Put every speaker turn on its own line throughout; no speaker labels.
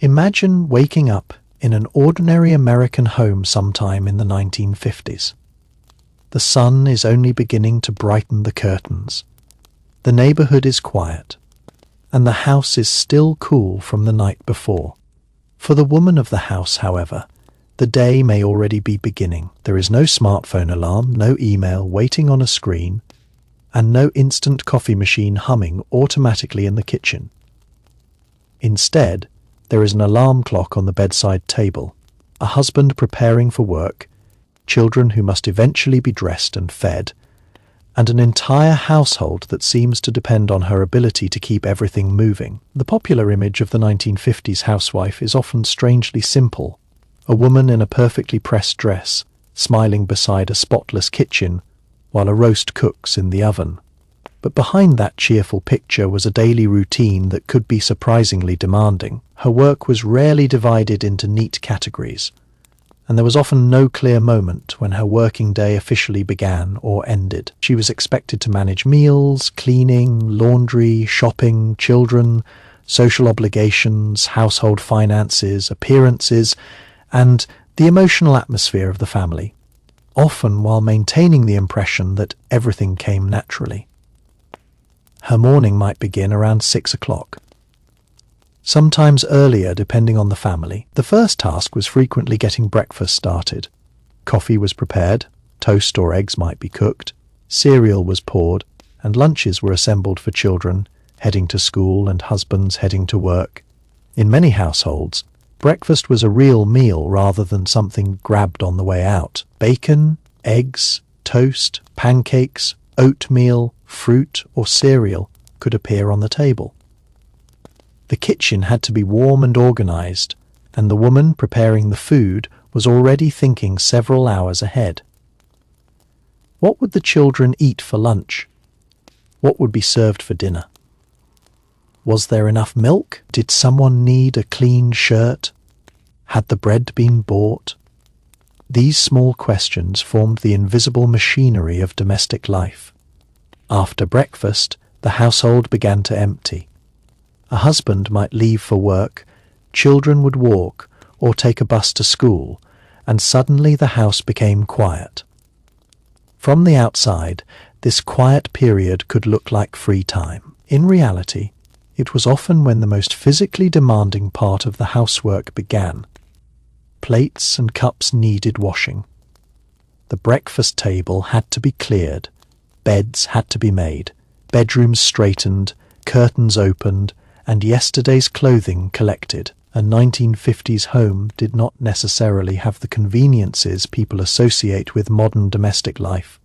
Imagine waking up in an ordinary American home sometime in the 1950s. The sun is only beginning to brighten the curtains. The neighborhood is quiet, and the house is still cool from the night before. For the woman of the house, however, the day may already be beginning. There is no smartphone alarm, no email waiting on a screen, and no instant coffee machine humming automatically in the kitchen. Instead, there is an alarm clock on the bedside table, a husband preparing for work, children who must eventually be dressed and fed, and an entire household that seems to depend on her ability to keep everything moving. The popular image of the 1950s housewife is often strangely simple: a woman in a perfectly pressed dress, smiling beside a spotless kitchen while a roast cooks in the oven. But behind that cheerful picture was a daily routine that could be surprisingly demanding. Her work was rarely divided into neat categories, and there was often no clear moment when her working day officially began or ended. She was expected to manage meals, cleaning, laundry, shopping, children, social obligations, household finances, appearances, and the emotional atmosphere of the family, often while maintaining the impression that everything came naturally. Her morning might begin around 6 o'clock. Sometimes earlier, depending on the family. The first task was frequently getting breakfast started. Coffee was prepared, toast or eggs might be cooked, cereal was poured, and lunches were assembled for children heading to school and husbands heading to work. In many households, breakfast was a real meal rather than something grabbed on the way out. Bacon, eggs, toast, pancakes, oatmeal, fruit or cereal could appear on the table. The kitchen had to be warm and organized, and the woman preparing the food was already thinking several hours ahead. What would the children eat for lunch? What would be served for dinner? Was there enough milk? Did someone need a clean shirt? Had the bread been bought? These small questions formed the invisible machinery of domestic life. After breakfast, the household began to empty. A husband might leave for work, children would walk or take a bus to school, and suddenly the house became quiet. From the outside, this quiet period could look like free time. In reality, it was often when the most physically demanding part of the housework began. Plates and cups needed washing. The breakfast table had to be cleared, beds had to be made, bedrooms straightened, curtains opened, and yesterday's clothing collected. A 1950s home did not necessarily have the conveniences people associate with modern domestic life.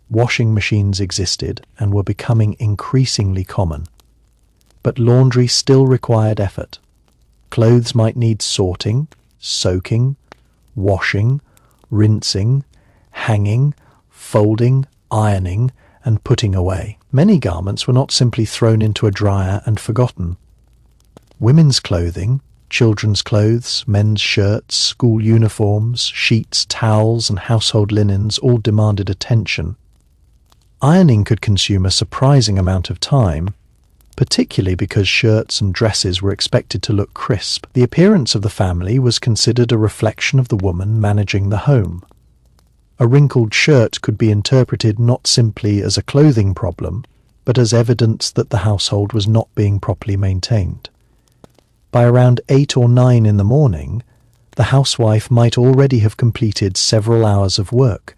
Washing machines existed and were becoming increasingly common. But laundry still required effort. Clothes might need sorting, soaking, washing, rinsing, hanging, folding, ironing, and putting away. Many garments were not simply thrown into a dryer and forgotten. Women's clothing, children's clothes, men's shirts, school uniforms, sheets, towels, and household linens all demanded attention. Ironing could consume a surprising amount of time, particularly because shirts and dresses were expected to look crisp. The appearance of the family was considered a reflection of the woman managing the home. A wrinkled shirt could be interpreted not simply as a clothing problem, but as evidence that the household was not being properly maintained. By around 8 or 9 in the morning, the housewife might already have completed several hours of work,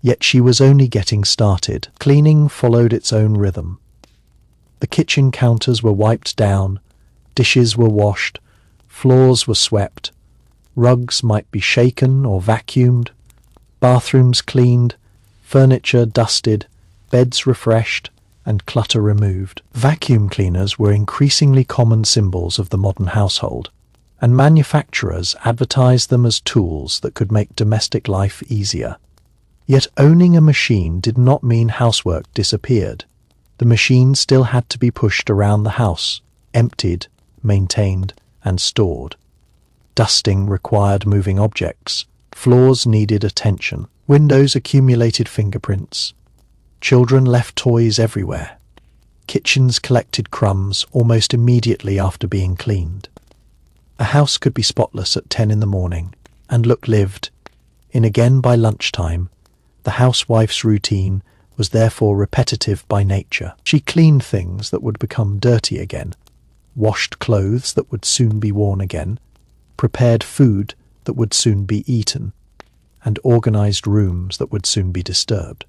yet she was only getting started. Cleaning followed its own rhythm. The kitchen counters were wiped down, dishes were washed, floors were swept, rugs might be shaken or vacuumed, bathrooms cleaned, furniture dusted, beds refreshed, and clutter removed. Vacuum cleaners were increasingly common symbols of the modern household, and manufacturers advertised them as tools that could make domestic life easier. Yet owning a machine did not mean housework disappeared. The machine still had to be pushed around the house, emptied, maintained, and stored. Dusting required moving objects. Floors needed attention. Windows accumulated fingerprints. Children left toys everywhere. Kitchens collected crumbs almost immediately after being cleaned. house could be spotless at 10 in the morning and look lived in again by lunchtime. The housewife's routine was therefore repetitive by nature. She cleaned things that would become dirty again, washed clothes that would soon be worn again, prepared food that would soon be eaten, and organized rooms that would soon be disturbed.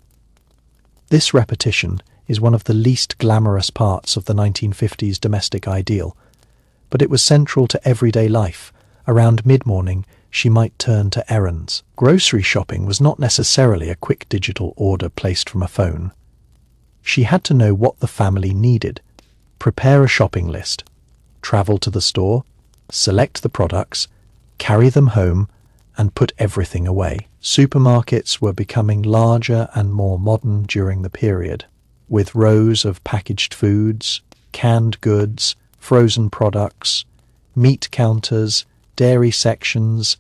This repetition is one of the least glamorous parts of the 1950s domestic ideal, but it was central to everyday life. Around mid-morning, she might turn to errands. Grocery shopping was not necessarily a quick digital order placed from a phone. She had to know what the family needed, prepare a shopping list, travel to the store, select the products, carry them home, and put everything away. Supermarkets were becoming larger and more modern during the period, with rows of packaged foods, canned goods, frozen products, meat counters, dairy sections,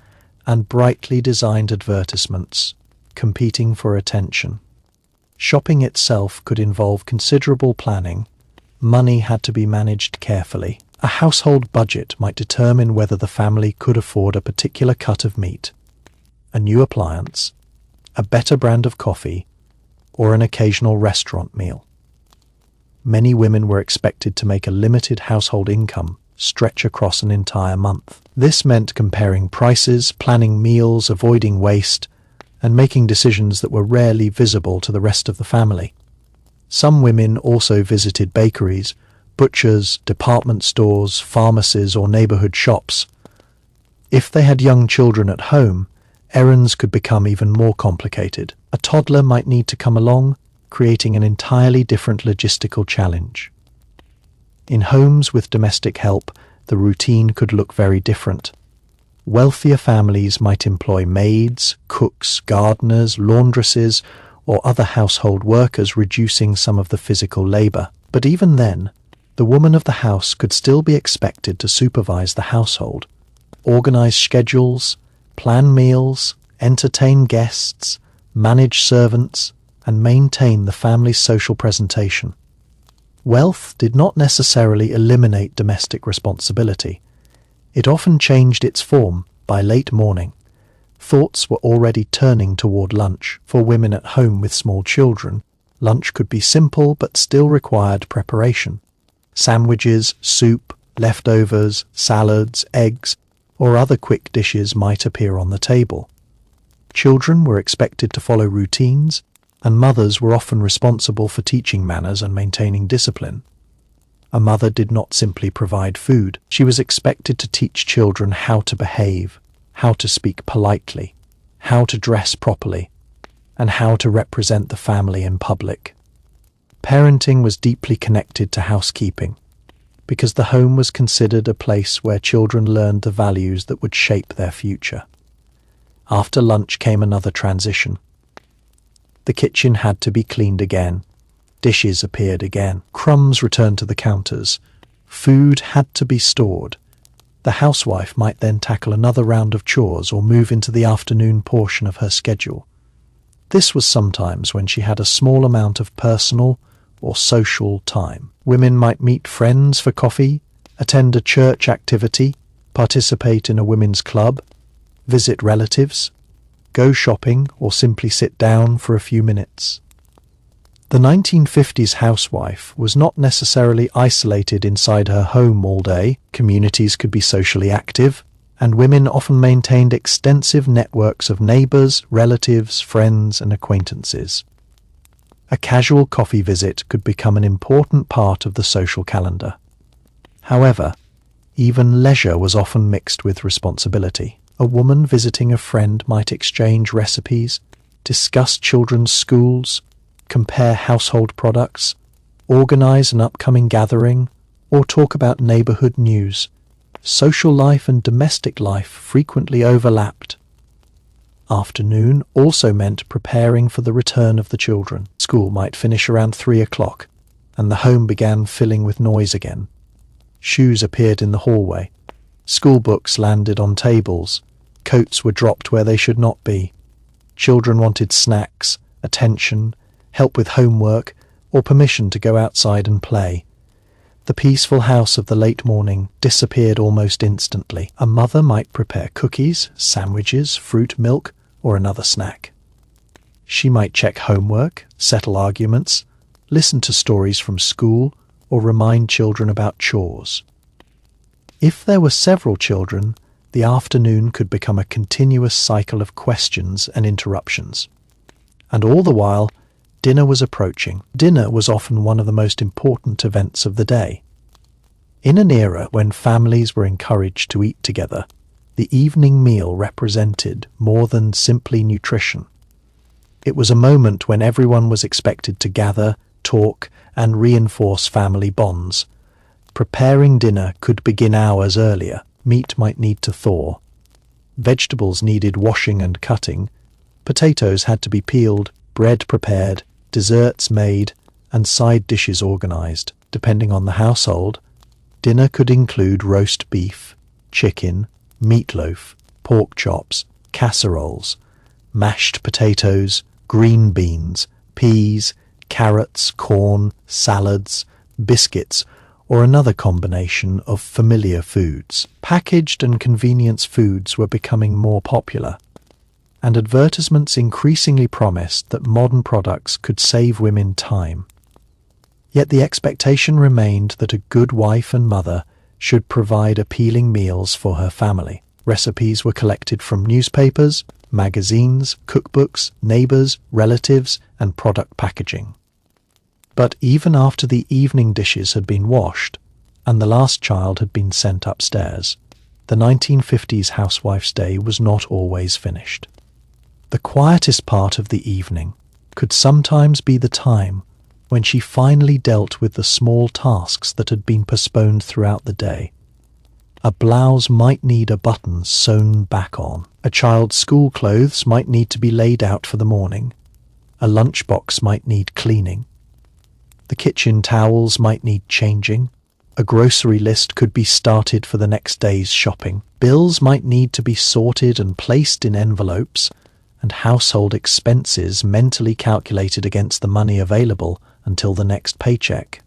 and brightly designed advertisements competing for attention. Shopping itself could involve considerable planning. Money had to be managed carefully. A household budget might determine whether the family could afford a particular cut of meat, a new appliance, a better brand of coffee, or an occasional restaurant meal. Many women were expected to make a limited household income stretch across an entire month. This meant comparing prices, planning meals, avoiding waste, and making decisions that were rarely visible to the rest of the family. Some women also visited bakeries, butchers, department stores, pharmacies, or neighborhood shops. If they had young children at home, errands could become even more complicated. A toddler might need to come along, creating an entirely different logistical challenge. In homes with domestic help, the routine could look very different. Wealthier families might employ maids, cooks, gardeners, laundresses, or other household workers, reducing some of the physical labor. But even then, the woman of the house could still be expected to supervise the household, organize schedules, plan meals, entertain guests, manage servants, and maintain the family's social presentation. Wealth did not necessarily eliminate domestic responsibility. It often changed its form. By late morning, thoughts were already turning toward lunch. For women at home with small children, lunch could be simple but still required preparation. Sandwiches, soup, leftovers, salads, eggs, or other quick dishes might appear on the table. Children were expected to follow routines, and mothers were often responsible for teaching manners and maintaining discipline. A mother did not simply provide food. She was expected to teach children how to behave, how to speak politely, how to dress properly, and how to represent the family in public. Parenting was deeply connected to housekeeping, because the home was considered a place where children learned the values that would shape their future. After lunch came another transition. The kitchen had to be cleaned again. Dishes appeared again. Crumbs returned to the counters. Food had to be stored. The housewife might then tackle another round of chores or move into the afternoon portion of her schedule. This was sometimes when she had a small amount of personal or social time. Women might meet friends for coffee, attend a church activity, participate in a women's club, visit relatives, go shopping, or simply sit down for a few minutes. The 1950s housewife was not necessarily isolated inside her home all day. Communities could be socially active, and women often maintained extensive networks of neighbors, relatives, friends, and acquaintances. A casual coffee visit could become an important part of the social calendar. However, even leisure was often mixed with responsibility. A woman visiting a friend might exchange recipes, discuss children's schools, compare household products, organize an upcoming gathering, or talk about neighborhood news. Social life and domestic life frequently overlapped. Afternoon also meant preparing for the return of the children. School might finish around 3 o'clock, and the home began filling with noise again. Shoes appeared in the hallway. School books landed on tables. Coats were dropped where they should not be. Children wanted snacks, attention, help with homework, or permission to go outside and play. The peaceful house of the late morning disappeared almost instantly. A mother might prepare cookies, sandwiches, fruit, milk, or another snack. She might check homework, settle arguments, listen to stories from school, or remind children about chores. If there were several children, the afternoon could become a continuous cycle of questions and interruptions. And all the while, dinner was approaching. Dinner was often one of the most important events of the day. In an era when families were encouraged to eat together, the evening meal represented more than simply nutrition. It was a moment when everyone was expected to gather, talk, and reinforce family bonds. Preparing dinner could begin hours earlier. Meat might need to thaw. Vegetables needed washing and cutting. Potatoes had to be peeled, bread prepared, desserts made, and side dishes organized. Depending on the household, dinner could include roast beef, chicken, meatloaf, pork chops, casseroles, mashed potatoes, green beans, peas, carrots, corn, salads, biscuits, or another combination of familiar foods. Packaged and convenience foods were becoming more popular, and advertisements increasingly promised that modern products could save women time. Yet the expectation remained that a good wife and mother should provide appealing meals for her family. Recipes were collected from newspapers, magazines, cookbooks, neighbors, relatives, and product packaging. But even after the evening dishes had been washed and the last child had been sent upstairs, the 1950s housewife's day was not always finished. The quietest part of the evening could sometimes be the time when she finally dealt with the small tasks that had been postponed throughout the day. A blouse might need a button sewn back on. A child's school clothes might need to be laid out for the morning. A lunchbox might need cleaning. The kitchen towels might need changing. A grocery list could be started for the next day's shopping. Bills might need to be sorted and placed in envelopes, and household expenses mentally calculated against the money available until the next paycheck.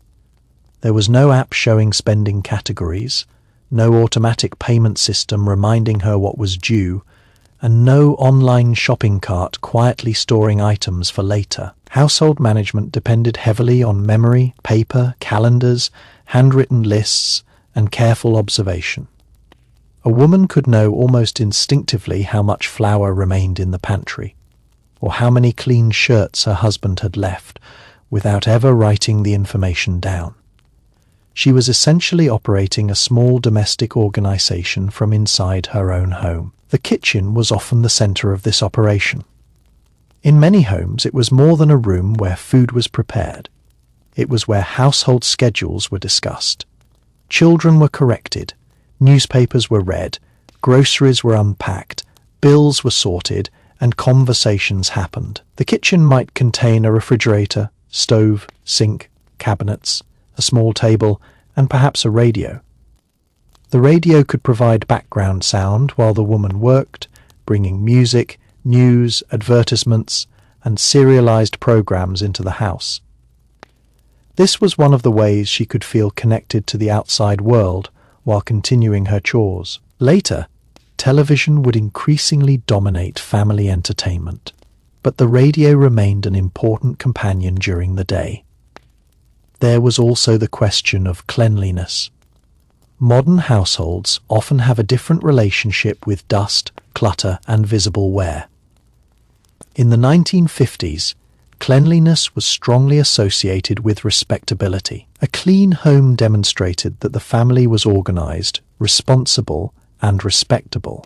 There was no app showing spending categories, no automatic payment system reminding her what was due, and no online shopping cart quietly storing items for later. Household management depended heavily on memory, paper, calendars, handwritten lists, and careful observation. A woman could know almost instinctively how much flour remained in the pantry, or how many clean shirts her husband had left, without ever writing the information down. She was essentially operating a small domestic organization from inside her own home. The kitchen was often the center of this operation. In many homes, it was more than a room where food was prepared. It was where household schedules were discussed. Children were corrected, newspapers were read, groceries were unpacked, bills were sorted, and conversations happened. The kitchen might contain a refrigerator, stove, sink, cabinets, a small table, and perhaps a radio. The radio could provide background sound while the woman worked, bringing music, news, advertisements, and serialized programs into the house. This was one of the ways she could feel connected to the outside world while continuing her chores. Later, television would increasingly dominate family entertainment, but the radio remained an important companion during the day. There was also the question of cleanliness. Modern households often have a different relationship with dust, clutter, and visible wear. In the 1950s, cleanliness was strongly associated with respectability. A clean home demonstrated that the family was organized, responsible, and respectable.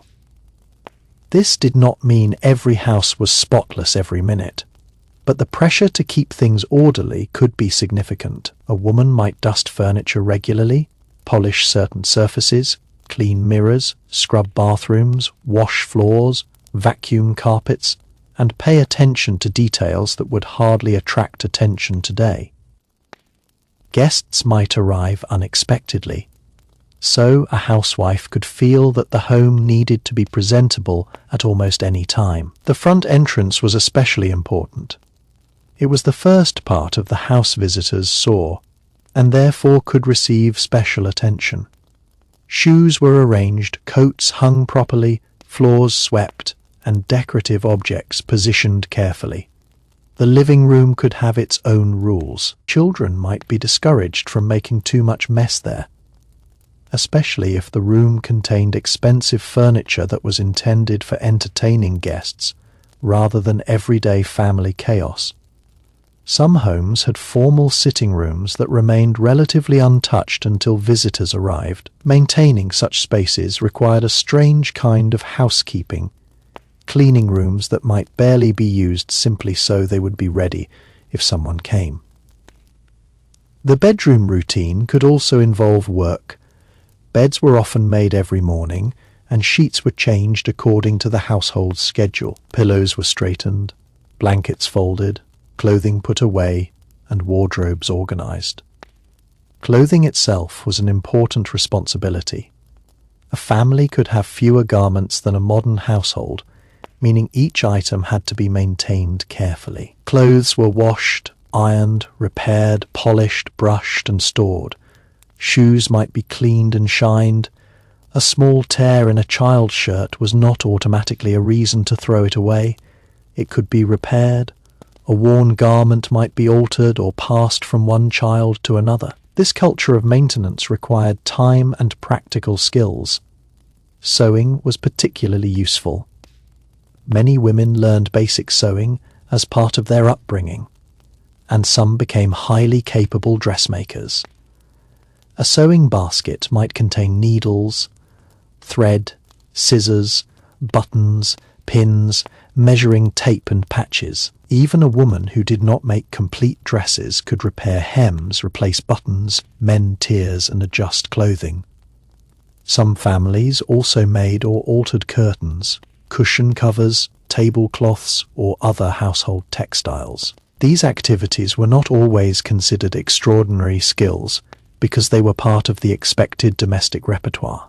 This did not mean every house was spotless every minute, but the pressure to keep things orderly could be significant. A woman might dust furniture regularly, polish certain surfaces, clean mirrors, scrub bathrooms, wash floors, vacuum carpets, and pay attention to details that would hardly attract attention today. Guests might arrive unexpectedly, so a housewife could feel that the home needed to be presentable at almost any time. The front entrance was especially important. It was the first part of the house visitors saw, and therefore could receive special attention. Shoes were arranged, coats hung properly, floors swept, and decorative objects positioned carefully. The living room could have its own rules. Children might be discouraged from making too much mess there, especially if the room contained expensive furniture that was intended for entertaining guests rather than everyday family chaos. Some homes had formal sitting rooms that remained relatively untouched until visitors arrived. Maintaining such spaces required a strange kind of housekeeping, cleaning rooms that might barely be used simply so they would be ready if someone came. The bedroom routine could also involve work. Beds were often made every morning, and sheets were changed according to the household's schedule. Pillows were straightened, blankets folded, clothing put away, and wardrobes organized. Clothing itself was an important responsibility. A family could have fewer garments than a modern household, meaning each item had to be maintained carefully. Clothes were washed, ironed, repaired, polished, brushed, and stored. Shoes might be cleaned and shined. A small tear in a child's shirt was not automatically a reason to throw it away. It could be repaired. A worn garment might be altered or passed from one child to another. This culture of maintenance required time and practical skills. Sewing was particularly useful. Many women learned basic sewing as part of their upbringing, and some became highly capable dressmakers. A sewing basket might contain needles, thread, scissors, buttons, pins, measuring tape and patches. Even a woman who did not make complete dresses could repair hems, replace buttons, mend tiers, and adjust clothing. Some families also made or altered curtains, cushion covers, tablecloths, or other household textiles. These activities were not always considered extraordinary skills because they were part of the expected domestic repertoire.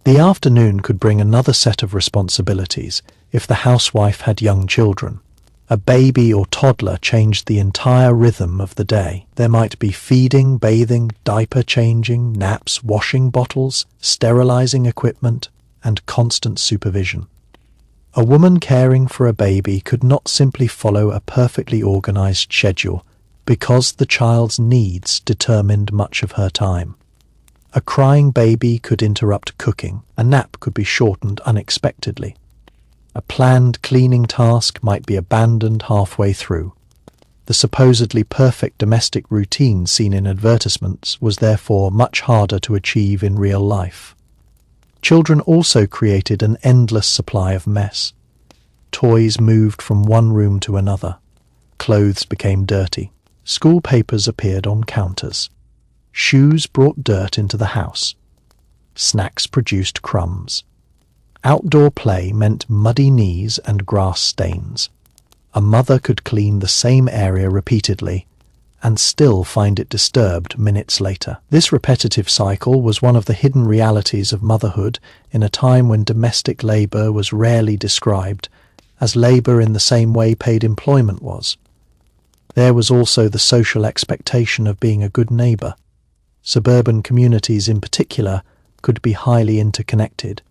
The afternoon could bring another set of responsibilities if the housewife had young children. A baby or toddler changed the entire rhythm of the day. There might be feeding, bathing, diaper changing, naps, washing bottles, sterilizing equipment, and constant supervision. A woman caring for a baby could not simply follow a perfectly organized schedule because the child's needs determined much of her time. A crying baby could interrupt cooking. A nap could be shortened unexpectedly. A planned cleaning task might be abandoned halfway through. The supposedly perfect domestic routine seen in advertisements was therefore much harder to achieve in real life. Children also created an endless supply of mess. Toys moved from one room to another. Clothes became dirty. School papers appeared on counters. Shoes brought dirt into the house. Snacks produced crumbs. Outdoor play meant muddy knees and grass stains. A mother could clean the same area repeatedly and still find it disturbed minutes later. This repetitive cycle was one of the hidden realities of motherhood in a time when domestic labor was rarely described as labor in the same way paid employment was. There was also the social expectation of being a good neighbor. Suburban communities in particular could be highly interconnected.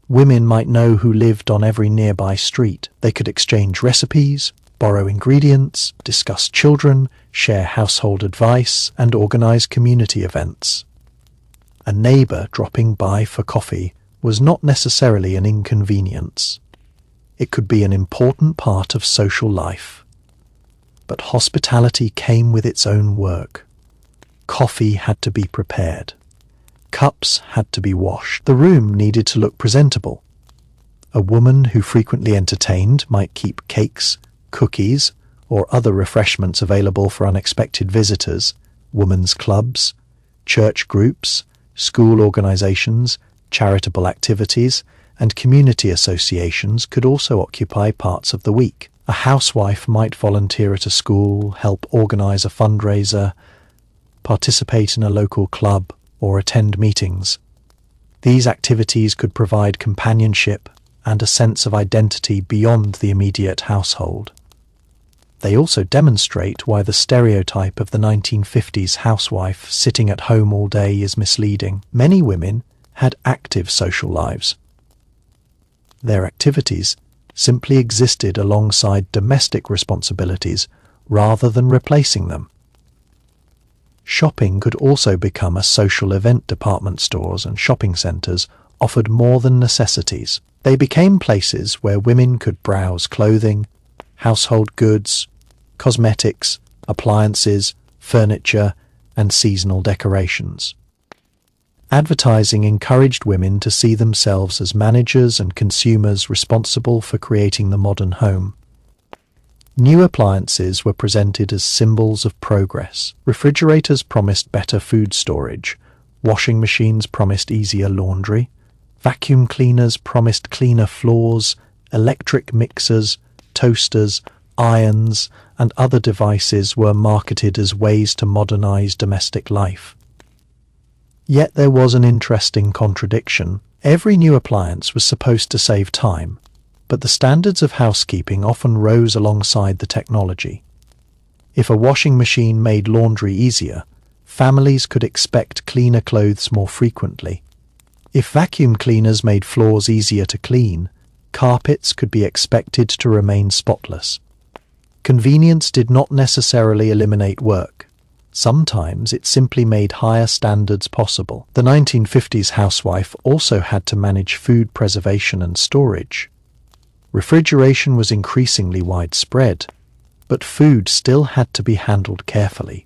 Women might know who lived on every nearby street. They could exchange recipes, borrow ingredients, discuss children, share household advice, and organize community events. A neighbor dropping by for coffee was not necessarily an inconvenience. It could be an important part of social life. But hospitality came with its own work. Coffee had to be prepared. Cups had to be washed. The room needed to look presentable. A woman who frequently entertained might keep cakes, cookies, or other refreshments available for unexpected visitors. Women's clubs, church groups, school organizations, charitable activities, and community associations could also occupy parts of the week. A housewife might volunteer at a school, help organize a fundraiser, participate in a local club, or attend meetings. These activities could provide companionship and a sense of identity beyond the immediate household. They also demonstrate why the stereotype of the 1950s housewife sitting at home all day is misleading. Many women had active social lives. Their activities simply existed alongside domestic responsibilities rather than replacing them. Shopping could also become a social event. Department stores and shopping centres offered more than necessities. They became places where women could browse clothing, household goods, cosmetics, appliances, furniture, and seasonal decorations. Advertising encouraged women to see themselves as managers and consumers responsible for creating the modern home. New appliances were presented as symbols of progress. Refrigerators promised better food storage. Washing machines promised easier laundry. Vacuum cleaners promised cleaner floors. Electric mixers, toasters, irons, and other devices were marketed as ways to modernize domestic life. Yet there was an interesting contradiction. Every new appliance was supposed to save time, but the standards of housekeeping often rose alongside the technology. If a washing machine made laundry easier, families could expect cleaner clothes more frequently. If vacuum cleaners made floors easier to clean, carpets could be expected to remain spotless. Convenience did not necessarily eliminate work. Sometimes it simply made higher standards possible. The 1950s housewife also had to manage food preservation and storage. Refrigeration was increasingly widespread, but food still had to be handled carefully.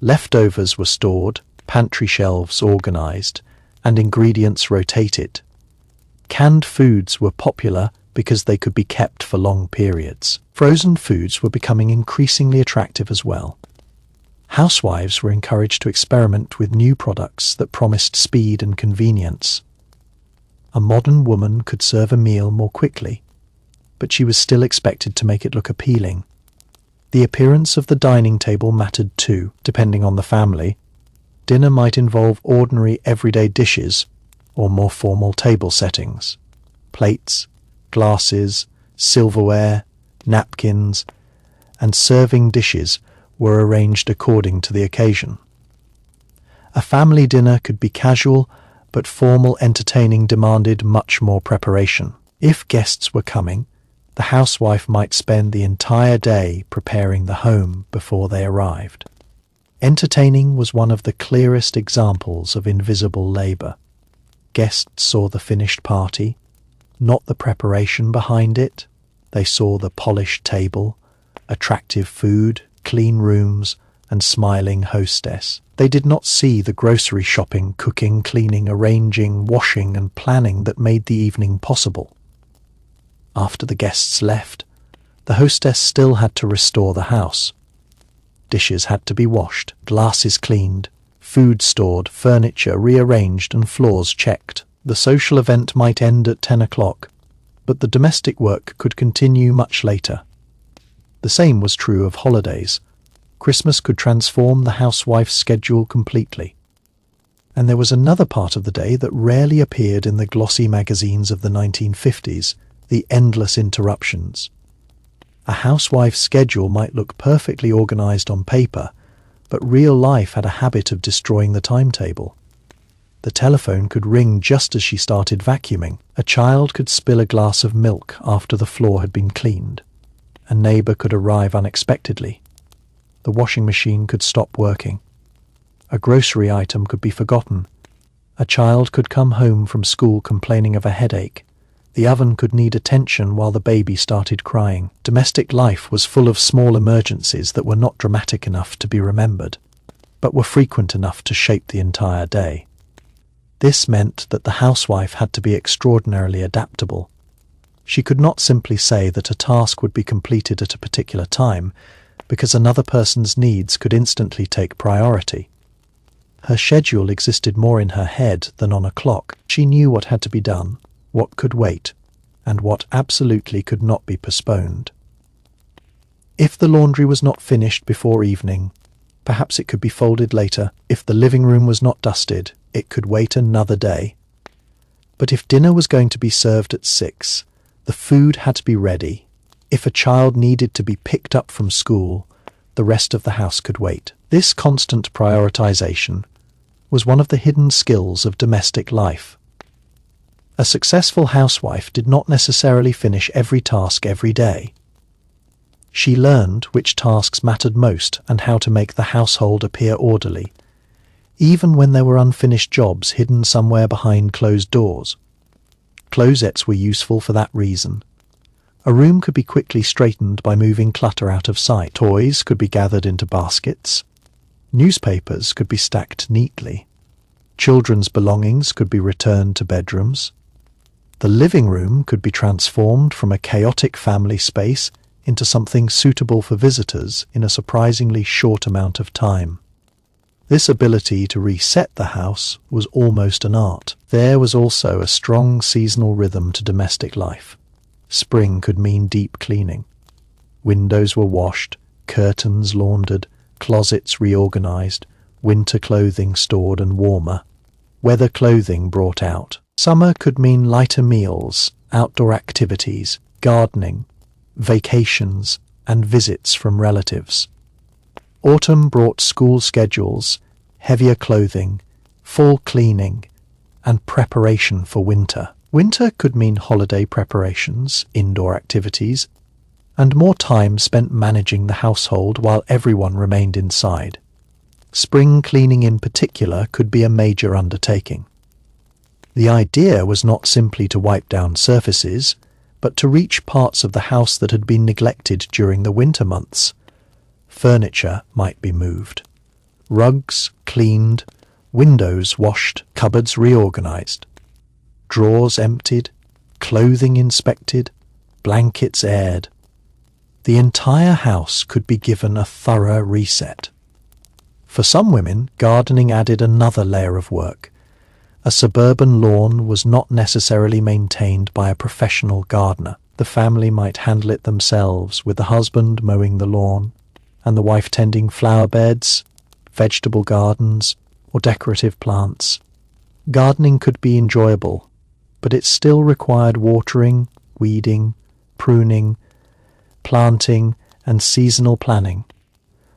Leftovers were stored, pantry shelves organized, and ingredients rotated. Canned foods were popular because they could be kept for long periods. Frozen foods were becoming increasingly attractive as well. Housewives were encouraged to experiment with new products that promised speed and convenience. A modern woman could serve a meal more quickly, but she was still expected to make it look appealing. The appearance of the dining table mattered too, depending on the family. Dinner might involve ordinary everyday dishes or more formal table settings. Plates, glasses, silverware, napkins, and serving dishes were arranged according to the occasion. A family dinner could be casual, but formal entertaining demanded much more preparation. If guests were coming, the housewife might spend the entire day preparing the home before they arrived. Entertaining was one of the clearest examples of invisible labor. Guests saw the finished party, not the preparation behind it. They saw the polished table, attractive food, clean rooms, and smiling hostess. They did not see the grocery shopping, cooking, cleaning, arranging, washing, and planning that made the evening possible. After the guests left, the hostess still had to restore the house. Dishes had to be washed, glasses cleaned, food stored, furniture rearranged, and floors checked. The social event might end at 10 o'clock, but the domestic work could continue much later. The same was true of holidays. Christmas could transform the housewife's schedule completely. And there was another part of the day that rarely appeared in the glossy magazines of the 1950s, the endless interruptions. A housewife's schedule might look perfectly organized on paper, but real life had a habit of destroying the timetable. The telephone could ring just as she started vacuuming. A child could spill a glass of milk after the floor had been cleaned. A neighbor could arrive unexpectedly. The washing machine could stop working. A grocery item could be forgotten. A child could come home from school complaining of a headache. The oven could need attention while the baby started crying. Domestic life was full of small emergencies that were not dramatic enough to be remembered, but were frequent enough to shape the entire day. This meant that the housewife had to be extraordinarily adaptable. She could not simply say that a task would be completed at a particular time, because another person's needs could instantly take priority. Her schedule existed more in her head than on a clock. She knew what had to be done, what could wait, and what absolutely could not be postponed. If the laundry was not finished before evening, perhaps it could be folded later. If the living room was not dusted, it could wait another day. But if dinner was going to be served at 6, the food had to be ready. If a child needed to be picked up from school, the rest of the house could wait. This constant prioritization was one of the hidden skills of domestic life. A successful housewife did not necessarily finish every task every day. She learned which tasks mattered most and how to make the household appear orderly, even when there were unfinished jobs hidden somewhere behind closed doors. Closets were useful for that reason. A room could be quickly straightened by moving clutter out of sight. Toys could be gathered into baskets. Newspapers could be stacked neatly. Children's belongings could be returned to bedrooms. The living room could be transformed from a chaotic family space into something suitable for visitors in a surprisingly short amount of time. This ability to reset the house was almost an art. There was also a strong seasonal rhythm to domestic life. Spring could mean deep cleaning. Windows were washed, curtains laundered, closets reorganized, winter clothing stored and warmer, weather clothing brought out. Summer could mean lighter meals, outdoor activities, gardening, vacations, and visits from relatives. Autumn brought school schedules, heavier clothing, fall cleaning, and preparation for winter. Winter could mean holiday preparations, indoor activities, and more time spent managing the household while everyone remained inside. Spring cleaning in particular could be a major undertaking. The idea was not simply to wipe down surfaces, but to reach parts of the house that had been neglected during the winter months. Furniture might be moved, rugs cleaned, windows washed, cupboards reorganized, drawers emptied, clothing inspected, blankets aired. The entire house could be given a thorough reset. For some women, gardening added another layer of work. A suburban lawn was not necessarily maintained by a professional gardener. The family might handle it themselves, with the husband mowing the lawn and the wife tending flower beds, vegetable gardens, or decorative plants. Gardening could be enjoyable, but it still required watering, weeding, pruning, planting, and seasonal planning.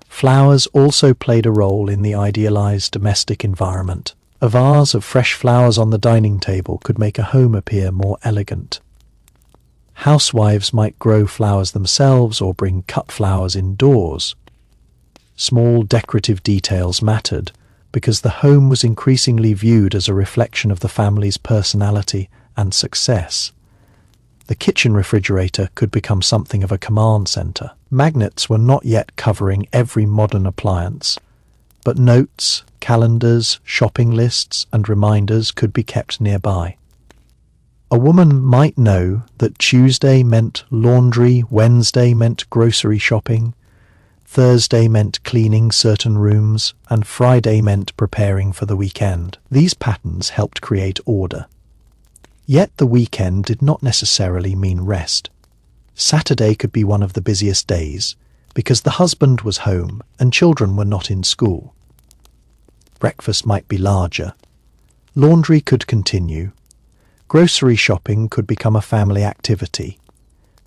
Flowers also played a role in the idealized domestic environment. A vase of fresh flowers on the dining table could make a home appear more elegant. Housewives might grow flowers themselves or bring cut flowers indoors. Small decorative details mattered because the home was increasingly viewed as a reflection of the family's personality and success. The kitchen refrigerator could become something of a command center. Magnets were not yet covering every modern appliance, but notes, calendars, shopping lists, and reminders could be kept nearby. A woman might know that Tuesday meant laundry, Wednesday meant grocery shopping, Thursday meant cleaning certain rooms, and Friday meant preparing for the weekend. These patterns helped create order. Yet the weekend did not necessarily mean rest. Saturday could be one of the busiest days because the husband was home and children were not in school. Breakfast might be larger. Laundry could continue. Grocery shopping could become a family activity.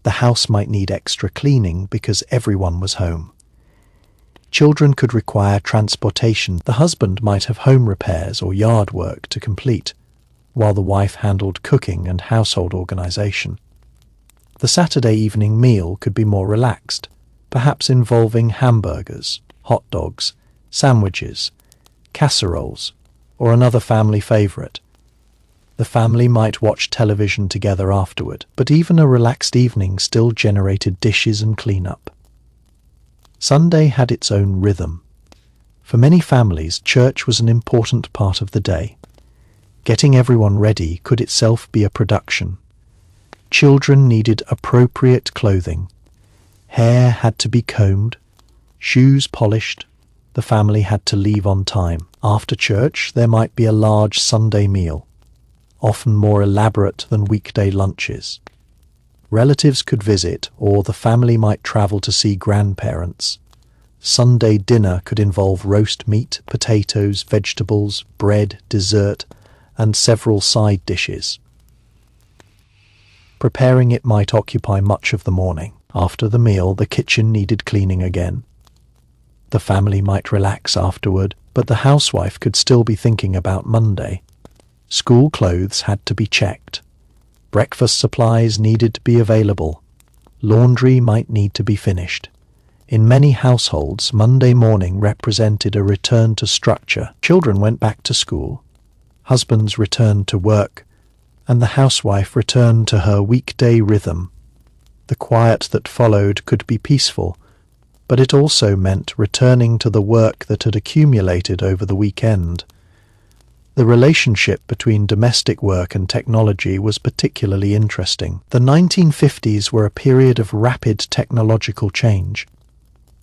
The house might need extra cleaning because everyone was home. Children could require transportation. The husband might have home repairs or yard work to complete, while the wife handled cooking and household organization. The Saturday evening meal could be more relaxed, perhaps involving hamburgers, hot dogs, sandwiches, casseroles, or another family favorite. The family might watch television together afterward, but even a relaxed evening still generated dishes and cleanup. Sunday had its own rhythm. For many families, church was an important part of the day. Getting everyone ready could itself be a production. Children needed appropriate clothing. Hair had to be combed, shoes polished. The family had to leave on time. After church, there might be a large Sunday meal, often more elaborate than weekday lunches. Relatives could visit, or the family might travel to see grandparents. Sunday dinner could involve roast meat, potatoes, vegetables, bread, dessert, and several side dishes. Preparing it might occupy much of the morning. After the meal, the kitchen needed cleaning again. The family might relax afterward, but the housewife could still be thinking about Monday. School clothes had to be checked. Breakfast supplies needed to be available. Laundry might need to be finished. In many households, Monday morning represented a return to structure. Children went back to school. Husbands returned to work, and the housewife returned to her weekday rhythm. The quiet that followed could be peaceful, but it also meant returning to the work that had accumulated over the weekend. The relationship between domestic work and technology was particularly interesting. The 1950s were a period of rapid technological change,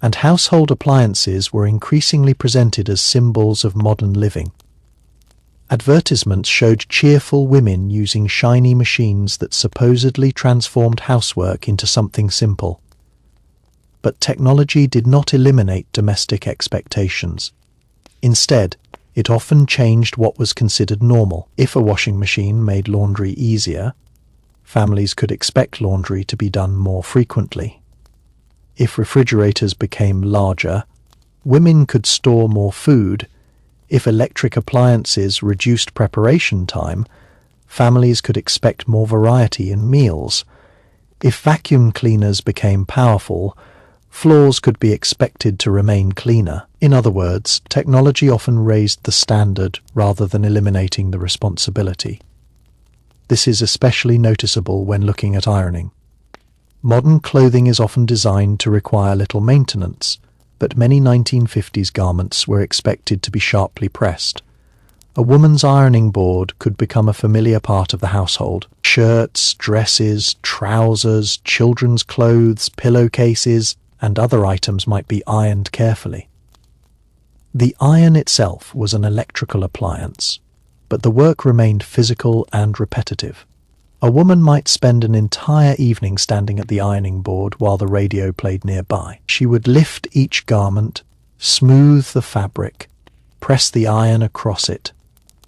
and household appliances were increasingly presented as symbols of modern living. Advertisements showed cheerful women using shiny machines that supposedly transformed housework into something simple. But technology did not eliminate domestic expectations. Instead, it often changed what was considered normal. If a washing machine made laundry easier, families could expect laundry to be done more frequently. If refrigerators became larger, women could store more food. If electric appliances reduced preparation time, families could expect more variety in meals. If vacuum cleaners became powerful, floors could be expected to remain cleaner. In other words, technology often raised the standard rather than eliminating the responsibility. This is especially noticeable when looking at ironing. Modern clothing is often designed to require little maintenance, but many 1950s garments were expected to be sharply pressed. A woman's ironing board could become a familiar part of the household. Shirts, dresses, trousers, children's clothes, pillowcases, and other items might be ironed carefully. The iron itself was an electrical appliance, but the work remained physical and repetitive. A woman might spend an entire evening standing at the ironing board while the radio played nearby. She would lift each garment, smooth the fabric, press the iron across it,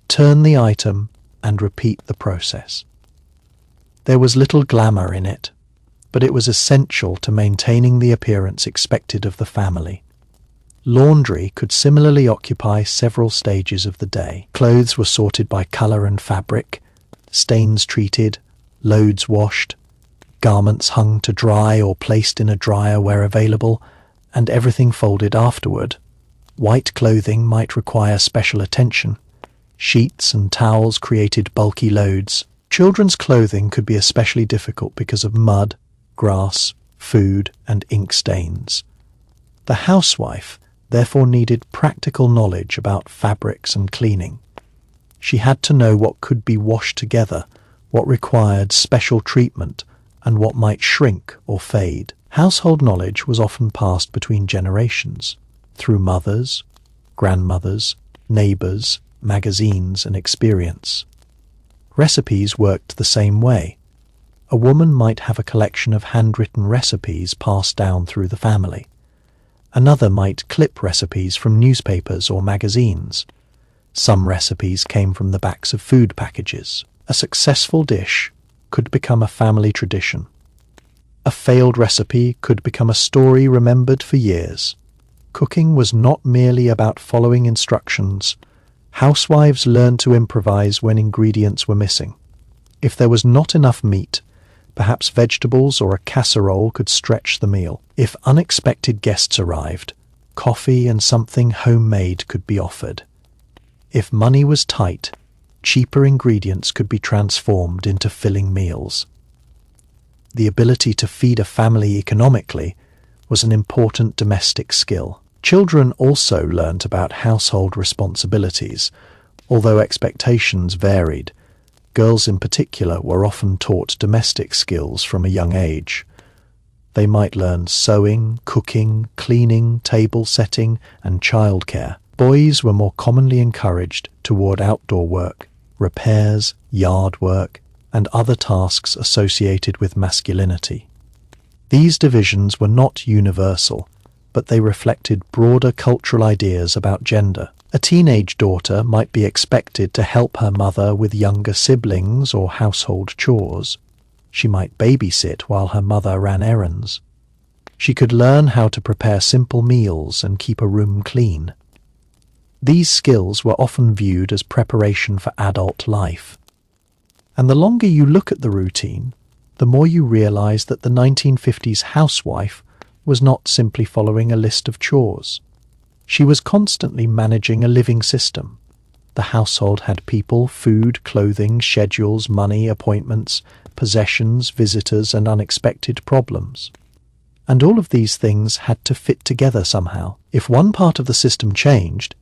turn the item, and repeat the process. There was little glamour in it, but it was essential to maintaining the appearance expected of the family. Laundry could similarly occupy several stages of the day. Clothes were sorted by colour and fabric, stains treated, loads washed, garments hung to dry or placed in a dryer where available, and everything folded afterward. White clothing might require special attention. Sheets and towels created bulky loads. Children's clothing could be especially difficult because of mud, grass, food, and ink stains. The housewife therefore needed practical knowledge about fabrics and cleaning. She had to know what could be washed together, what required special treatment, and what might shrink or fade. Household knowledge was often passed between generations, through mothers, grandmothers, neighbours, magazines, and experience. Recipes worked the same way. A woman might have a collection of handwritten recipes passed down through the family. Another might clip recipes from newspapers or magazines. Some recipes came from the backs of food packages. A successful dish could become a family tradition. A failed recipe could become a story remembered for years. Cooking was not merely about following instructions. Housewives learned to improvise when ingredients were missing. If there was not enough meat, perhaps vegetables or a casserole could stretch the meal. If unexpected guests arrived, coffee and something homemade could be offered. If money was tight, cheaper ingredients could be transformed into filling meals. The ability to feed a family economically was an important domestic skill. Children also learnt about household responsibilities, although expectations varied. Girls in particular were often taught domestic skills from a young age. They might learn sewing, cooking, cleaning, table setting, and childcare. Boys were more commonly encouraged toward outdoor work, repairs, yard work, and other tasks associated with masculinity. These divisions were not universal, but they reflected broader cultural ideas about gender. A teenage daughter might be expected to help her mother with younger siblings or household chores. She might babysit while her mother ran errands. She could learn how to prepare simple meals and keep a room clean. These skills were often viewed as preparation for adult life. And the longer you look at the routine, the more you realize that the 1950s housewife was not simply following a list of chores. She was constantly managing a living system. The household had people, food, clothing, schedules, money, appointments, possessions, visitors, and unexpected problems. And all of these things had to fit together somehow. If one part of the system changed,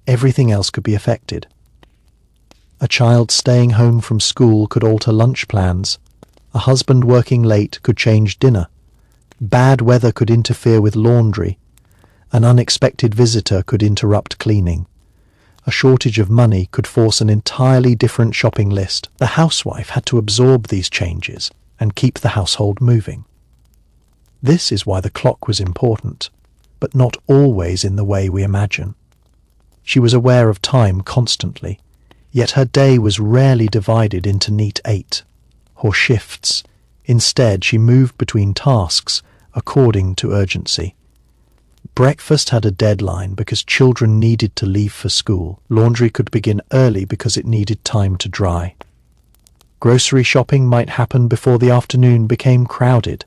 everything else could be affected. A child staying home from school could alter lunch plans. A husband working late could change dinner. Bad weather could interfere with laundry. An unexpected visitor could interrupt cleaning. A shortage of money could force an entirely different shopping list. The housewife had to absorb these changes and keep the household moving. This is why the clock was important, but not always in the way we imagine. She was aware of time constantly, yet her day was rarely divided into neat 8 or shifts. Instead, she moved between tasks according to urgency. Breakfast had a deadline because children needed to leave for school. Laundry could begin early because it needed time to dry. Grocery shopping might happen before the afternoon became crowded.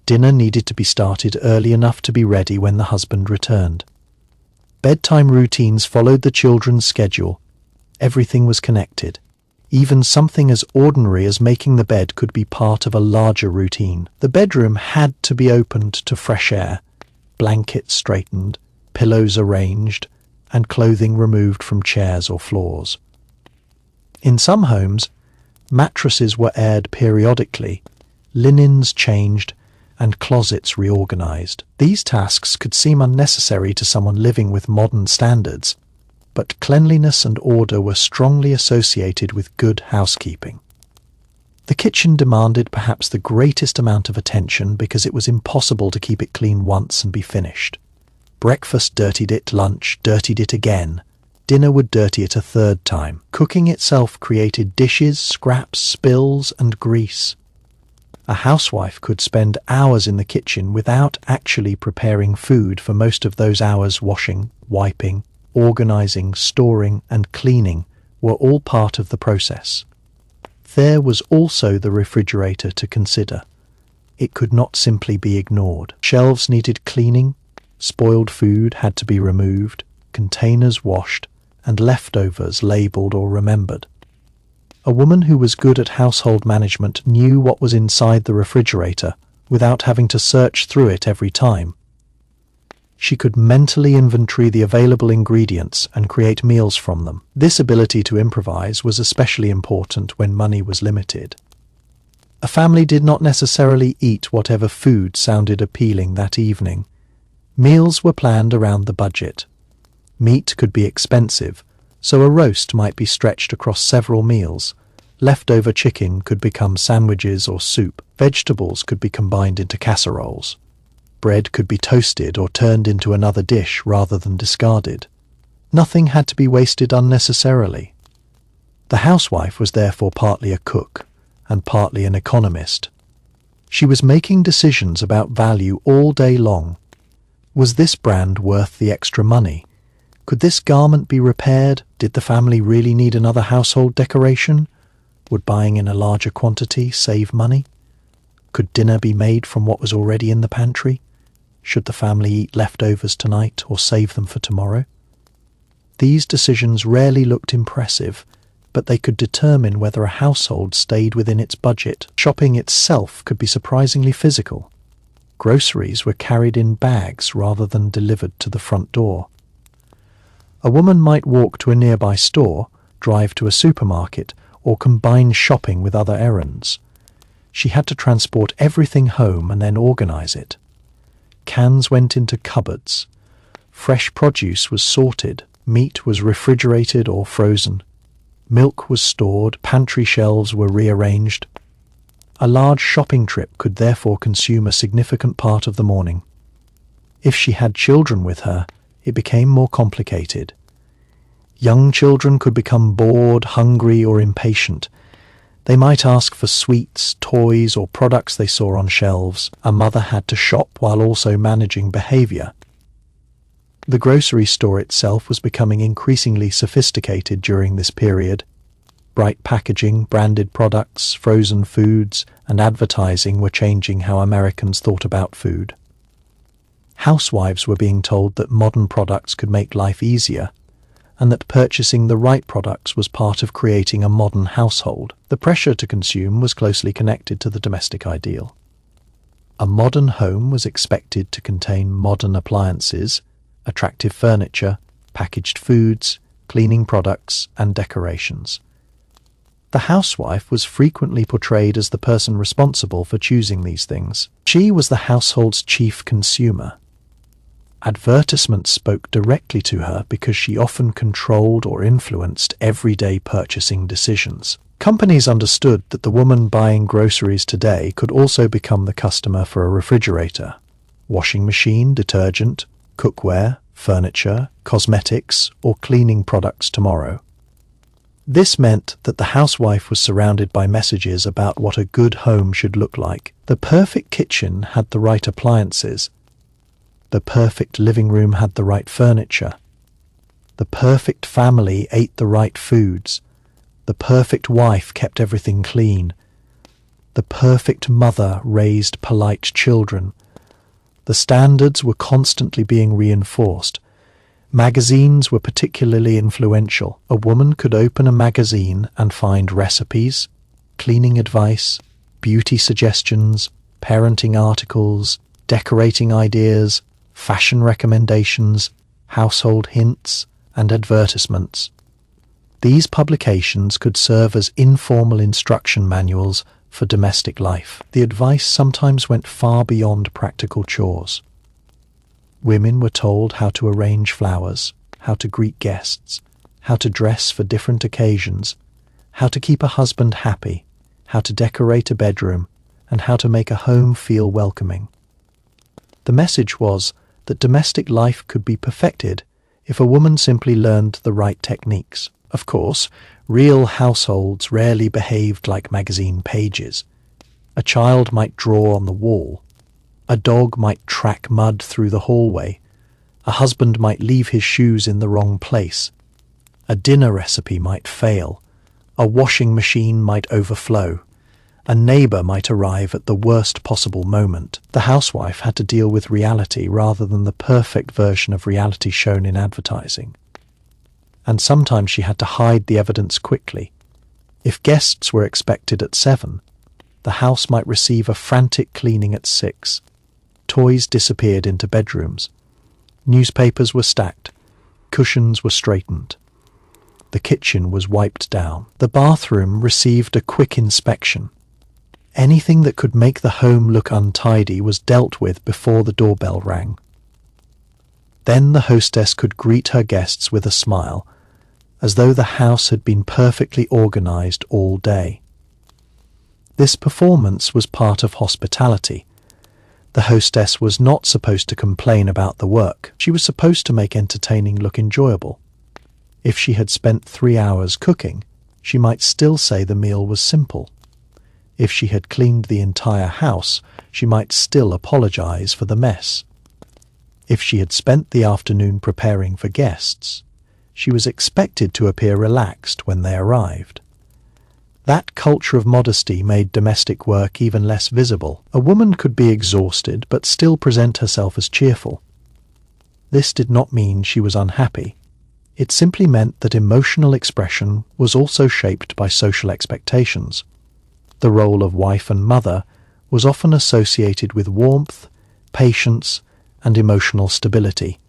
Dinner needed to be started early enough to be ready when the husband returned. Bedtime routines followed the children's schedule. Everything was connected. Even something as ordinary as making the bed could be part of a larger routine. The bedroom had to be opened to fresh air, blankets straightened, pillows arranged, and clothing removed from chairs or floors. In some homes, mattresses were aired periodically, linens changed, and closets reorganized. These tasks could seem unnecessary to someone living with modern standards, but cleanliness and order were strongly associated with good housekeeping. The kitchen demanded perhaps the greatest amount of attention because it was impossible to keep it clean once and be finished. Breakfast dirtied it, lunch dirtied it again, dinner would dirty it a third time. Cooking itself created dishes, scraps, spills, and grease. A housewife could spend hours in the kitchen without actually preparing food. For most of those hours, washing, wiping, organizing, storing, and cleaning were all part of the process. There was also the refrigerator to consider. It could not simply be ignored. Shelves needed cleaning, spoiled food had to be removed, containers washed, and leftovers labeled or remembered. A woman who was good at household management knew what was inside the refrigerator without having to search through it every time. She could mentally inventory the available ingredients and create meals from them. This ability to improvise was especially important when money was limited. A family did not necessarily eat whatever food sounded appealing that evening. Meals were planned around the budget. Meat could be expensive, so a roast might be stretched across several meals. Leftover chicken could become sandwiches or soup. Vegetables could be combined into casseroles. Bread could be toasted or turned into another dish rather than discarded. Nothing had to be wasted unnecessarily. The housewife was therefore partly a cook and partly an economist. She was making decisions about value all day long. Was this brand worth the extra money? Could this garment be repaired? Did the family really need another household decoration? Would buying in a larger quantity save money? Could dinner be made from what was already in the pantry? Should the family eat leftovers tonight or save them for tomorrow? These decisions rarely looked impressive, but they could determine whether a household stayed within its budget. Shopping itself could be surprisingly physical. Groceries were carried in bags rather than delivered to the front door. A woman might walk to a nearby store, drive to a supermarket, or combine shopping with other errands. She had to transport everything home and then organize it. Cans went into cupboards. Fresh produce was sorted. Meat was refrigerated or frozen. Milk was stored. Pantry shelves were rearranged. A large shopping trip could therefore consume a significant part of the morning. If she had children with her, it became more complicated. Young children could become bored, hungry, or impatient. They might ask for sweets, toys, or products they saw on shelves. A mother had to shop while also managing behavior. The grocery store itself was becoming increasingly sophisticated during this period. Bright packaging, branded products, frozen foods, and advertising were changing how Americans thought about food. Housewives were being told that modern products could make life easier, and that purchasing the right products was part of creating a modern household. The pressure to consume was closely connected to the domestic ideal. A modern home was expected to contain modern appliances, attractive furniture, packaged foods, cleaning products, and decorations. The housewife was frequently portrayed as the person responsible for choosing these things. She was the household's chief consumer. Advertisements spoke directly to her because she often controlled or influenced everyday purchasing decisions. Companies understood that the woman buying groceries today could also become the customer for a refrigerator, washing machine, detergent, cookware, furniture, cosmetics, or cleaning products tomorrow. This meant that the housewife was surrounded by messages about what a good home should look like. The perfect kitchen had the right appliances. The perfect living room had the right furniture. The perfect family ate the right foods. The perfect wife kept everything clean. The perfect mother raised polite children. The standards were constantly being reinforced. Magazines were particularly influential. A woman could open a magazine and find recipes, cleaning advice, beauty suggestions, parenting articles, decorating ideas, fashion recommendations, household hints, and advertisements. These publications could serve as informal instruction manuals for domestic life. The advice sometimes went far beyond practical chores. Women were told how to arrange flowers, how to greet guests, how to dress for different occasions, how to keep a husband happy, how to decorate a bedroom, and how to make a home feel welcoming. The message was that domestic life could be perfected if a woman simply learned the right techniques. Of course, real households rarely behaved like magazine pages. A child might draw on the wall. A dog might track mud through the hallway. A husband might leave his shoes in the wrong place. A dinner recipe might fail. A washing machine might overflow. A neighbour might arrive at the worst possible moment. The housewife had to deal with reality rather than the perfect version of reality shown in advertising. And sometimes she had to hide the evidence quickly. If guests were expected at 7, the house might receive a frantic cleaning at 6. Toys disappeared into bedrooms. Newspapers were stacked. Cushions were straightened. The kitchen was wiped down. The bathroom received a quick inspection. Anything that could make the home look untidy was dealt with before the doorbell rang. Then the hostess could greet her guests with a smile, as though the house had been perfectly organized all day. This performance was part of hospitality. The hostess was not supposed to complain about the work. She was supposed to make entertaining look enjoyable. If she had spent 3 hours cooking, she might still say the meal was simple. If she had cleaned the entire house, she might still apologize for the mess. If she had spent the afternoon preparing for guests, she was expected to appear relaxed when they arrived. That culture of modesty made domestic work even less visible. A woman could be exhausted but still present herself as cheerful. This did not mean she was unhappy. It simply meant that emotional expression was also shaped by social expectations. The role of wife and mother was often associated with warmth, patience, and emotional stability.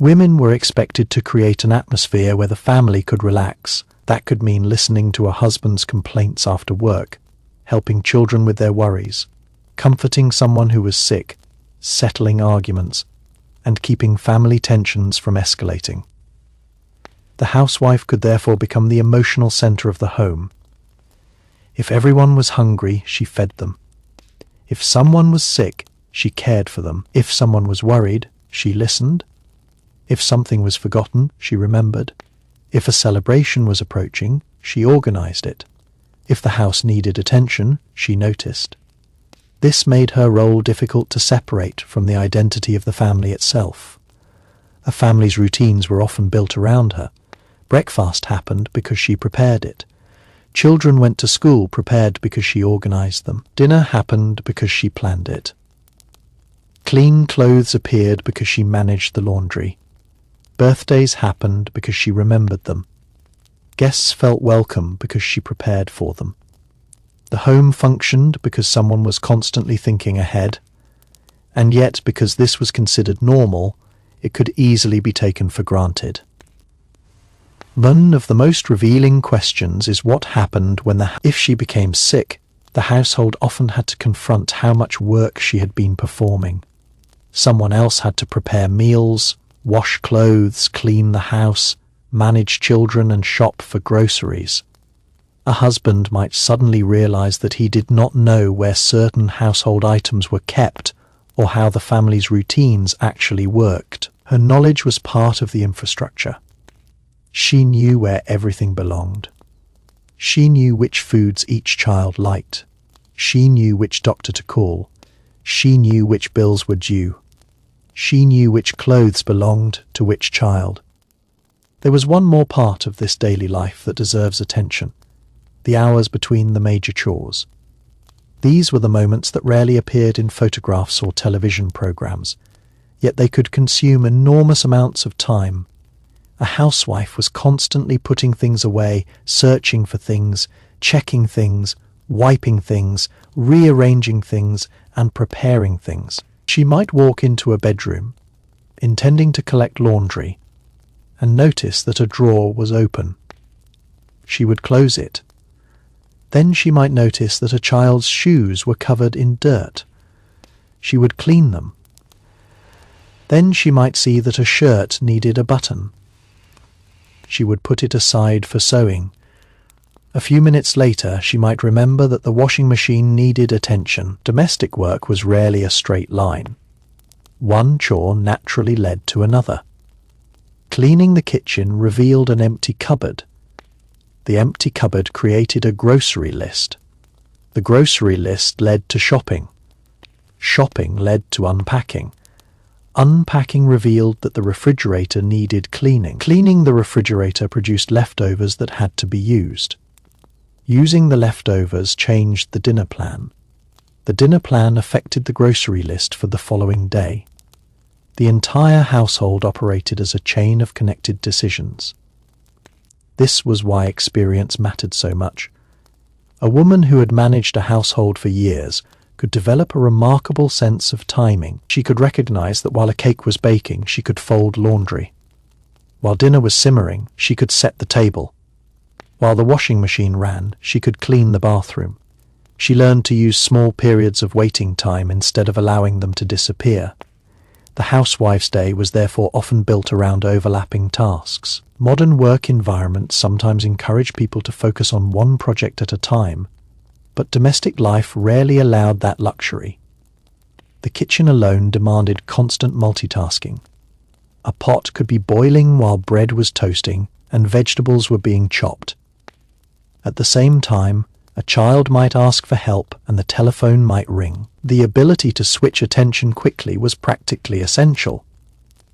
Women were expected to create an atmosphere where the family could relax. That could mean listening to a husband's complaints after work, helping children with their worries, comforting someone who was sick, settling arguments, and keeping family tensions from escalating. The housewife could therefore become the emotional center of the home. If everyone was hungry, she fed them. If someone was sick, she cared for them. If someone was worried, she listened. If something was forgotten, she remembered. If a celebration was approaching, she organized it. If the house needed attention, she noticed. This made her role difficult to separate from the identity of the family itself. A family's routines were often built around her. Breakfast happened because she prepared it. Children went to school prepared because she organized them. Dinner happened because she planned it. Clean clothes appeared because she managed the laundry. Birthdays happened because she remembered them. Guests felt welcome because she prepared for them. The home functioned because someone was constantly thinking ahead, and yet because this was considered normal, it could easily be taken for granted. One of the most revealing questions is what happened if she became sick. The household often had to confront how much work she had been performing. Someone else had to prepare meals, wash clothes, clean the house, manage children, and shop for groceries. A husband might suddenly realize that he did not know where certain household items were kept or how the family's routines actually worked. Her knowledge was part of the infrastructure. She knew where everything belonged. She knew which foods each child liked. She knew which doctor to call. She knew which bills were due. She knew which clothes belonged to which child. There was one more part of this daily life that deserves attention: the hours between the major chores. These were the moments that rarely appeared in photographs or television programs, yet they could consume enormous amounts of time. A housewife was constantly putting things away, searching for things, checking things, wiping things, rearranging things, and preparing things. She might walk into a bedroom, intending to collect laundry, and notice that a drawer was open. She would close it. Then she might notice that a child's shoes were covered in dirt. She would clean them. Then she might see that a shirt needed a button. She would put it aside for sewing. A few minutes later, she might remember that the washing machine needed attention. Domestic work was rarely a straight line. One chore naturally led to another. Cleaning the kitchen revealed an empty cupboard. The empty cupboard created a grocery list. The grocery list led to shopping. Shopping led to unpacking. Unpacking revealed that the refrigerator needed cleaning. Cleaning the refrigerator produced leftovers that had to be used. Using the leftovers changed the dinner plan. The dinner plan affected the grocery list for the following day. The entire household operated as a chain of connected decisions. This was why experience mattered so much. A woman who had managed a household for years could develop a remarkable sense of timing. She could recognize that while a cake was baking, she could fold laundry. While dinner was simmering, she could set the table. While the washing machine ran, she could clean the bathroom. She learned to use small periods of waiting time instead of allowing them to disappear. The housewife's day was therefore often built around overlapping tasks. Modern work environments sometimes encourage people to focus on one project at a time, but domestic life rarely allowed that luxury. The kitchen alone demanded constant multitasking. A pot could be boiling while bread was toasting and vegetables were being chopped. At the same time, a child might ask for help and the telephone might ring. The ability to switch attention quickly was practically essential.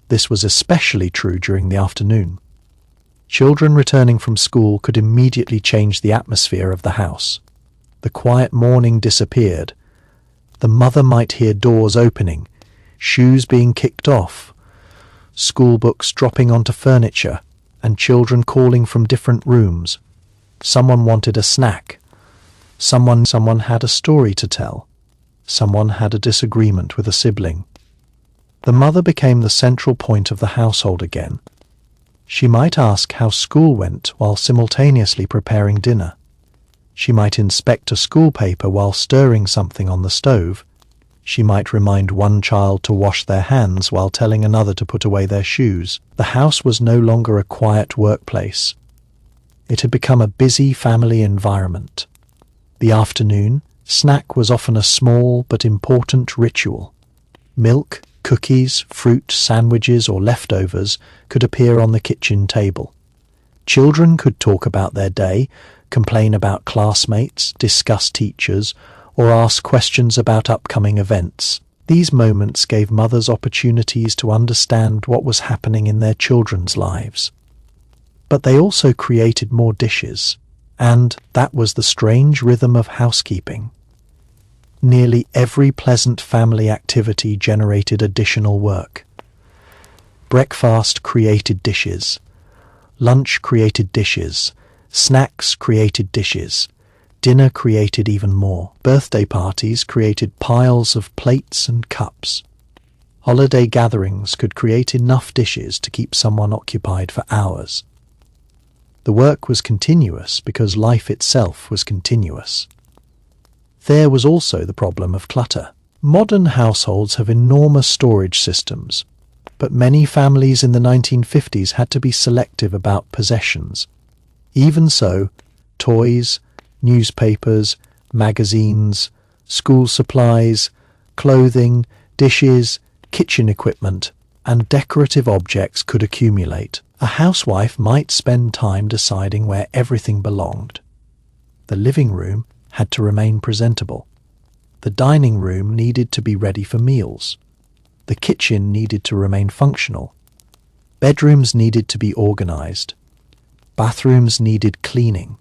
This was especially true during the afternoon. Children returning from school could immediately change the atmosphere of the house. The quiet morning disappeared. The mother might hear doors opening, shoes being kicked off, school books dropping onto furniture, and children calling from different rooms. Someone wanted a snack. Someone had a story to tell. Someone had a disagreement with a sibling. The mother became the central point of the household again. She might ask how school went while simultaneously preparing dinner. She might inspect a school paper while stirring something on the stove. She might remind one child to wash their hands while telling another to put away their shoes. The house was no longer a quiet workplace. It had become a busy family environment. The afternoon snack was often a small but important ritual. Milk, cookies, fruit, sandwiches, or leftovers could appear on the kitchen table. Children could talk about their day, complain about classmates, discuss teachers, or ask questions about upcoming events. These moments gave mothers opportunities to understand what was happening in their children's lives. But they also created more dishes, and that was the strange rhythm of housekeeping. Nearly every pleasant family activity generated additional work. Breakfast created dishes. Lunch created dishes. Snacks created dishes. Dinner created even more. Birthday parties created piles of plates and cups. Holiday gatherings could create enough dishes to keep someone occupied for hours. The work was continuous because life itself was continuous. There was also the problem of clutter. Modern households have enormous storage systems, but many families in the 1950s had to be selective about possessions. Even so, toys, newspapers, magazines, school supplies, clothing, dishes, kitchen equipment, and decorative objects could accumulate. A housewife might spend time deciding where everything belonged. The living room had to remain presentable. The dining room needed to be ready for meals. The kitchen needed to remain functional. Bedrooms needed to be organized. Bathrooms needed cleaning.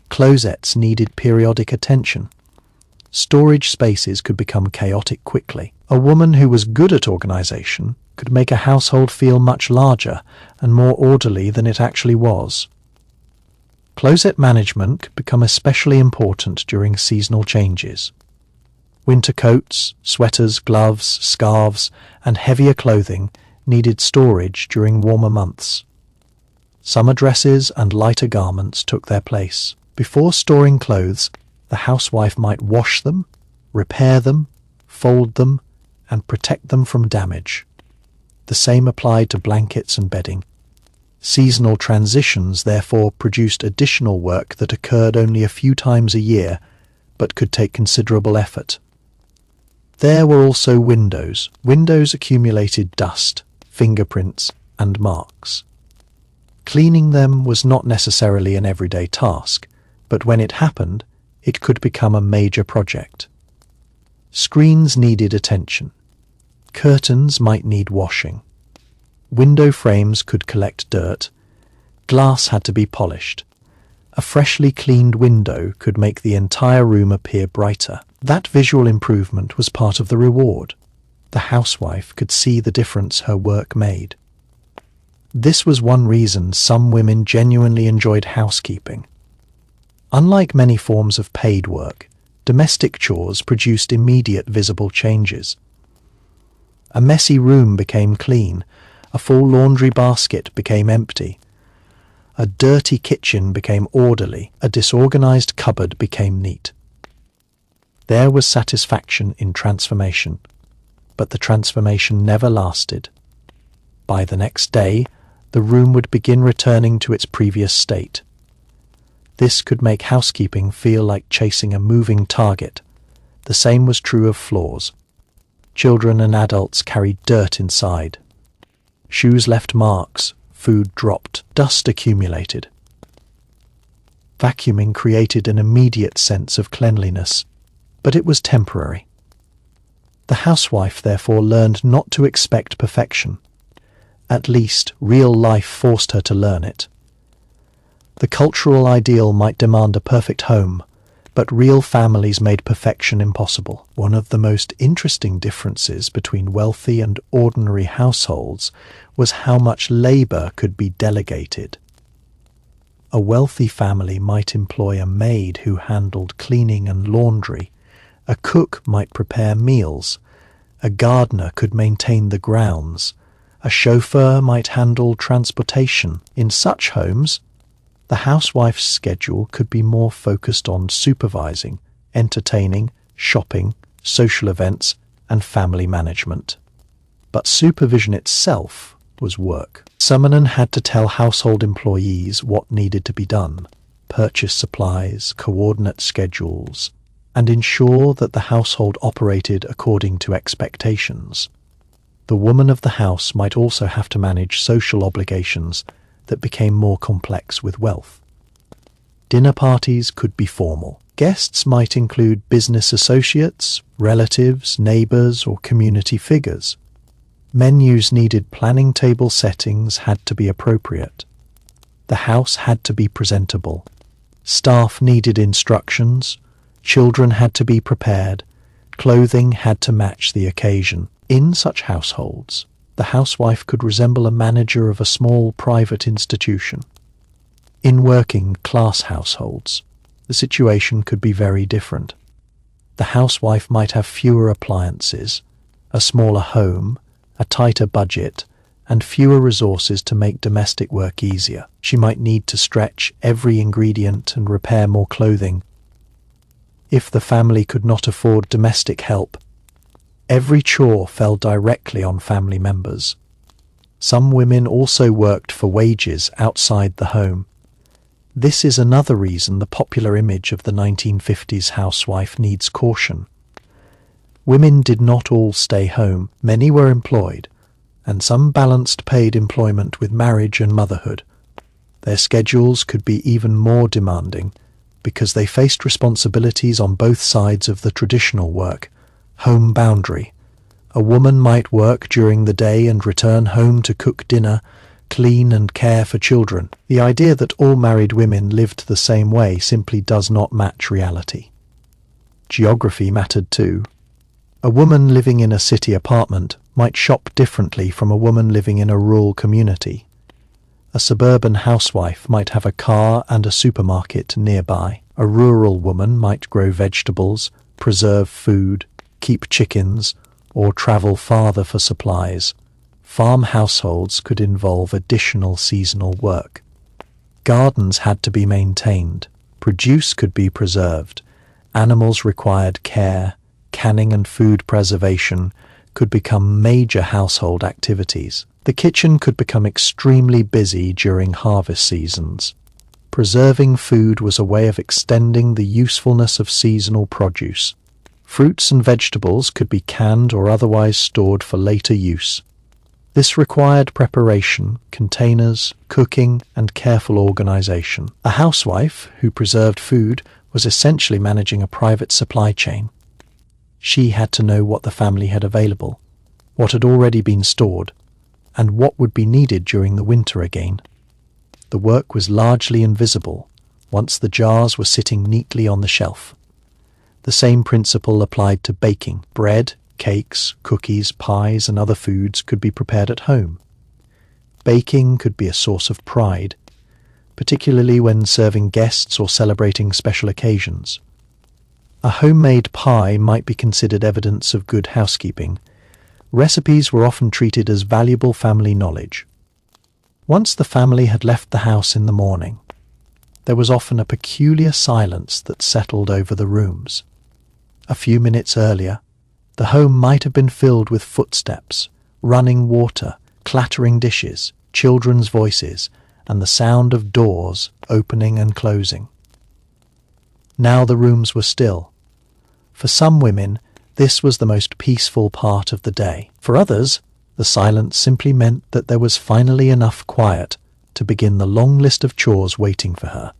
Closets needed periodic attention. Storage spaces could become chaotic quickly. A woman who was good at organization could make a household feel much larger and more orderly than it actually was. Closet management could become especially important during seasonal changes. Winter coats, sweaters, gloves, scarves, and heavier clothing needed storage during warmer months. Summer dresses and lighter garments took their place. Before storing clothes, the housewife might wash them, repair them, fold them, and protect them from damage. The same applied to blankets and bedding. Seasonal transitions therefore produced additional work that occurred only a few times a year, but could take considerable effort. There were also windows. Windows accumulated dust, fingerprints, and marks. Cleaning them was not necessarily an everyday task, but when it happened, it could become a major project. Screens needed attention. Curtains might need washing. Window frames could collect dirt. Glass had to be polished. A freshly cleaned window could make the entire room appear brighter. That visual improvement was part of the reward. The housewife could see the difference her work made. This was one reason some women genuinely enjoyed housekeeping. Unlike many forms of paid work, domestic chores produced immediate visible changes. A messy room became clean. A full laundry basket became empty. A dirty kitchen became orderly. A disorganized cupboard became neat. There was satisfaction in transformation, but the transformation never lasted. By the next day, the room would begin returning to its previous state. This could make housekeeping feel like chasing a moving target. The same was true of floors. Children and adults carried dirt inside. Shoes left marks, food dropped, dust accumulated. Vacuuming created an immediate sense of cleanliness, but it was temporary. The housewife therefore learned not to expect perfection. At least real life forced her to learn it. The cultural ideal might demand a perfect home, but real families made perfection impossible. One of the most interesting differences between wealthy and ordinary households was how much labor could be delegated. A wealthy family might employ a maid who handled cleaning and laundry. A cook might prepare meals. A gardener could maintain the grounds. A chauffeur might handle transportation. In such homes, the housewife's schedule could be more focused on supervising, entertaining, shopping, social events, and family management. But supervision itself was work. Someone had to tell household employees what needed to be done, purchase supplies, coordinate schedules, and ensure that the household operated according to expectations. The woman of the house might also have to manage social obligations that became more complex with wealth. Dinner parties could be formal. Guests might include business associates, relatives, neighbors, or community figures. Menus needed planning table settings had to be appropriate. The house had to be presentable. Staff needed instructions. Children had to be prepared. Clothing had to match the occasion. In such households, the housewife could resemble a manager of a small private institution. In working-class households, the situation could be very different. The housewife might have fewer appliances, a smaller home, a tighter budget, and fewer resources to make domestic work easier. She might need to stretch every ingredient and repair more clothing. If the family could not afford domestic help, every chore fell directly on family members. Some women also worked for wages outside the home. This is another reason the popular image of the 1950s housewife needs caution. Women did not all stay home. Many were employed, and some balanced paid employment with marriage and motherhood. Their schedules could be even more demanding because they faced responsibilities on both sides of the traditional work-home boundary. A woman might work during the day and return home to cook dinner, clean and care for children. The idea that all married women lived the same way simply does not match reality. Geography mattered too. A woman living in a city apartment might shop differently from a woman living in a rural community. A suburban housewife might have a car and a supermarket nearby. A rural woman might grow vegetables, preserve food, keep chickens, or travel farther for supplies. Farm households could involve additional seasonal work. Gardens had to be maintained. Produce could be preserved. Animals required care. Canning and food preservation could become major household activities. The kitchen could become extremely busy during harvest seasons. Preserving food was a way of extending the usefulness of seasonal produce. Fruits and vegetables could be canned or otherwise stored for later use. This required preparation, containers, cooking, and careful organization. A housewife who preserved food was essentially managing a private supply chain. She had to know what the family had available, what had already been stored, and what would be needed during the winter again. The work was largely invisible once the jars were sitting neatly on the shelf. The same principle applied to baking. Bread, cakes, cookies, pies, and other foods could be prepared at home. Baking could be a source of pride, particularly when serving guests or celebrating special occasions. A homemade pie might be considered evidence of good housekeeping. Recipes were often treated as valuable family knowledge. Once the family had left the house in the morning, there was often a peculiar silence that settled over the rooms. A few minutes earlier, the home might have been filled with footsteps, running water, clattering dishes, children's voices, and the sound of doors opening and closing. Now the rooms were still. For some women, this was the most peaceful part of the day. For others, the silence simply meant that there was finally enough quiet to begin the long list of chores waiting for her.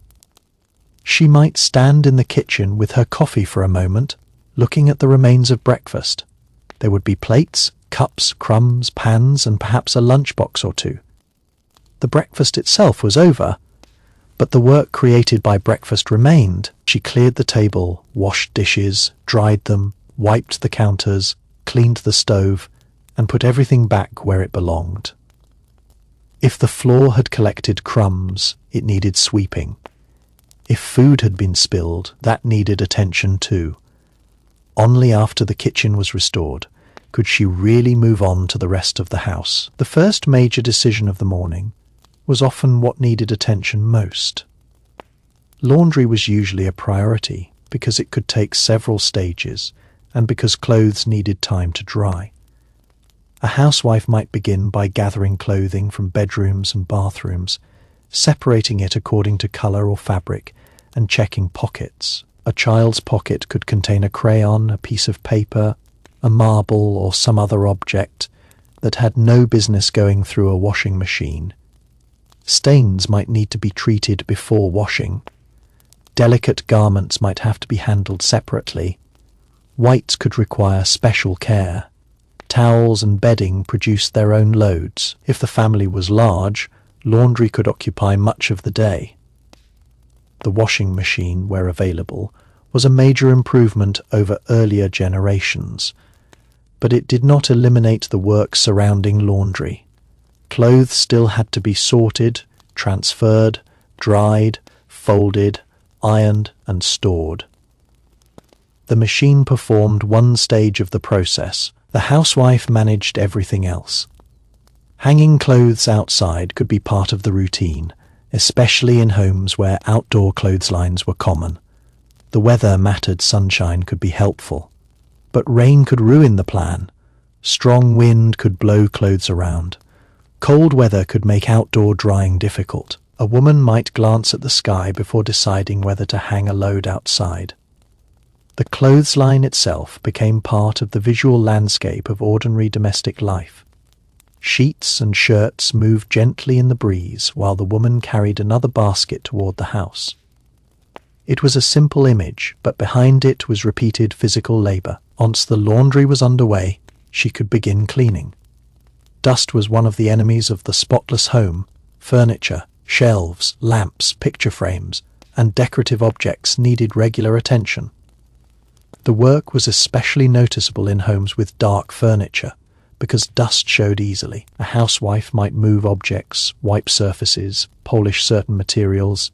She might stand in the kitchen with her coffee for a moment, looking at the remains of breakfast. There would be plates, cups, crumbs, pans, and perhaps a lunchbox or two. The breakfast itself was over, but the work created by breakfast remained. She cleared the table, washed dishes, dried them, wiped the counters, cleaned the stove, and put everything back where it belonged. If the floor had collected crumbs, it needed sweeping. If food had been spilled, that needed attention too. Only after the kitchen was restored could she really move on to the rest of the house. The first major decision of the morning was often what needed attention most. Laundry was usually a priority because it could take several stages and because clothes needed time to dry. A housewife might begin by gathering clothing from bedrooms and bathrooms, separating it according to colour or fabric, and checking pockets. A child's pocket could contain a crayon, a piece of paper, a marble, or some other object that had no business going through a washing machine. Stains might need to be treated before washing. Delicate garments might have to be handled separately. Whites could require special care. Towels and bedding produced their own loads. If the family was large, laundry could occupy much of the day. The washing machine, where available, was a major improvement over earlier generations, but it did not eliminate the work surrounding laundry. Clothes still had to be sorted, transferred, dried, folded, ironed, and stored. The machine performed one stage of the process. The housewife managed everything else. Hanging clothes outside could be part of the routine, especially in homes where outdoor clotheslines were common. The weather mattered. Sunshine could be helpful, but rain could ruin the plan. Strong wind could blow clothes around. Cold weather could make outdoor drying difficult. A woman might glance at the sky before deciding whether to hang a load outside. The clothesline itself became part of the visual landscape of ordinary domestic life. Sheets and shirts moved gently in the breeze while the woman carried another basket toward the house. It was a simple image, but behind it was repeated physical labor. Once the laundry was underway, she could begin cleaning. Dust was one of the enemies of the spotless home. Furniture, shelves, lamps, picture frames, and decorative objects needed regular attention. The work was especially noticeable in homes with dark furniture, because dust showed easily. A housewife might move objects, wipe surfaces, polish certain materials,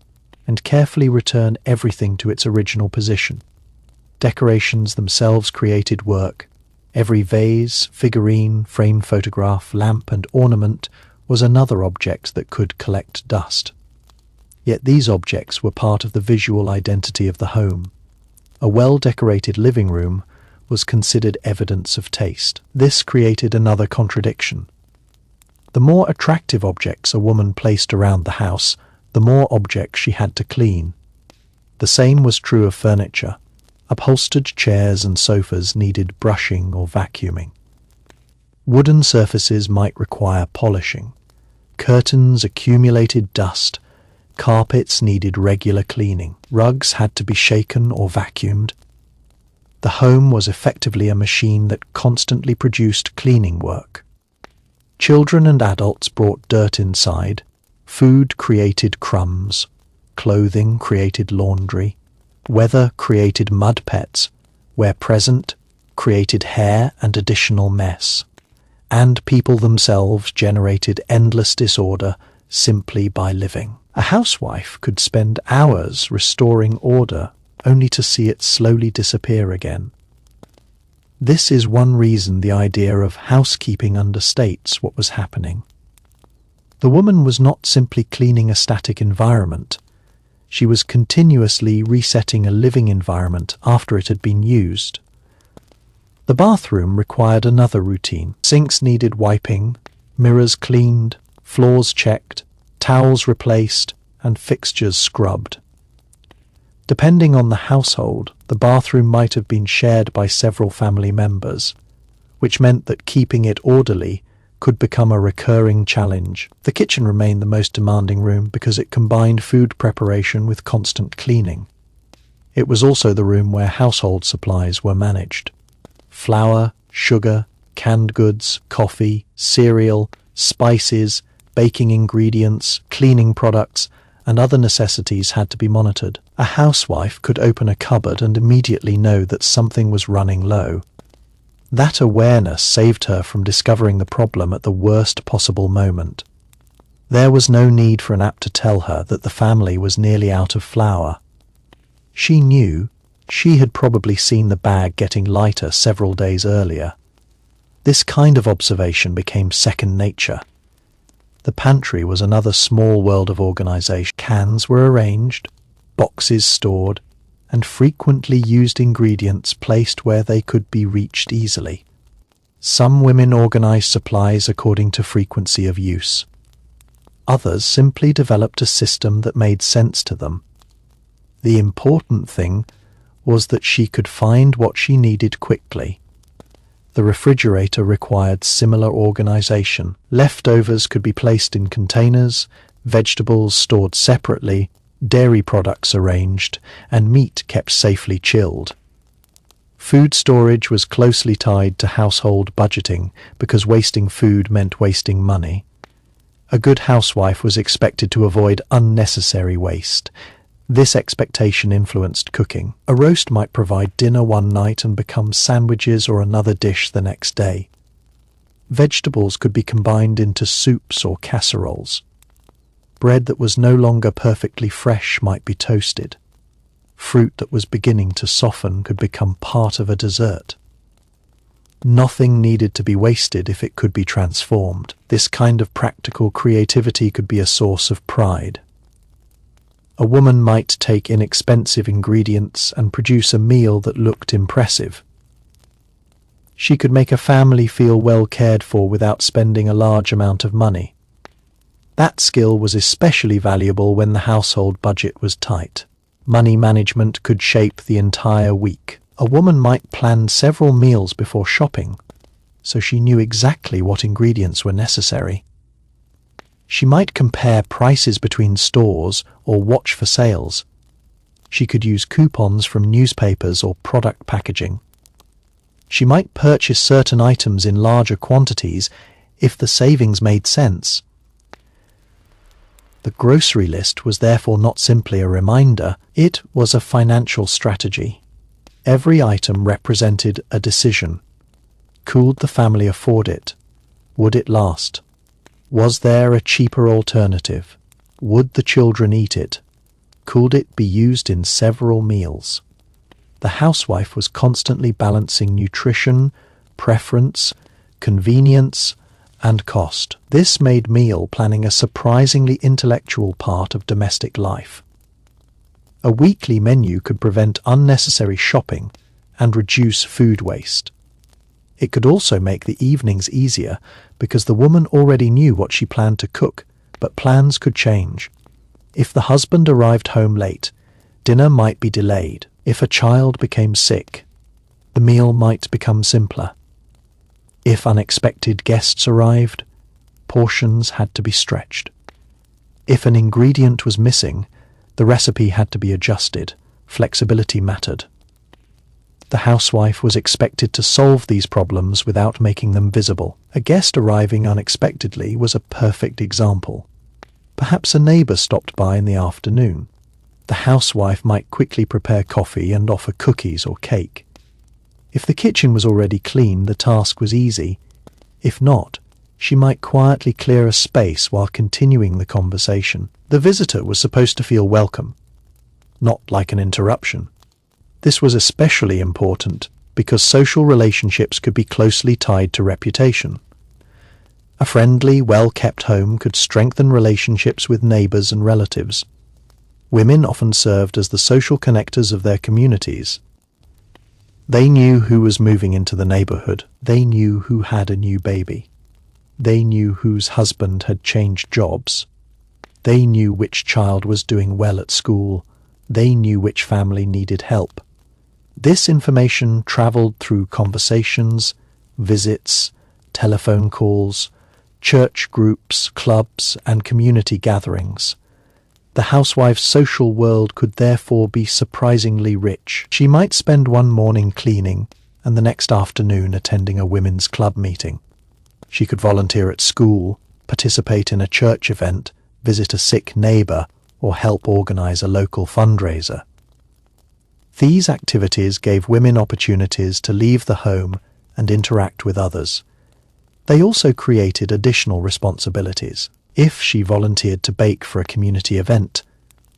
and carefully return everything to its original position. Decorations themselves created work. Every vase, figurine, framed photograph, lamp, and ornament was another object that could collect dust. Yet these objects were part of the visual identity of the home. A well-decorated living room was considered evidence of taste. This created another contradiction. The more attractive objects a woman placed around the house, the more objects she had to clean. The same was true of furniture. Upholstered chairs and sofas needed brushing or vacuuming. Wooden surfaces might require polishing. Curtains accumulated dust. Carpets needed regular cleaning. Rugs had to be shaken or vacuumed. The home was effectively a machine that constantly produced cleaning work. Children and adults brought dirt inside. Food created crumbs. Clothing created laundry. Weather created mud pets. Where present, created hair and additional mess. And people themselves generated endless disorder simply by living. A housewife could spend hours restoring order only to see it slowly disappear again. This is one reason the idea of housekeeping understates what was happening. The woman was not simply cleaning a static environment. She was continuously resetting a living environment after it had been used. The bathroom required another routine. Sinks needed wiping, mirrors cleaned, floors checked, towels replaced, and fixtures scrubbed. Depending on the household, the bathroom might have been shared by several family members, which meant that keeping it orderly could become a recurring challenge. The kitchen remained the most demanding room because it combined food preparation with constant cleaning. It was also the room where household supplies were managed. Flour, sugar, canned goods, coffee, cereal, spices, baking ingredients, cleaning products, and other necessities had to be monitored. A housewife could open a cupboard and immediately know that something was running low. That awareness saved her from discovering the problem at the worst possible moment. There was no need for an app to tell her that the family was nearly out of flour. She knew. She had probably seen the bag getting lighter several days earlier. This kind of observation became second nature. The pantry was another small world of organization. Cans were arranged, boxes stored, and frequently used ingredients placed where they could be reached easily. Some women organized supplies according to frequency of use. Others simply developed a system that made sense to them. The important thing was that she could find what she needed quickly. The refrigerator required similar organization. Leftovers could be placed in containers, vegetables stored separately, dairy products arranged, and meat kept safely chilled. Food storage was closely tied to household budgeting because wasting food meant wasting money. A good housewife was expected to avoid unnecessary waste. This expectation influenced cooking. A roast might provide dinner one night and become sandwiches or another dish the next day. Vegetables could be combined into soups or casseroles. Bread that was no longer perfectly fresh might be toasted. Fruit that was beginning to soften could become part of a dessert. Nothing needed to be wasted if it could be transformed. This kind of practical creativity could be a source of pride. A woman might take inexpensive ingredients and produce a meal that looked impressive. She could make a family feel well cared for without spending a large amount of money. That skill was especially valuable when the household budget was tight. Money management could shape the entire week. A woman might plan several meals before shopping, so she knew exactly what ingredients were necessary. She might compare prices between stores or watch for sales. She could use coupons from newspapers or product packaging. She might purchase certain items in larger quantities if the savings made sense. The grocery list was therefore not simply a reminder, it was a financial strategy. Every item represented a decision. Could the family afford it? Would it last? Was there a cheaper alternative? Would the children eat it? Could it be used in several meals? The housewife was constantly balancing nutrition, preference, convenience, and cost. This made meal planning a surprisingly intellectual part of domestic life. A weekly menu could prevent unnecessary shopping and reduce food waste. It could also make the evenings easier because the woman already knew what she planned to cook, but plans could change. If the husband arrived home late, dinner might be delayed. If a child became sick, the meal might become simpler. If unexpected guests arrived, portions had to be stretched. If an ingredient was missing, the recipe had to be adjusted. Flexibility mattered. The housewife was expected to solve these problems without making them visible. A guest arriving unexpectedly was a perfect example. Perhaps a neighbor stopped by in the afternoon. The housewife might quickly prepare coffee and offer cookies or cake. If the kitchen was already clean, the task was easy. If not, she might quietly clear a space while continuing the conversation. The visitor was supposed to feel welcome, not like an interruption. This was especially important because social relationships could be closely tied to reputation. A friendly, well-kept home could strengthen relationships with neighbors and relatives. Women often served as the social connectors of their communities. They knew who was moving into the neighborhood. They knew who had a new baby. They knew whose husband had changed jobs. They knew which child was doing well at school. They knew which family needed help. This information traveled through conversations, visits, telephone calls, church groups, clubs, and community gatherings. The housewife's social world could therefore be surprisingly rich. She might spend one morning cleaning and the next afternoon attending a women's club meeting. She could volunteer at school, participate in a church event, visit a sick neighbor, or help organize a local fundraiser. These activities gave women opportunities to leave the home and interact with others. They also created additional responsibilities. If she volunteered to bake for a community event,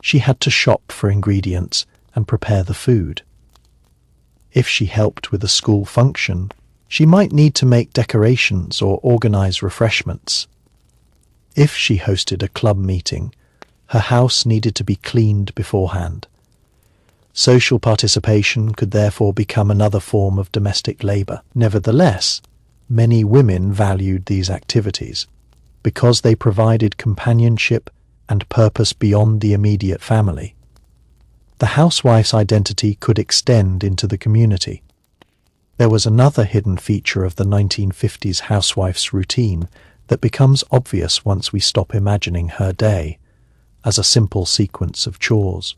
she had to shop for ingredients and prepare the food. If she helped with a school function, she might need to make decorations or organize refreshments. If she hosted a club meeting, her house needed to be cleaned beforehand. Social participation could therefore become another form of domestic labor. Nevertheless, many women valued these activities because they provided companionship and purpose beyond the immediate family. The housewife's identity could extend into the community. There was another hidden feature of the 1950s housewife's routine that becomes obvious once we stop imagining her day: as a simple sequence of chores.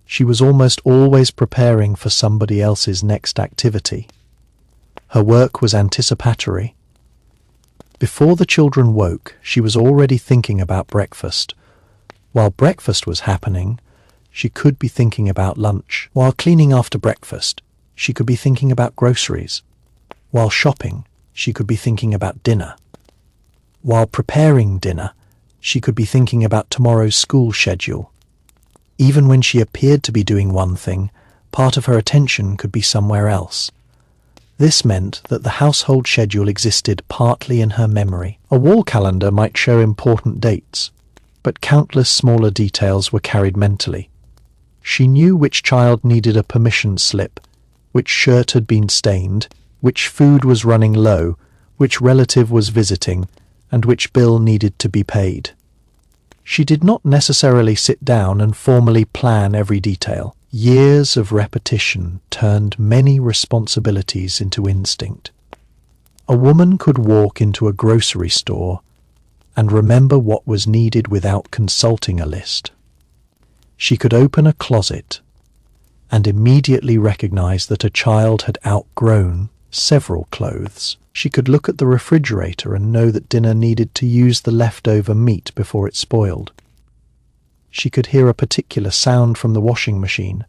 She was almost always preparing for somebody else's next activity. Her work was anticipatory. Before the children woke, she was already thinking about breakfast. While breakfast was happening, she could be thinking about lunch. While cleaning after breakfast, she could be thinking about groceries. While shopping, she could be thinking about dinner. While preparing dinner, she could be thinking about tomorrow's school schedule. Even when she appeared to be doing one thing, part of her attention could be somewhere else. This meant that the household schedule existed partly in her memory. A wall calendar might show important dates, but countless smaller details were carried mentally. She knew which child needed a permission slip, which shirt had been stained, which food was running low, which relative was visiting, and which bill needed to be paid. She did not necessarily sit down and formally plan every detail. Years of repetition turned many responsibilities into instinct. A woman could walk into a grocery store and remember what was needed without consulting a list. She could open a closet and immediately recognize that a child had outgrown several clothes. She could look at the refrigerator and know that dinner needed to use the leftover meat before it spoiled. She could hear a particular sound from the washing machine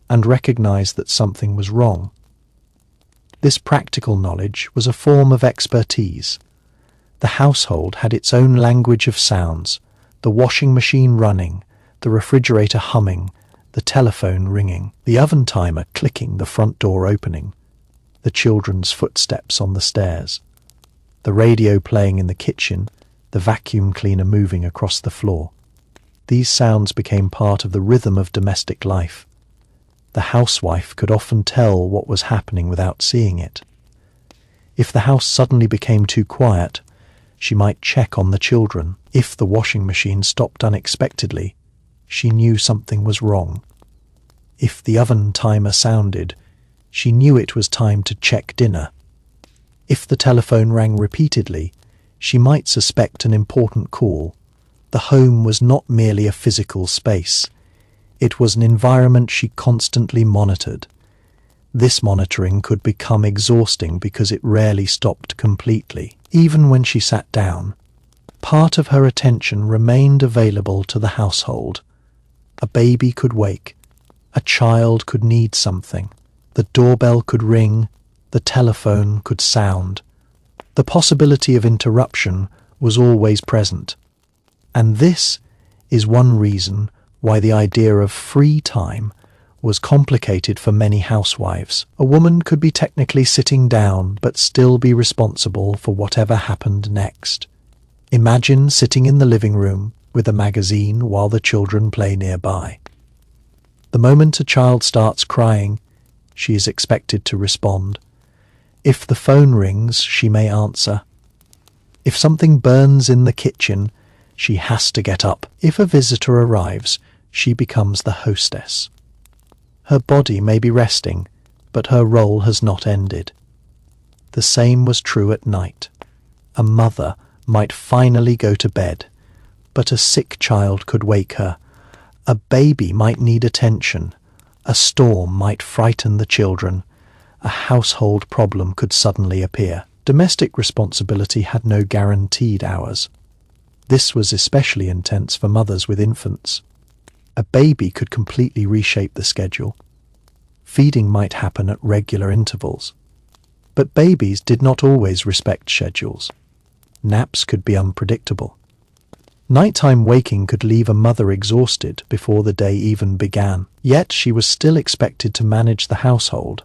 and recognize that something was wrong. This practical knowledge was a form of expertise. The household had its own language of sounds, the washing machine running, the refrigerator humming, the telephone ringing, the oven timer clicking, the front door opening, the children's footsteps on the stairs, the radio playing in the kitchen, the vacuum cleaner moving across the floor. These sounds became part of the rhythm of domestic life. The housewife could often tell what was happening without seeing it. If the house suddenly became too quiet, she might check on the children. If the washing machine stopped unexpectedly, she knew something was wrong. If the oven timer sounded, she knew it was time to check dinner. If the telephone rang repeatedly, she might suspect an important call. The home was not merely a physical space. It was an environment she constantly monitored. This monitoring could become exhausting because it rarely stopped completely. Even when she sat down, part of her attention remained available to the household. A baby could wake. A child could need something. The doorbell could ring. The telephone could sound. The possibility of interruption was always present. And this is one reason why the idea of free time was complicated for many housewives. A woman could be technically sitting down but still be responsible for whatever happened next. Imagine sitting in the living room with a magazine while the children play nearby. The moment a child starts crying, she is expected to respond. If the phone rings, she may answer. If something burns in the kitchen, she has to get up. If a visitor arrives, she becomes the hostess. Her body may be resting, but her role has not ended. The same was true at night. A mother might finally go to bed, but a sick child could wake her. A baby might need attention. A storm might frighten the children. A household problem could suddenly appear. Domestic responsibility had no guaranteed hours. This was especially intense for mothers with infants. A baby could completely reshape the schedule. Feeding might happen at regular intervals. But babies did not always respect schedules. Naps could be unpredictable. Nighttime waking could leave a mother exhausted before the day even began. Yet she was still expected to manage the household.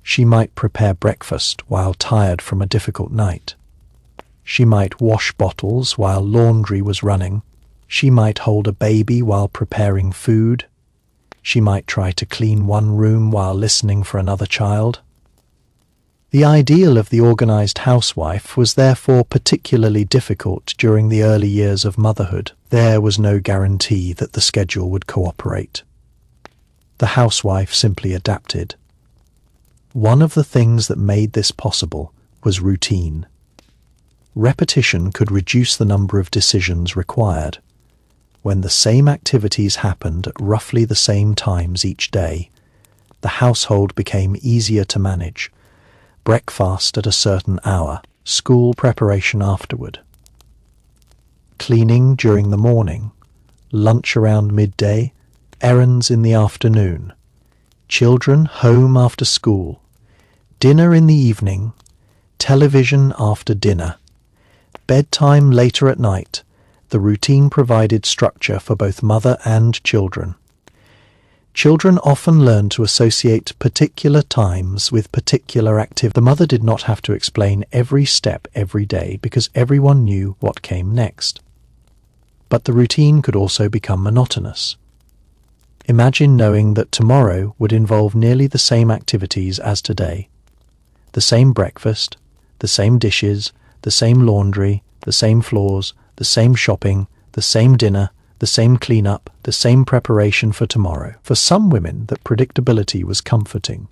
She might prepare breakfast while tired from a difficult night. She might wash bottles while laundry was running. She might hold a baby while preparing food. She might try to clean one room while listening for another child. The ideal of the organized housewife was therefore particularly difficult during the early years of motherhood. There was no guarantee that the schedule would cooperate. The housewife simply adapted. One of the things that made this possible was routine. Repetition could reduce the number of decisions required. When the same activities happened at roughly the same times each day, the household became easier to manage. Breakfast at a certain hour, school preparation afterward, cleaning during the morning, lunch around midday, errands in the afternoon, children home after school, dinner in the evening, television after dinner, bedtime later at night. The routine provided structure for both mother and children. Children often learned to associate particular times with particular activities. The mother did not have to explain every step every day because everyone knew what came next. But the routine could also become monotonous. Imagine knowing that tomorrow would involve nearly the same activities as today. The same breakfast, the same dishes, the same laundry, the same floors, the same shopping, the same dinner, the same cleanup, the same preparation for tomorrow. For some women, that predictability was comforting.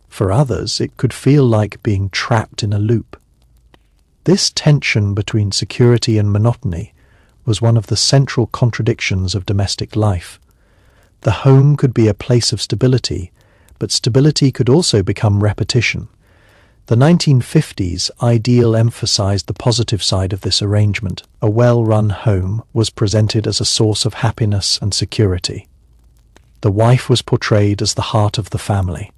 For others, it could feel like being trapped in a loop. This tension between security and monotony was one of the central contradictions of domestic life. The home could be a place of stability, but stability could also become repetition. The 1950s ideal emphasized the positive side of this arrangement. A well-run home was presented as a source of happiness and security. The wife was portrayed as the heart of the family.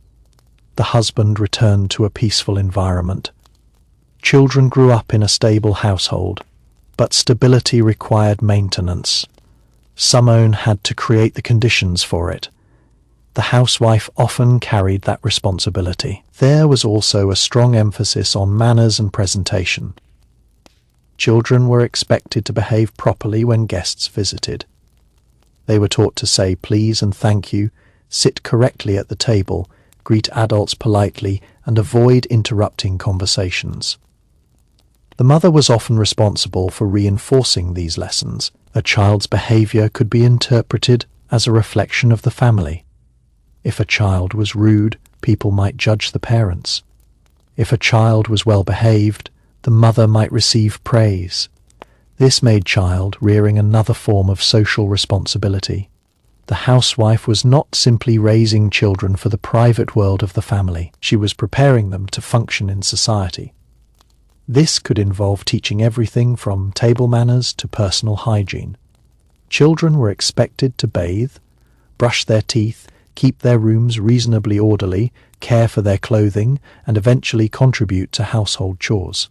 The husband returned to a peaceful environment. Children grew up in a stable household, but stability required maintenance. Someone had to create the conditions for it. The housewife often carried that responsibility. There was also a strong emphasis on manners and presentation. Children were expected to behave properly when guests visited. They were taught to say please and thank you, sit correctly at the table, greet adults politely, and avoid interrupting conversations. The mother was often responsible for reinforcing these lessons. A child's behavior could be interpreted as a reflection of the family. If a child was rude, people might judge the parents. If a child was well behaved, the mother might receive praise. This made child rearing another form of social responsibility. The housewife was not simply raising children for the private world of the family. She was preparing them to function in society. This could involve teaching everything from table manners to personal hygiene. Children were expected to bathe, brush their teeth, keep their rooms reasonably orderly, care for their clothing, and eventually contribute to household chores.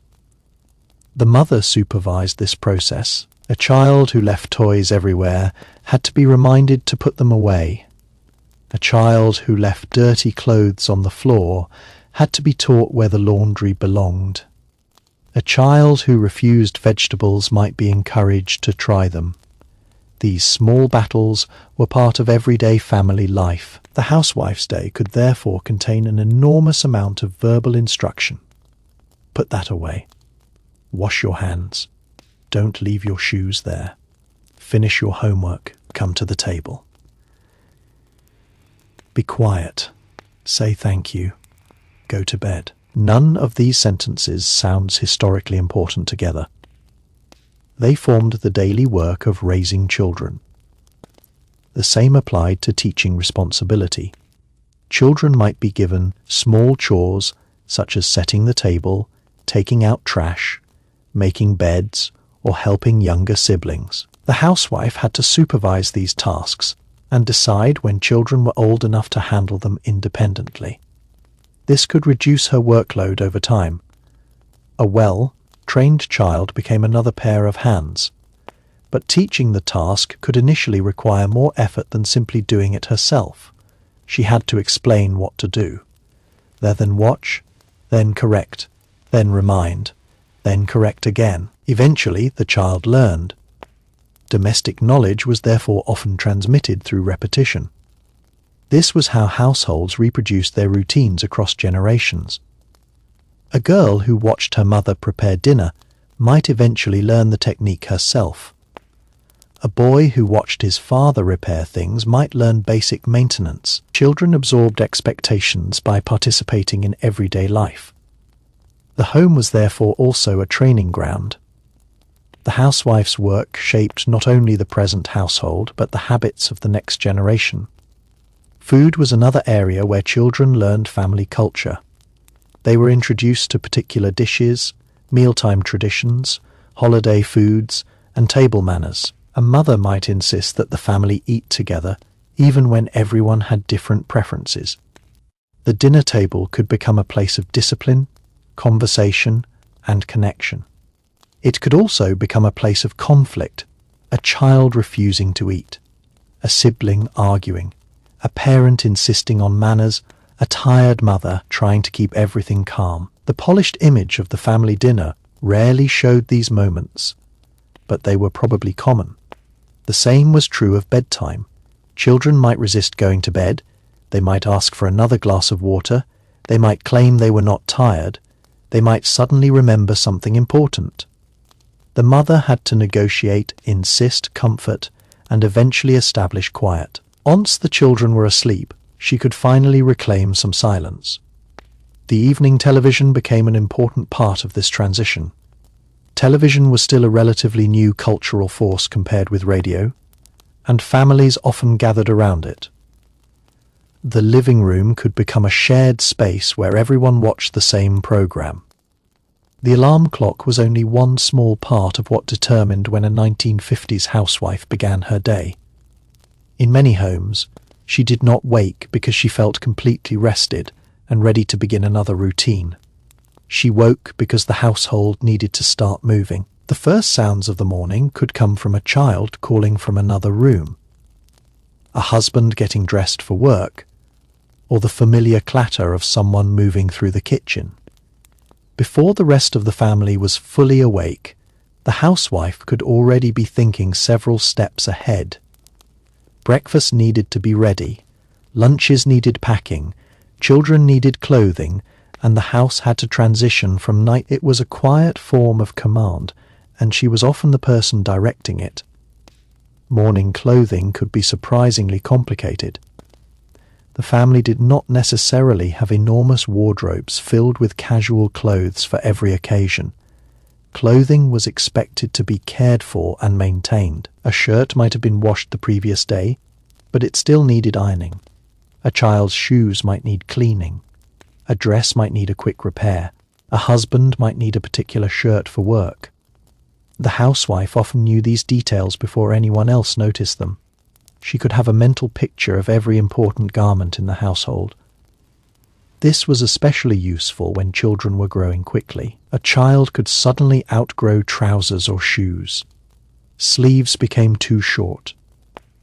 The mother supervised this process. A child who left toys everywhere had to be reminded to put them away. A child who left dirty clothes on the floor had to be taught where the laundry belonged. A child who refused vegetables might be encouraged to try them. These small battles were part of everyday family life. The housewife's day could therefore contain an enormous amount of verbal instruction. Put that away. Wash your hands. Don't leave your shoes there. Finish your homework. Come to the table. Be quiet. Say thank you. Go to bed. None of these sentences sounds historically important together. They formed the daily work of raising children. The same applied to teaching responsibility. Children might be given small chores such as setting the table, taking out trash, making beds, or helping younger siblings. The housewife had to supervise these tasks and decide when children were old enough to handle them independently. This could reduce her workload over time. A well-trained child became another pair of hands. But teaching the task could initially require more effort than simply doing it herself. She had to explain what to do. Then watch, then correct, then remind, then correct again. Eventually, the child learned. Domestic knowledge was therefore often transmitted through repetition. This was how households reproduced their routines across generations. A girl who watched her mother prepare dinner might eventually learn the technique herself. A boy who watched his father repair things might learn basic maintenance. Children absorbed expectations by participating in everyday life. The home was therefore also a training ground. The housewife's work shaped not only the present household, but the habits of the next generation. Food was another area where children learned family culture. They were introduced to particular dishes, mealtime traditions, holiday foods, and table manners. A mother might insist that the family eat together, even when everyone had different preferences. The dinner table could become a place of discipline, conversation, and connection. It could also become a place of conflict, a child refusing to eat, a sibling arguing, a parent insisting on manners, a tired mother trying to keep everything calm. The polished image of the family dinner rarely showed these moments, but they were probably common. The same was true of bedtime. Children might resist going to bed, they might ask for another glass of water, they might claim they were not tired, they might suddenly remember something important. The mother had to negotiate, insist comfort, and eventually establish quiet. Once the children were asleep, she could finally reclaim some silence. The evening television became an important part of this transition. Television was still a relatively new cultural force compared with radio, and families often gathered around it. The living room could become a shared space where everyone watched the same program. The alarm clock was only one small part of what determined when a 1950s housewife began her day. In many homes, she did not wake because she felt completely rested and ready to begin another routine. She woke because the household needed to start moving. The first sounds of the morning could come from a child calling from another room, a husband getting dressed for work, or the familiar clatter of someone moving through the kitchen. Before the rest of the family was fully awake, the housewife could already be thinking several steps ahead. Breakfast needed to be ready, lunches needed packing, children needed clothing, and the house had to transition from night. It was a quiet form of command, and she was often the person directing it. Morning clothing could be surprisingly complicated. The family did not necessarily have enormous wardrobes filled with casual clothes for every occasion. Clothing was expected to be cared for and maintained. A shirt might have been washed the previous day, but it still needed ironing. A child's shoes might need cleaning. A dress might need a quick repair. A husband might need a particular shirt for work. The housewife often knew these details before anyone else noticed them. She could have a mental picture of every important garment in the household. This was especially useful when children were growing quickly. A child could suddenly outgrow trousers or shoes. Sleeves became too short.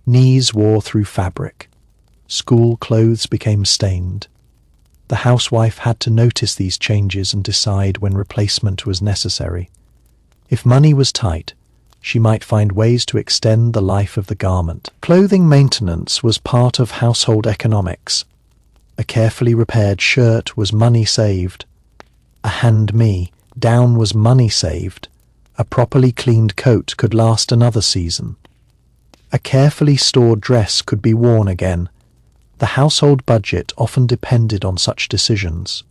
Knees wore through fabric. School clothes became stained. The housewife had to notice these changes and decide when replacement was necessary. If money was tight, she might find ways to extend the life of the garment. Clothing maintenance was part of household economics. A carefully repaired shirt was money saved. A hand-me-down was money saved. A properly cleaned coat could last another season. A carefully stored dress could be worn again. The household budget often depended on such decisions.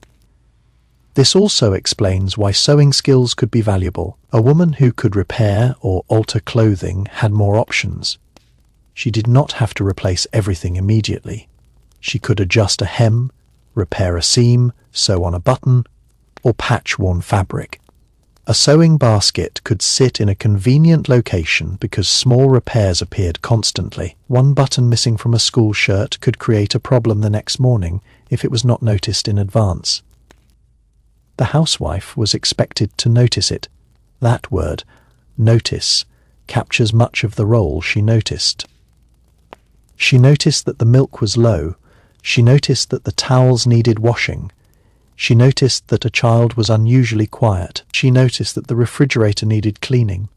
This also explains why sewing skills could be valuable. A woman who could repair or alter clothing had more options. She did not have to replace everything immediately. She could adjust a hem, repair a seam, sew on a button, or patch worn fabric. A sewing basket could sit in a convenient location because small repairs appeared constantly. One button missing from a school shirt could create a problem the next morning if it was not noticed in advance. The housewife was expected to notice it. That word, notice, captures much of the role she noticed. She noticed that the milk was low. She noticed that the towels needed washing. She noticed that a child was unusually quiet. She noticed that the refrigerator needed cleaning.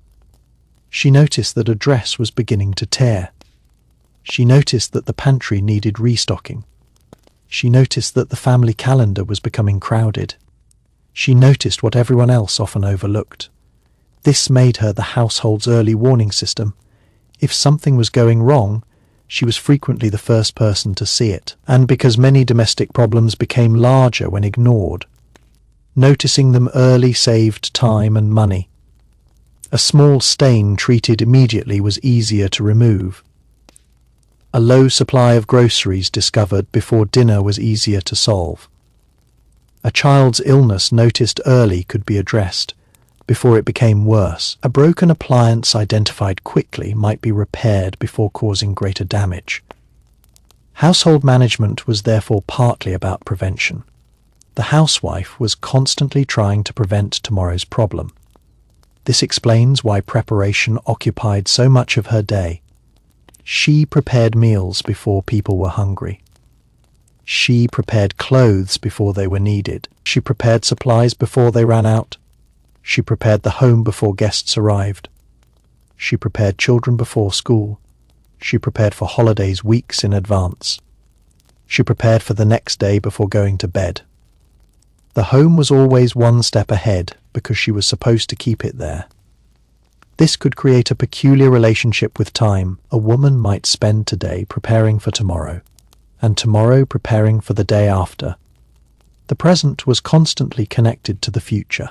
She noticed that a dress was beginning to tear. She noticed that the pantry needed restocking. She noticed that the family calendar was becoming crowded. She noticed what everyone else often overlooked. This made her the household's early warning system. If something was going wrong, she was frequently the first person to see it. And because many domestic problems became larger when ignored, noticing them early saved time and money. A small stain treated immediately was easier to remove. A low supply of groceries discovered before dinner was easier to solve. A child's illness noticed early could be addressed before it became worse. A broken appliance identified quickly might be repaired before causing greater damage. Household management was therefore partly about prevention. The housewife was constantly trying to prevent tomorrow's problem. This explains why preparation occupied so much of her day. She prepared meals before people were hungry. She prepared clothes before they were needed. She prepared supplies before they ran out. She prepared the home before guests arrived. She prepared children before school. She prepared for holidays weeks in advance. She prepared for the next day before going to bed. The home was always one step ahead because she was supposed to keep it there. This could create a peculiar relationship with time. A woman might spend today preparing for tomorrow, and tomorrow preparing for the day after. The present was constantly connected to the future.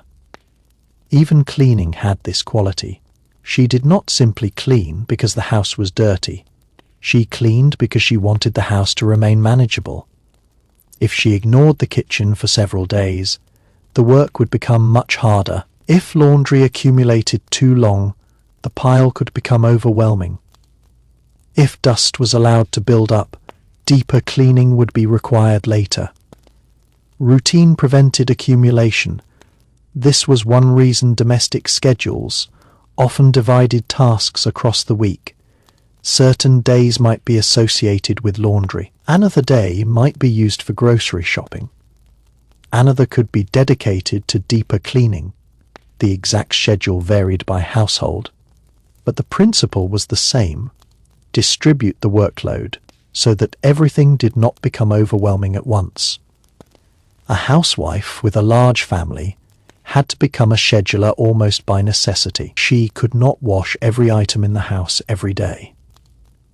Even cleaning had this quality. She did not simply clean because the house was dirty. She cleaned because she wanted the house to remain manageable. If she ignored the kitchen for several days, the work would become much harder. If laundry accumulated too long, the pile could become overwhelming. If dust was allowed to build up, deeper cleaning would be required later. Routine prevented accumulation. This was one reason domestic schedules often divided tasks across the week. Certain days might be associated with laundry. Another day might be used for grocery shopping. Another could be dedicated to deeper cleaning. The exact schedule varied by household, but the principle was the same. Distribute the workload so that everything did not become overwhelming at once. A housewife with a large family had to become a scheduler almost by necessity. She could not wash every item in the house every day.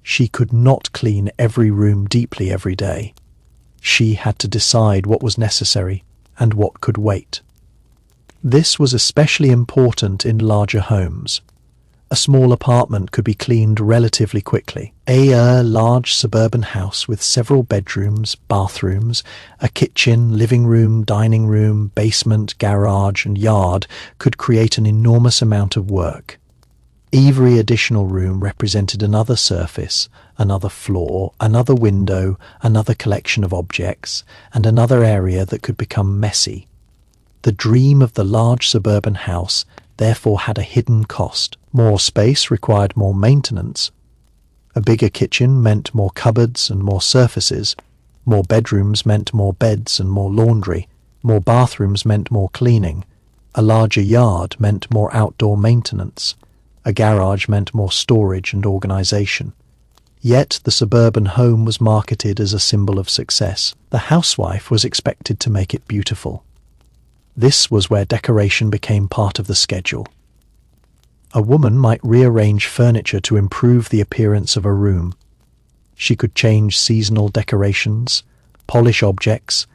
She could not clean every room deeply every day. She had to decide what was necessary and what could wait. This was especially important in larger homes. A small apartment could be cleaned relatively quickly. A large suburban house with several bedrooms, bathrooms, a kitchen, living room, dining room, basement, garage, and yard could create an enormous amount of work. Every additional room represented another surface, another floor, another window, another collection of objects, and another area that could become messy. The dream of the large suburban house therefore had a hidden cost. More space required more maintenance. A bigger kitchen meant more cupboards and more surfaces. More bedrooms meant more beds and more laundry. More bathrooms meant more cleaning. A larger yard meant more outdoor maintenance. A garage meant more storage and organization. Yet the suburban home was marketed as a symbol of success. The housewife was expected to make it beautiful. This was where decoration became part of the schedule. A woman might rearrange furniture to improve the appearance of a room. She could change seasonal decorations, polish objects,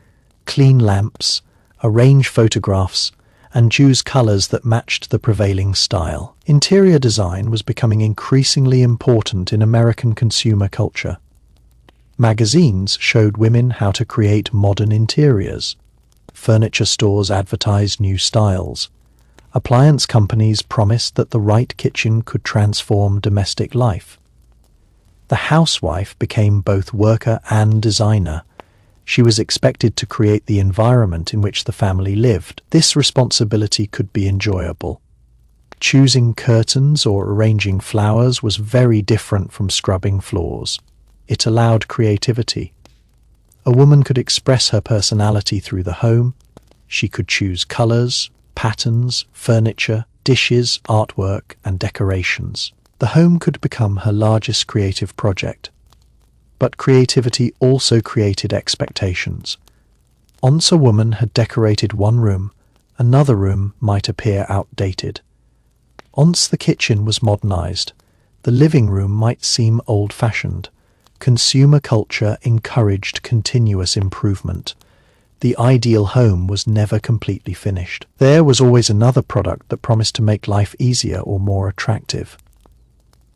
clean lamps, arrange photographs, and choose colors that matched the prevailing style. Interior design was becoming increasingly important in American consumer culture. Magazines showed women how to create modern interiors. Furniture stores advertised new styles. Appliance companies promised that the right kitchen could transform domestic life. The housewife became both worker and designer. She was expected to create the environment in which the family lived. This responsibility could be enjoyable. Choosing curtains or arranging flowers was very different from scrubbing floors. It allowed creativity. A woman could express her personality through the home. She could choose colors, patterns, furniture, dishes, artwork, and decorations. The home could become her largest creative project. But creativity also created expectations. Once a woman had decorated one room, another room might appear outdated. Once the kitchen was modernized, the living room might seem old-fashioned. Consumer culture encouraged continuous improvement. The ideal home was never completely finished. There was always another product that promised to make life easier or more attractive.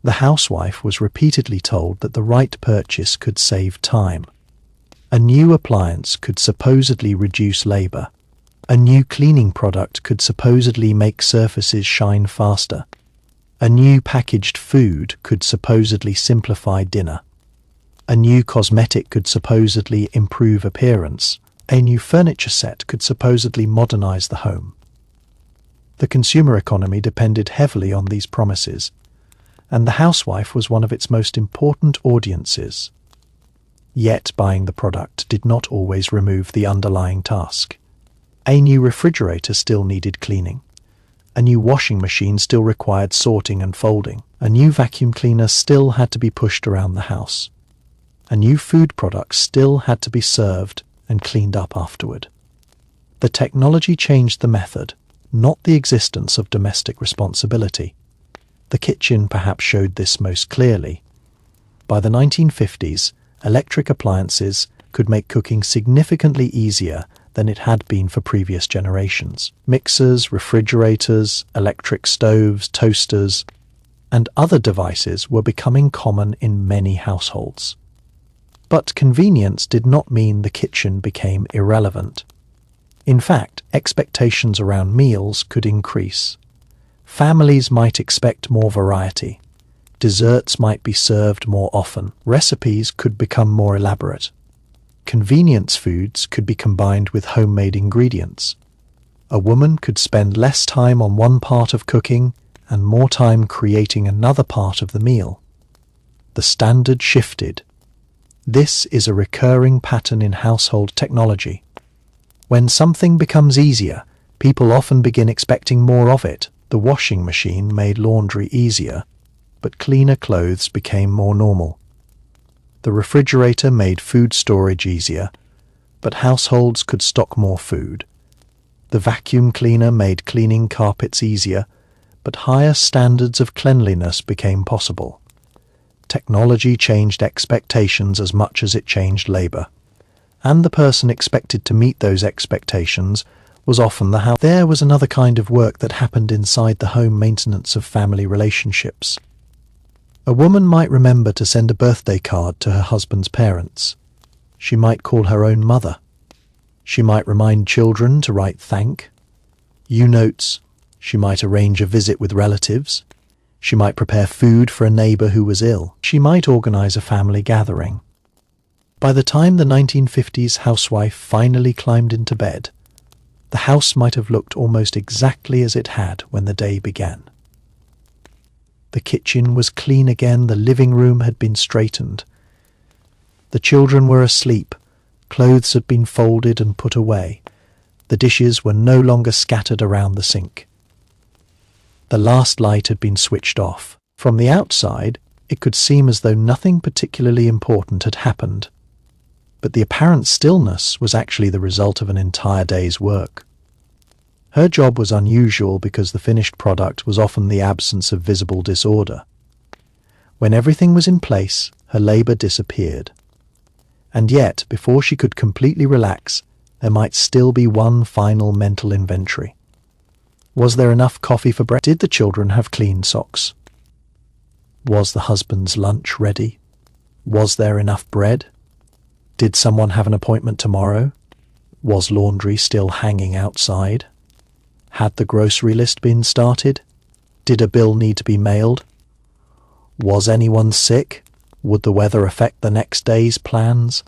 The housewife was repeatedly told that the right purchase could save time. A new appliance could supposedly reduce labor. A new cleaning product could supposedly make surfaces shine faster. A new packaged food could supposedly simplify dinner. A new cosmetic could supposedly improve appearance. A new furniture set could supposedly modernize the home. The consumer economy depended heavily on these promises, and the housewife was one of its most important audiences. Yet buying the product did not always remove the underlying task. A new refrigerator still needed cleaning. A new washing machine still required sorting and folding. A new vacuum cleaner still had to be pushed around the house. A new food product still had to be served and cleaned up afterward. The technology changed the method, not the existence of domestic responsibility. The kitchen perhaps showed this most clearly. By the 1950s, electric appliances could make cooking significantly easier than it had been for previous generations. Mixers, refrigerators, electric stoves, toasters, and other devices were becoming common in many households. But convenience did not mean the kitchen became irrelevant. In fact, expectations around meals could increase. Families might expect more variety. Desserts might be served more often. Recipes could become more elaborate. Convenience foods could be combined with homemade ingredients. A woman could spend less time on one part of cooking and more time creating another part of the meal. The standard shifted. This is a recurring pattern in household technology. When something becomes easier, people often begin expecting more of it. The washing machine made laundry easier, but cleaner clothes became more normal. The refrigerator made food storage easier, but households could stock more food. The vacuum cleaner made cleaning carpets easier, but higher standards of cleanliness became possible. Technology changed expectations as much as it changed labor, and the person expected to meet those expectations was often the house. There was another kind of work that happened inside the home: maintenance of family relationships. A woman might remember to send a birthday card to her husband's parents. She might call her own mother. She might remind children to write thank you notes. She might arrange a visit with relatives. She might prepare food for a neighbor who was ill. She might organize a family gathering. By the time the 1950s housewife finally climbed into bed, the house might have looked almost exactly as it had when the day began. The kitchen was clean again, the living room had been straightened. The children were asleep, clothes had been folded and put away. The dishes were no longer scattered around the sink. The last light had been switched off. From the outside, it could seem as though nothing particularly important had happened, but the apparent stillness was actually the result of an entire day's work. Her job was unusual because the finished product was often the absence of visible disorder. When everything was in place, her labor disappeared. And yet, before she could completely relax, there might still be one final mental inventory. Was there enough coffee for breakfast? Did the children have clean socks? Was the husband's lunch ready? Was there enough bread? Did someone have an appointment tomorrow? Was laundry still hanging outside? Had the grocery list been started? Did a bill need to be mailed? Was anyone sick? Would the weather affect the next day's plans?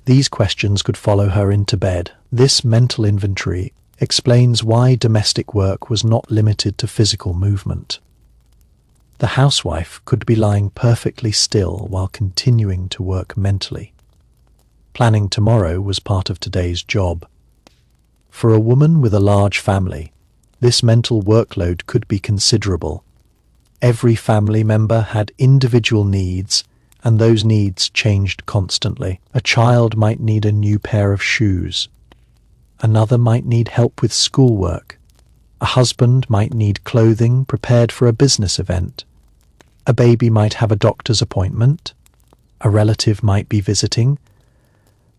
These questions could follow her into bed. This mental inventory explains why domestic work was not limited to physical movement. The housewife could be lying perfectly still while continuing to work mentally. Planning tomorrow was part of today's job. For a woman with a large family, this mental workload could be considerable. Every family member had individual needs, and those needs changed constantly. A child might need a new pair of shoes. Another might need help with schoolwork. A husband might need clothing prepared for a business event. A baby might have a doctor's appointment. A relative might be visiting.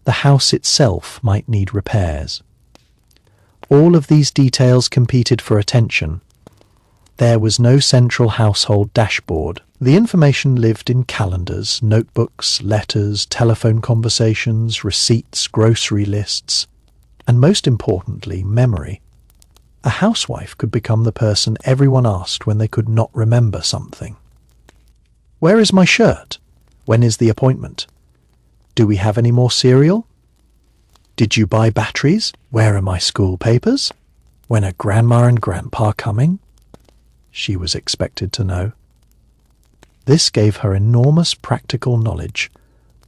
The house itself might need repairs. All of these details competed for attention. There was no central household dashboard. The information lived in calendars, notebooks, letters, telephone conversations, receipts, grocery lists, and most importantly, memory. A housewife could become the person everyone asked when they could not remember something. Where is my shirt? When is the appointment? Do we have any more cereal? Did you buy batteries? Where are my school papers? When are Grandma and Grandpa coming? She was expected to know. This gave her enormous practical knowledge,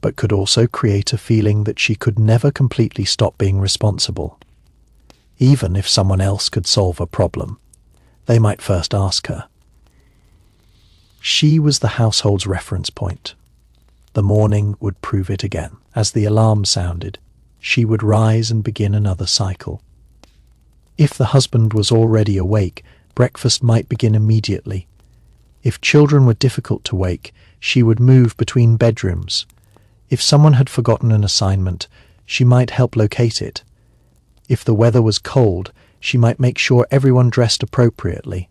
but could also create a feeling that she could never completely stop being responsible. Even if someone else could solve a problem, they might first ask her. She was the household's reference point. The morning would prove it again. As the alarm sounded, she would rise and begin another cycle. If the husband was already awake, breakfast might begin immediately. If children were difficult to wake, she would move between bedrooms. If someone had forgotten an assignment, she might help locate it. If the weather was cold, she might make sure everyone dressed appropriately.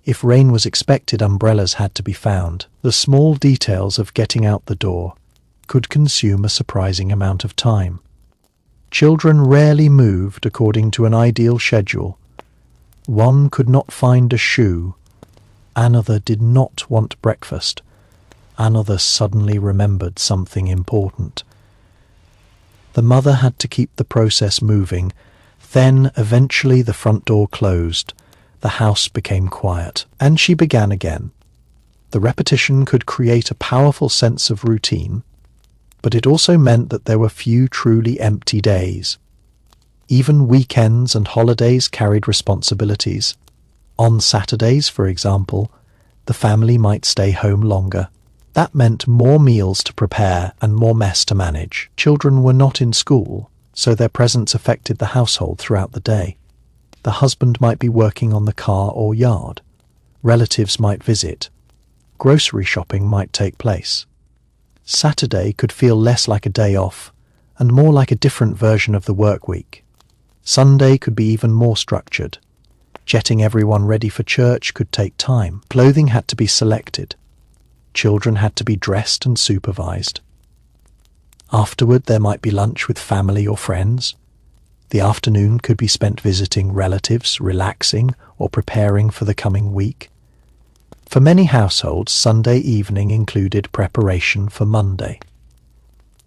If rain was expected, umbrellas had to be found. The small details of getting out the door could consume a surprising amount of time. Children rarely moved according to an ideal schedule. One could not find a shoe. Another did not want breakfast. Another suddenly remembered something important. The mother had to keep the process moving. Then, eventually, the front door closed. The house became quiet, and she began again. The repetition could create a powerful sense of routine, but it also meant that there were few truly empty days. Even weekends and holidays carried responsibilities. On Saturdays, for example, the family might stay home longer. That meant more meals to prepare and more mess to manage. Children were not in school, so their presence affected the household throughout the day. The husband might be working on the car or yard. Relatives might visit. Grocery shopping might take place. Saturday could feel less like a day off and more like a different version of the work week. Sunday could be even more structured. Getting everyone ready for church could take time. Clothing had to be selected. Children had to be dressed and supervised. Afterward, there might be lunch with family or friends. The afternoon could be spent visiting relatives, relaxing, or preparing for the coming week. For many households, Sunday evening included preparation for Monday.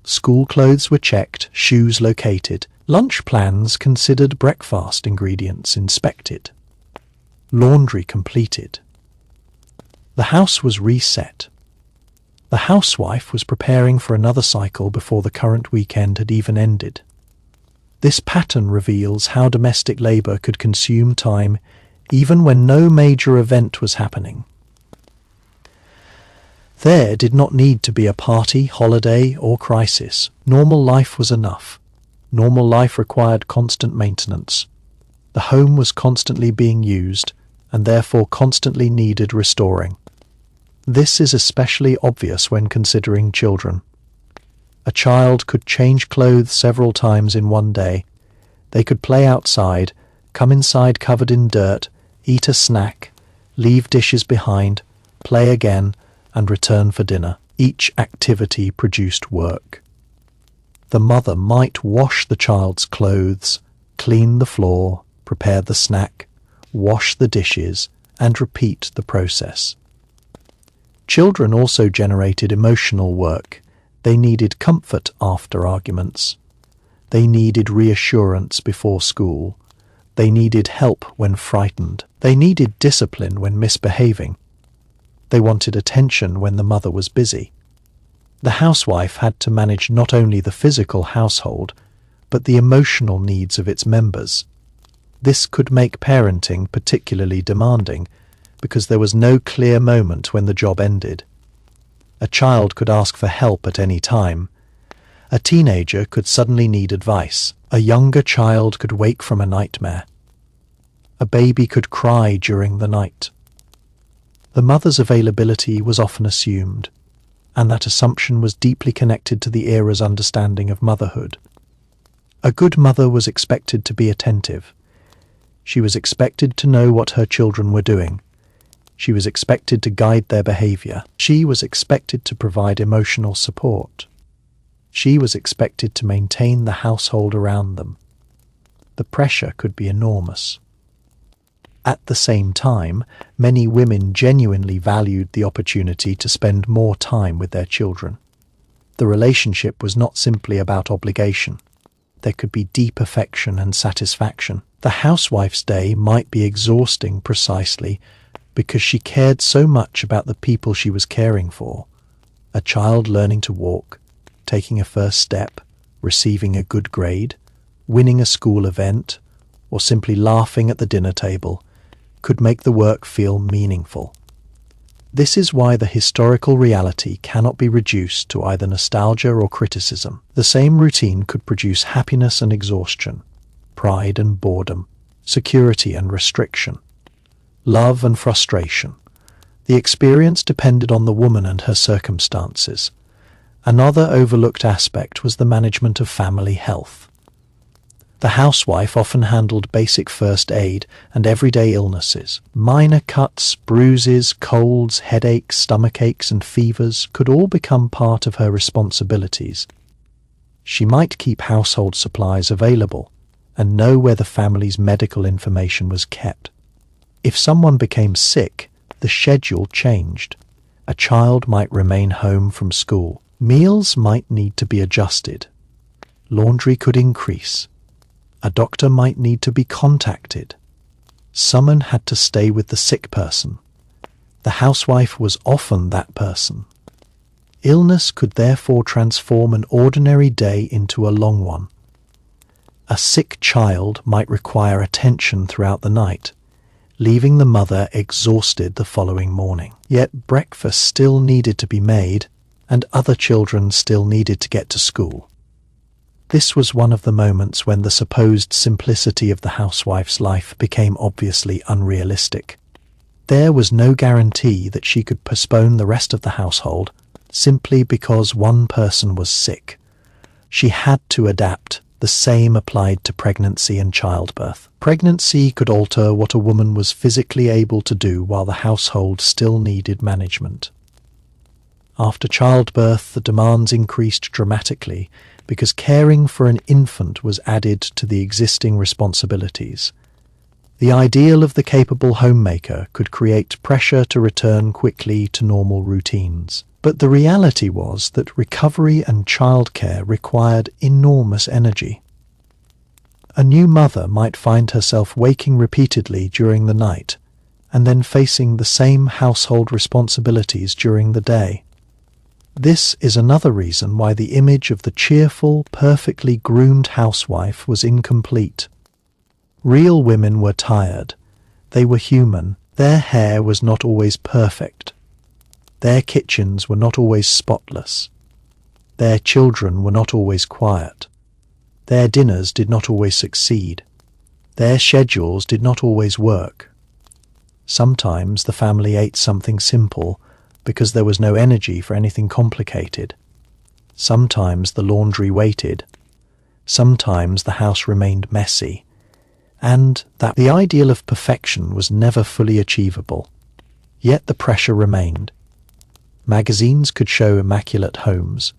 School clothes were checked, shoes located, lunch plans considered, breakfast ingredients inspected, laundry completed. The house was reset. The housewife was preparing for another cycle before the current weekend had even ended. This pattern reveals how domestic labor could consume time even when no major event was happening. There did not need to be a party, holiday, or crisis. Normal life was enough. Normal life required constant maintenance. The home was constantly being used, and therefore constantly needed restoring. This is especially obvious when considering children. A child could change clothes several times in one day. They could play outside, come inside covered in dirt, eat a snack, leave dishes behind, play again, and return for dinner. Each activity produced work. The mother might wash the child's clothes, clean the floor, prepare the snack, wash the dishes, and repeat the process. Children also generated emotional work. They needed comfort after arguments. They needed reassurance before school. They needed help when frightened. They needed discipline when misbehaving. They wanted attention when the mother was busy. The housewife had to manage not only the physical household, but the emotional needs of its members. This could make parenting particularly demanding, because there was no clear moment when the job ended. A child could ask for help at any time. A teenager could suddenly need advice. A younger child could wake from a nightmare. A baby could cry during the night. The mother's availability was often assumed, and that assumption was deeply connected to the era's understanding of motherhood. A good mother was expected to be attentive. She was expected to know what her children were doing. She was expected to guide their behavior. She was expected to provide emotional support. She was expected to maintain the household around them. The pressure could be enormous. At the same time, many women genuinely valued the opportunity to spend more time with their children. The relationship was not simply about obligation. There could be deep affection and satisfaction. The housewife's day might be exhausting precisely because she cared so much about the people she was caring for. A child learning to walk, taking a first step, receiving a good grade, winning a school event, or simply laughing at the dinner table could make the work feel meaningful. This is why the historical reality cannot be reduced to either nostalgia or criticism. The same routine could produce happiness and exhaustion, pride and boredom, security and restriction, love and frustration. The experience depended on the woman and her circumstances. Another overlooked aspect was the management of family health. The housewife often handled basic first aid and everyday illnesses. Minor cuts, bruises, colds, headaches, stomachaches, and fevers could all become part of her responsibilities. She might keep household supplies available and know where the family's medical information was kept. If someone became sick, the schedule changed. A child might remain home from school. Meals might need to be adjusted. Laundry could increase. A doctor might need to be contacted. Someone had to stay with the sick person. The housewife was often that person. Illness could therefore transform an ordinary day into a long one. A sick child might require attention throughout the night, leaving the mother exhausted the following morning. Yet breakfast still needed to be made, and other children still needed to get to school. This was one of the moments when the supposed simplicity of the housewife's life became obviously unrealistic. There was no guarantee that she could postpone the rest of the household simply because one person was sick. She had to adapt. The same applied to pregnancy and childbirth. Pregnancy could alter what a woman was physically able to do while the household still needed management. After childbirth, the demands increased dramatically because caring for an infant was added to the existing responsibilities. The ideal of the capable homemaker could create pressure to return quickly to normal routines. But the reality was that recovery and childcare required enormous energy. A new mother might find herself waking repeatedly during the night and then facing the same household responsibilities during the day. This is another reason why the image of the cheerful, perfectly groomed housewife was incomplete. Real women were tired. They were human. Their hair was not always perfect. Their kitchens were not always spotless. Their children were not always quiet. Their dinners did not always succeed. Their schedules did not always work. Sometimes the family ate something simple because there was no energy for anything complicated. Sometimes the laundry waited. Sometimes the house remained messy. And that the ideal of perfection was never fully achievable. Yet the pressure remained. Magazines could show immaculate homes.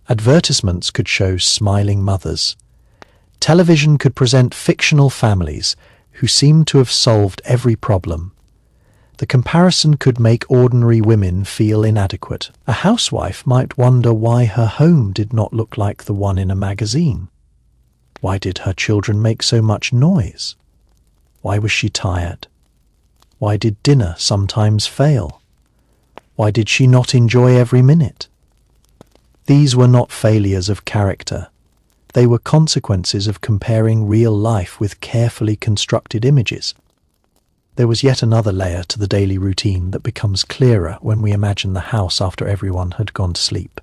Advertisements could show smiling mothers. Television could present fictional families who seemed to have solved every problem. The comparison could make ordinary women feel inadequate. A housewife might wonder why her home did not look like the one in a magazine. Why did her children make so much noise? Why was she tired? Why did dinner sometimes fail? Why did she not enjoy every minute? These were not failures of character. They were consequences of comparing real life with carefully constructed images. There was yet another layer to the daily routine that becomes clearer when we imagine the house after everyone had gone to sleep.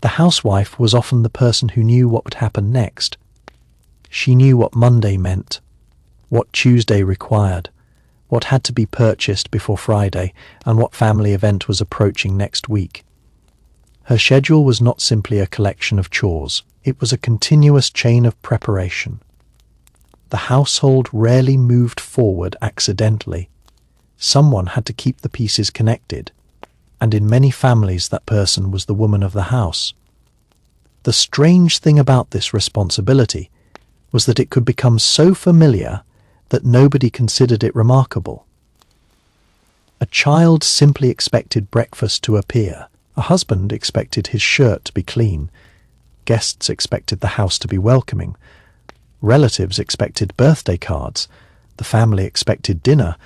The housewife was often the person who knew what would happen next. She knew what Monday meant, what Tuesday required, what had to be purchased before Friday, and what family event was approaching next week. Her schedule was not simply a collection of chores. It was a continuous chain of preparation. The household rarely moved forward accidentally. Someone had to keep the pieces connected, and in many families that person was the woman of the house. The strange thing about this responsibility was that it could become so familiar that nobody considered it remarkable. A child simply expected breakfast to appear. A husband expected his shirt to be clean. Guests expected the house to be welcoming. Relatives expected birthday cards. The family expected dinner.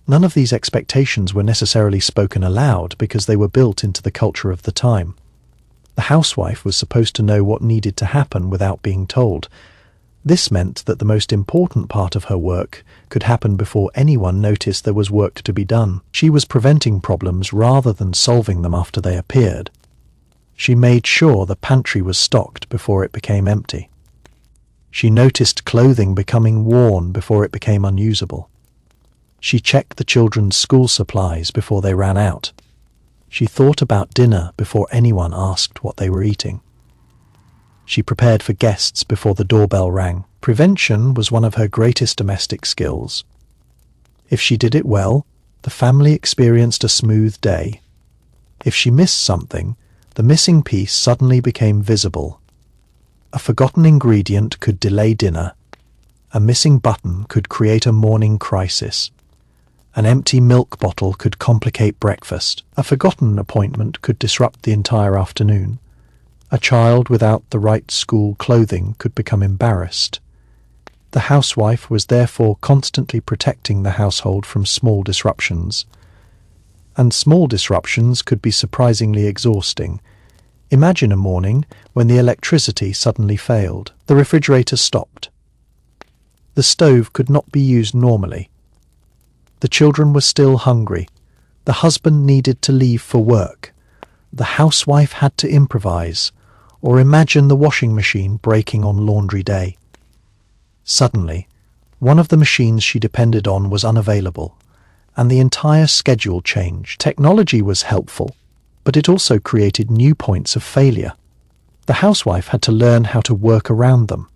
None of these expectations were necessarily spoken aloud because they were built into the culture of the time. The housewife was supposed to know what needed to happen without being told. This meant that the most important part of her work could happen before anyone noticed there was work to be done. She was preventing problems rather than solving them after they appeared. She made sure the pantry was stocked before it became empty. She noticed clothing becoming worn before it became unusable. She checked the children's school supplies before they ran out. She thought about dinner before anyone asked what they were eating. She prepared for guests before the doorbell rang. Prevention was one of her greatest domestic skills. If she did it well, the family experienced a smooth day. If she missed something, the missing piece suddenly became visible. A forgotten ingredient could delay dinner. A missing button could create a morning crisis. An empty milk bottle could complicate breakfast. A forgotten appointment could disrupt the entire afternoon. A child without the right school clothing could become embarrassed. The housewife was therefore constantly protecting the household from small disruptions. And small disruptions could be surprisingly exhausting. Imagine a morning when the electricity suddenly failed. The refrigerator stopped. The stove could not be used normally. The children were still hungry. The husband needed to leave for work. The housewife had to improvise, or imagine the washing machine breaking on laundry day. Suddenly, one of the machines she depended on was unavailable, and the entire schedule changed. Technology was helpful, but it also created new points of failure. The housewife had to learn how to work around them.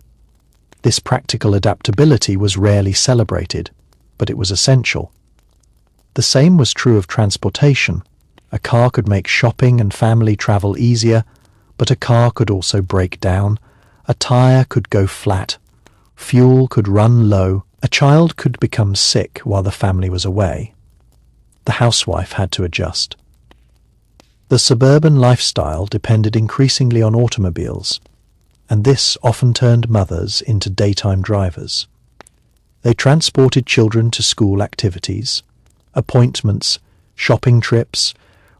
This practical adaptability was rarely celebrated, but it was essential. The same was true of transportation. A car could make shopping and family travel easier, but a car could also break down. A tire could go flat. Fuel could run low. A child could become sick while the family was away. The housewife had to adjust. The suburban lifestyle depended increasingly on automobiles, and this often turned mothers into daytime drivers. They transported children to school activities, appointments, shopping trips,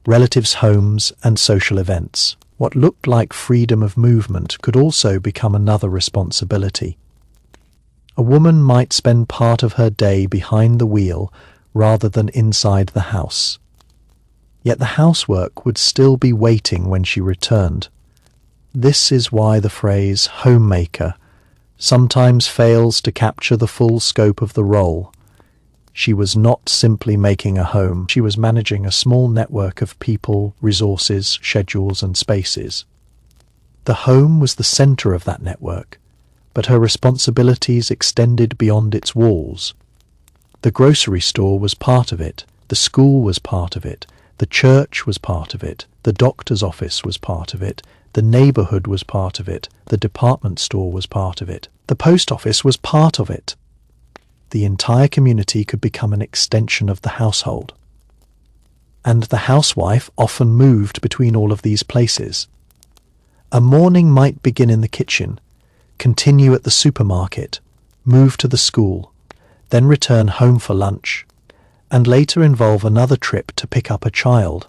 relatives' homes, and social events. What looked like freedom of movement could also become another responsibility. A woman might spend part of her day behind the wheel rather than inside the house. Yet the housework would still be waiting when she returned. This is why the phrase homemaker sometimes fails to capture the full scope of the role. She was not simply making a home, she was managing a small network of people, resources, schedules, and spaces. The home was the center of that network, but her responsibilities extended beyond its walls. The grocery store was part of it, the school was part of it, the church was part of it, the doctor's office was part of it, the neighborhood was part of it, the department store was part of it, the post office was part of it. The entire community could become an extension of the household. And the housewife often moved between all of these places. A morning might begin in the kitchen, continue at the supermarket, move to the school, then return home for lunch, and later involve another trip to pick up a child.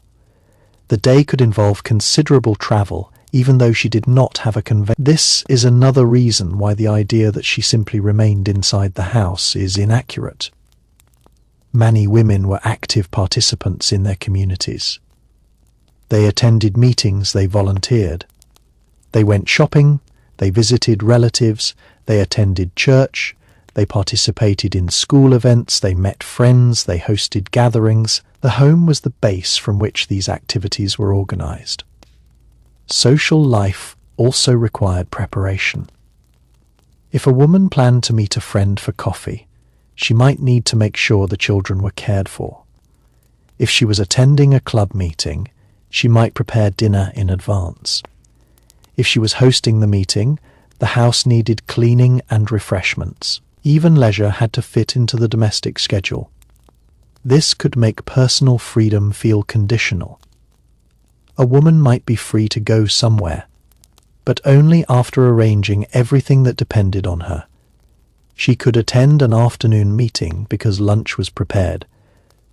The day could involve considerable travel, even though she did not have a conveyance. This is another reason why the idea that she simply remained inside the house is inaccurate. Many women were active participants in their communities. They attended meetings, they volunteered. They went shopping, they visited relatives, they attended church, they participated in school events, they met friends, they hosted gatherings. The home was the base from which these activities were organized. Social life also required preparation. If a woman planned to meet a friend for coffee, she might need to make sure the children were cared for. If she was attending a club meeting, she might prepare dinner in advance. If she was hosting the meeting, the house needed cleaning and refreshments. Even leisure had to fit into the domestic schedule. This could make personal freedom feel conditional. A woman might be free to go somewhere, but only after arranging everything that depended on her. She could attend an afternoon meeting because lunch was prepared.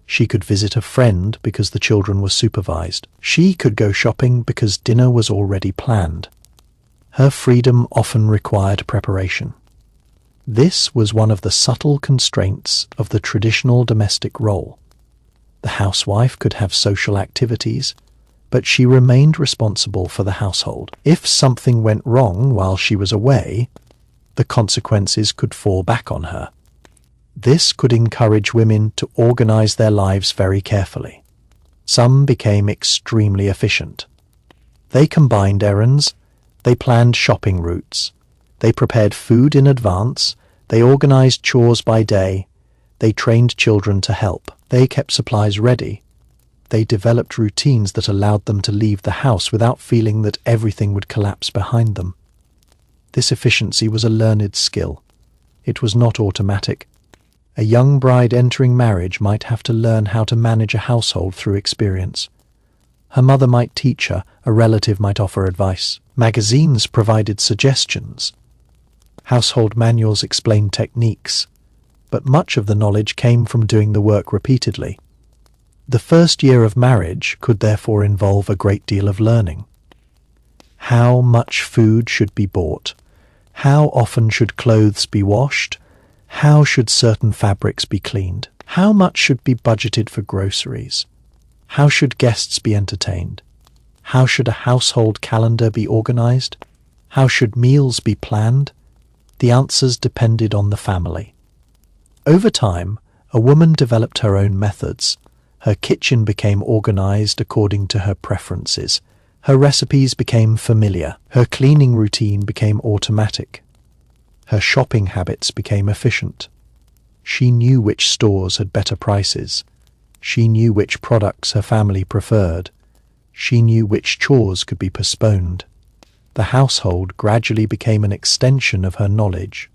She could visit a friend because the children were supervised. She could go shopping because dinner was already planned. Her freedom often required preparation. This was one of the subtle constraints of the traditional domestic role. The housewife could have social activities, but she remained responsible for the household. If something went wrong while she was away, the consequences could fall back on her. This could encourage women to organize their lives very carefully. Some became extremely efficient. They combined errands, they planned shopping routes, they prepared food in advance, they organized chores by day, they trained children to help, they kept supplies ready. They developed routines that allowed them to leave the house without feeling that everything would collapse behind them. This efficiency was a learned skill. It was not automatic. A young bride entering marriage might have to learn how to manage a household through experience. Her mother might teach her, a relative might offer advice. Magazines provided suggestions. Household manuals explained techniques, but much of the knowledge came from doing the work repeatedly. The first year of marriage could therefore involve a great deal of learning. How much food should be bought? How often should clothes be washed? How should certain fabrics be cleaned? How much should be budgeted for groceries? How should guests be entertained? How should a household calendar be organized? How should meals be planned? The answers depended on the family. Over time, a woman developed her own methods. Her kitchen became organized according to her preferences. Her recipes became familiar. Her cleaning routine became automatic. Her shopping habits became efficient. She knew which stores had better prices. She knew which products her family preferred. She knew which chores could be postponed. The household gradually became an extension of her knowledge.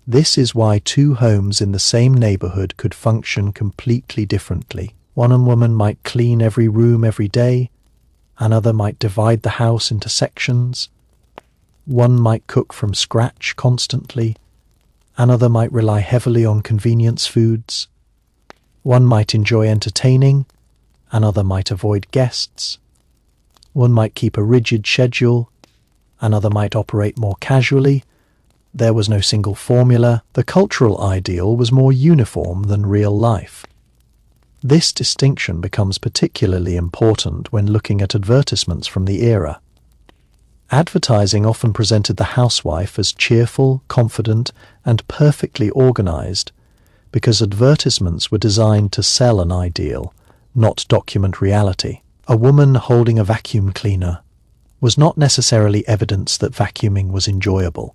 This is why two homes in the same neighborhood could function completely differently. One woman might clean every room every day. Another might divide the house into sections. One might cook from scratch constantly. Another might rely heavily on convenience foods. One might enjoy entertaining. Another might avoid guests. One might keep a rigid schedule. Another might operate more casually. There was no single formula. The cultural ideal was more uniform than real life. This distinction becomes particularly important when looking at advertisements from the era. Advertising often presented the housewife as cheerful, confident, and perfectly organized, because advertisements were designed to sell an ideal, not document reality. A woman holding a vacuum cleaner was not necessarily evidence that vacuuming was enjoyable.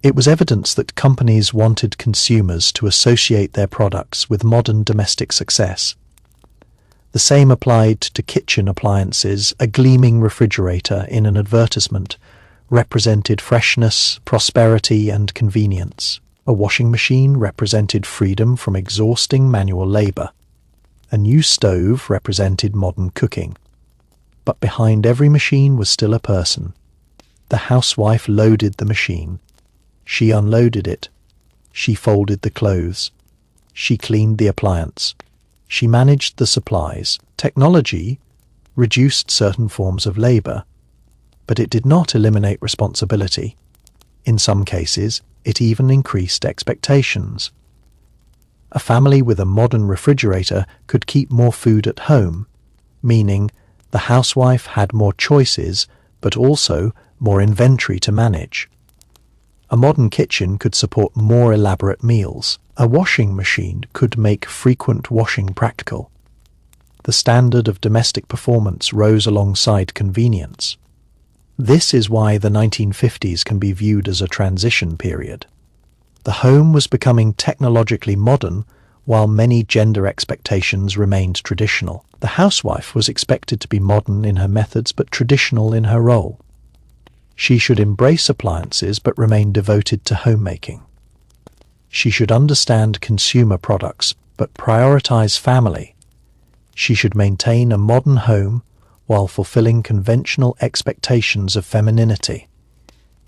It was evidence that companies wanted consumers to associate their products with modern domestic success. The same applied to kitchen appliances. A gleaming refrigerator in an advertisement represented freshness, prosperity, and convenience. A washing machine represented freedom from exhausting manual labor. A new stove represented modern cooking. But behind every machine was still a person. The housewife loaded the machine. She unloaded it. She folded the clothes. She cleaned the appliance. She managed the supplies. Technology reduced certain forms of labor, but it did not eliminate responsibility. In some cases, it even increased expectations. A family with a modern refrigerator could keep more food at home, meaning the housewife had more choices, but also more inventory to manage. A modern kitchen could support more elaborate meals. A washing machine could make frequent washing practical. The standard of domestic performance rose alongside convenience. This is why the 1950s can be viewed as a transition period. The home was becoming technologically modern, while many gender expectations remained traditional. The housewife was expected to be modern in her methods but traditional in her role. She should embrace appliances but remain devoted to homemaking. She should understand consumer products but prioritize family. She should maintain a modern home while fulfilling conventional expectations of femininity.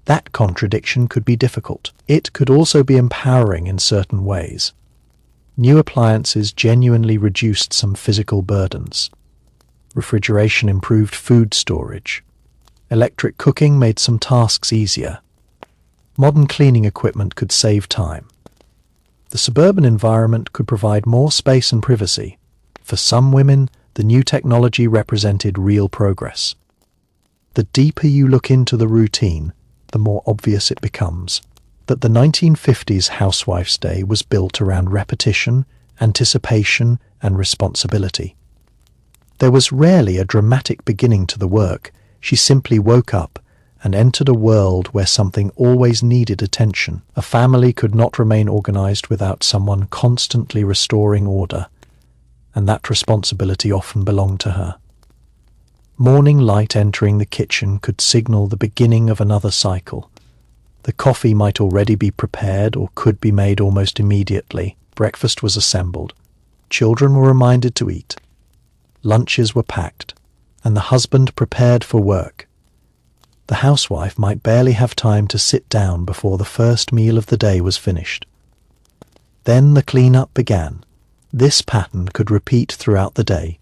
That contradiction could be difficult. It could also be empowering in certain ways. New appliances genuinely reduced some physical burdens. Refrigeration improved food storage. Electric cooking made some tasks easier. Modern cleaning equipment could save time. The suburban environment could provide more space and privacy. For some women, the new technology represented real progress. The deeper you look into the routine, the more obvious it becomes that the 1950s housewife's day was built around repetition, anticipation, and responsibility. There was rarely a dramatic beginning to the work. She simply woke up and entered a world where something always needed attention. A family could not remain organized without someone constantly restoring order, and that responsibility often belonged to her. Morning light entering the kitchen could signal the beginning of another cycle. The coffee might already be prepared or could be made almost immediately. Breakfast was assembled. Children were reminded to eat. Lunches were packed, and the husband prepared for work. The housewife might barely have time to sit down before the first meal of the day was finished. Then the clean-up began. This pattern could repeat throughout the day.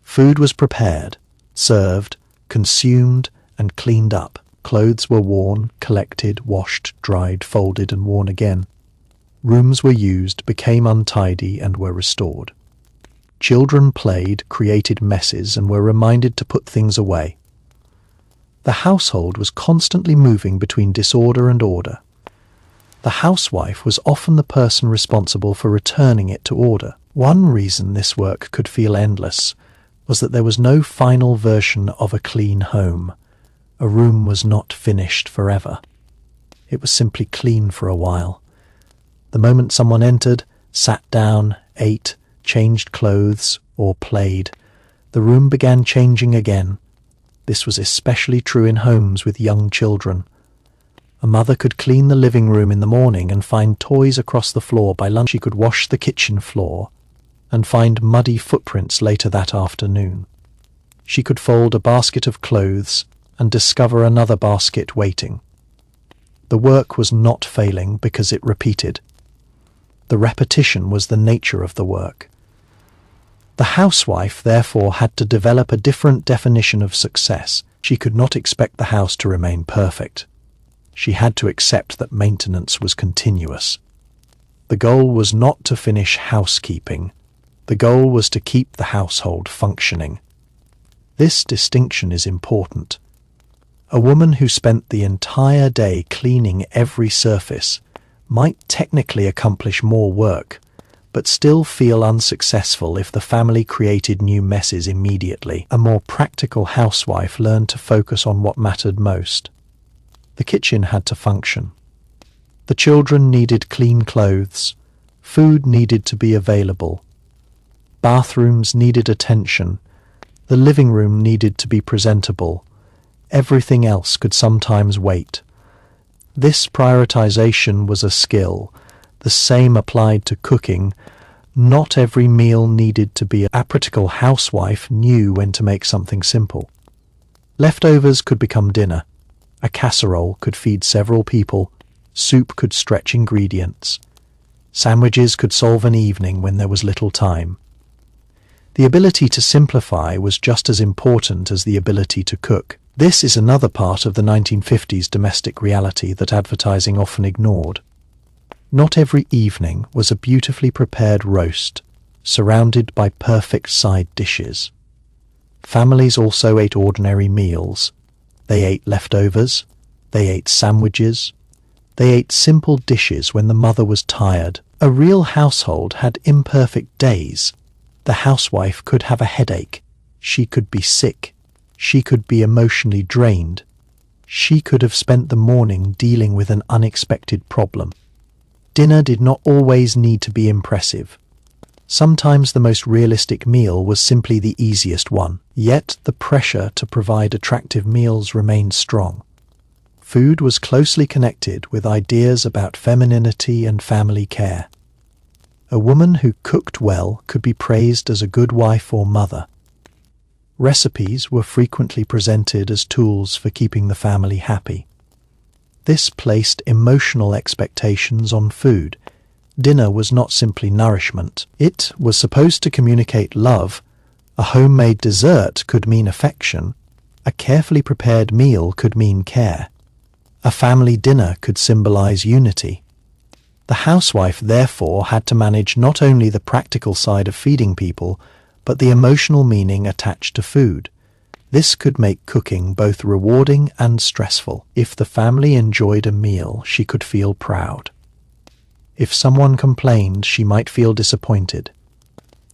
Food was prepared, served, consumed, and cleaned up. Clothes were worn, collected, washed, dried, folded, and worn again. Rooms were used, became untidy, and were restored. Children played, created messes, and were reminded to put things away. The household was constantly moving between disorder and order. The housewife was often the person responsible for returning it to order. One reason this work could feel endless was that there was no final version of a clean home. A room was not finished forever. It was simply clean for a while. The moment someone entered, sat down, ate, changed clothes, or played, the room began changing again. This was especially true in homes with young children. A mother could clean the living room in the morning and find toys across the floor. By lunch she could wash the kitchen floor and find muddy footprints later that afternoon. She could fold a basket of clothes and discover another basket waiting. The work was not failing because it repeated. The repetition was the nature of the work. The housewife, therefore, had to develop a different definition of success. She could not expect the house to remain perfect. She had to accept that maintenance was continuous. The goal was not to finish housekeeping. The goal was to keep the household functioning. This distinction is important. A woman who spent the entire day cleaning every surface might technically accomplish more work, but still feel unsuccessful if the family created new messes immediately. A more practical housewife learned to focus on what mattered most. The kitchen had to function. The children needed clean clothes. Food needed to be available. Bathrooms needed attention. The living room needed to be presentable. Everything else could sometimes wait. This prioritization was a skill. The same applied to cooking. Not every meal needed to be a practical housewife knew when to make something simple. Leftovers could become dinner. A casserole could feed several people. Soup could stretch ingredients. Sandwiches could solve an evening when there was little time. The ability to simplify was just as important as the ability to cook. This is another part of the 1950s domestic reality that advertising often ignored. Not every evening was a beautifully prepared roast, surrounded by perfect side dishes. Families also ate ordinary meals. They ate leftovers. They ate sandwiches. They ate simple dishes when the mother was tired. A real household had imperfect days. The housewife could have a headache. She could be sick. She could be emotionally drained. She could have spent the morning dealing with an unexpected problem. Dinner did not always need to be impressive. Sometimes the most realistic meal was simply the easiest one, yet the pressure to provide attractive meals remained strong. Food was closely connected with ideas about femininity and family care. A woman who cooked well could be praised as a good wife or mother. Recipes were frequently presented as tools for keeping the family happy. This placed emotional expectations on food. Dinner was not simply nourishment. It was supposed to communicate love. A homemade dessert could mean affection. A carefully prepared meal could mean care. A family dinner could symbolize unity. The housewife, therefore, had to manage not only the practical side of feeding people, but the emotional meaning attached to food. This could make cooking both rewarding and stressful. If the family enjoyed a meal, she could feel proud. If someone complained, she might feel disappointed.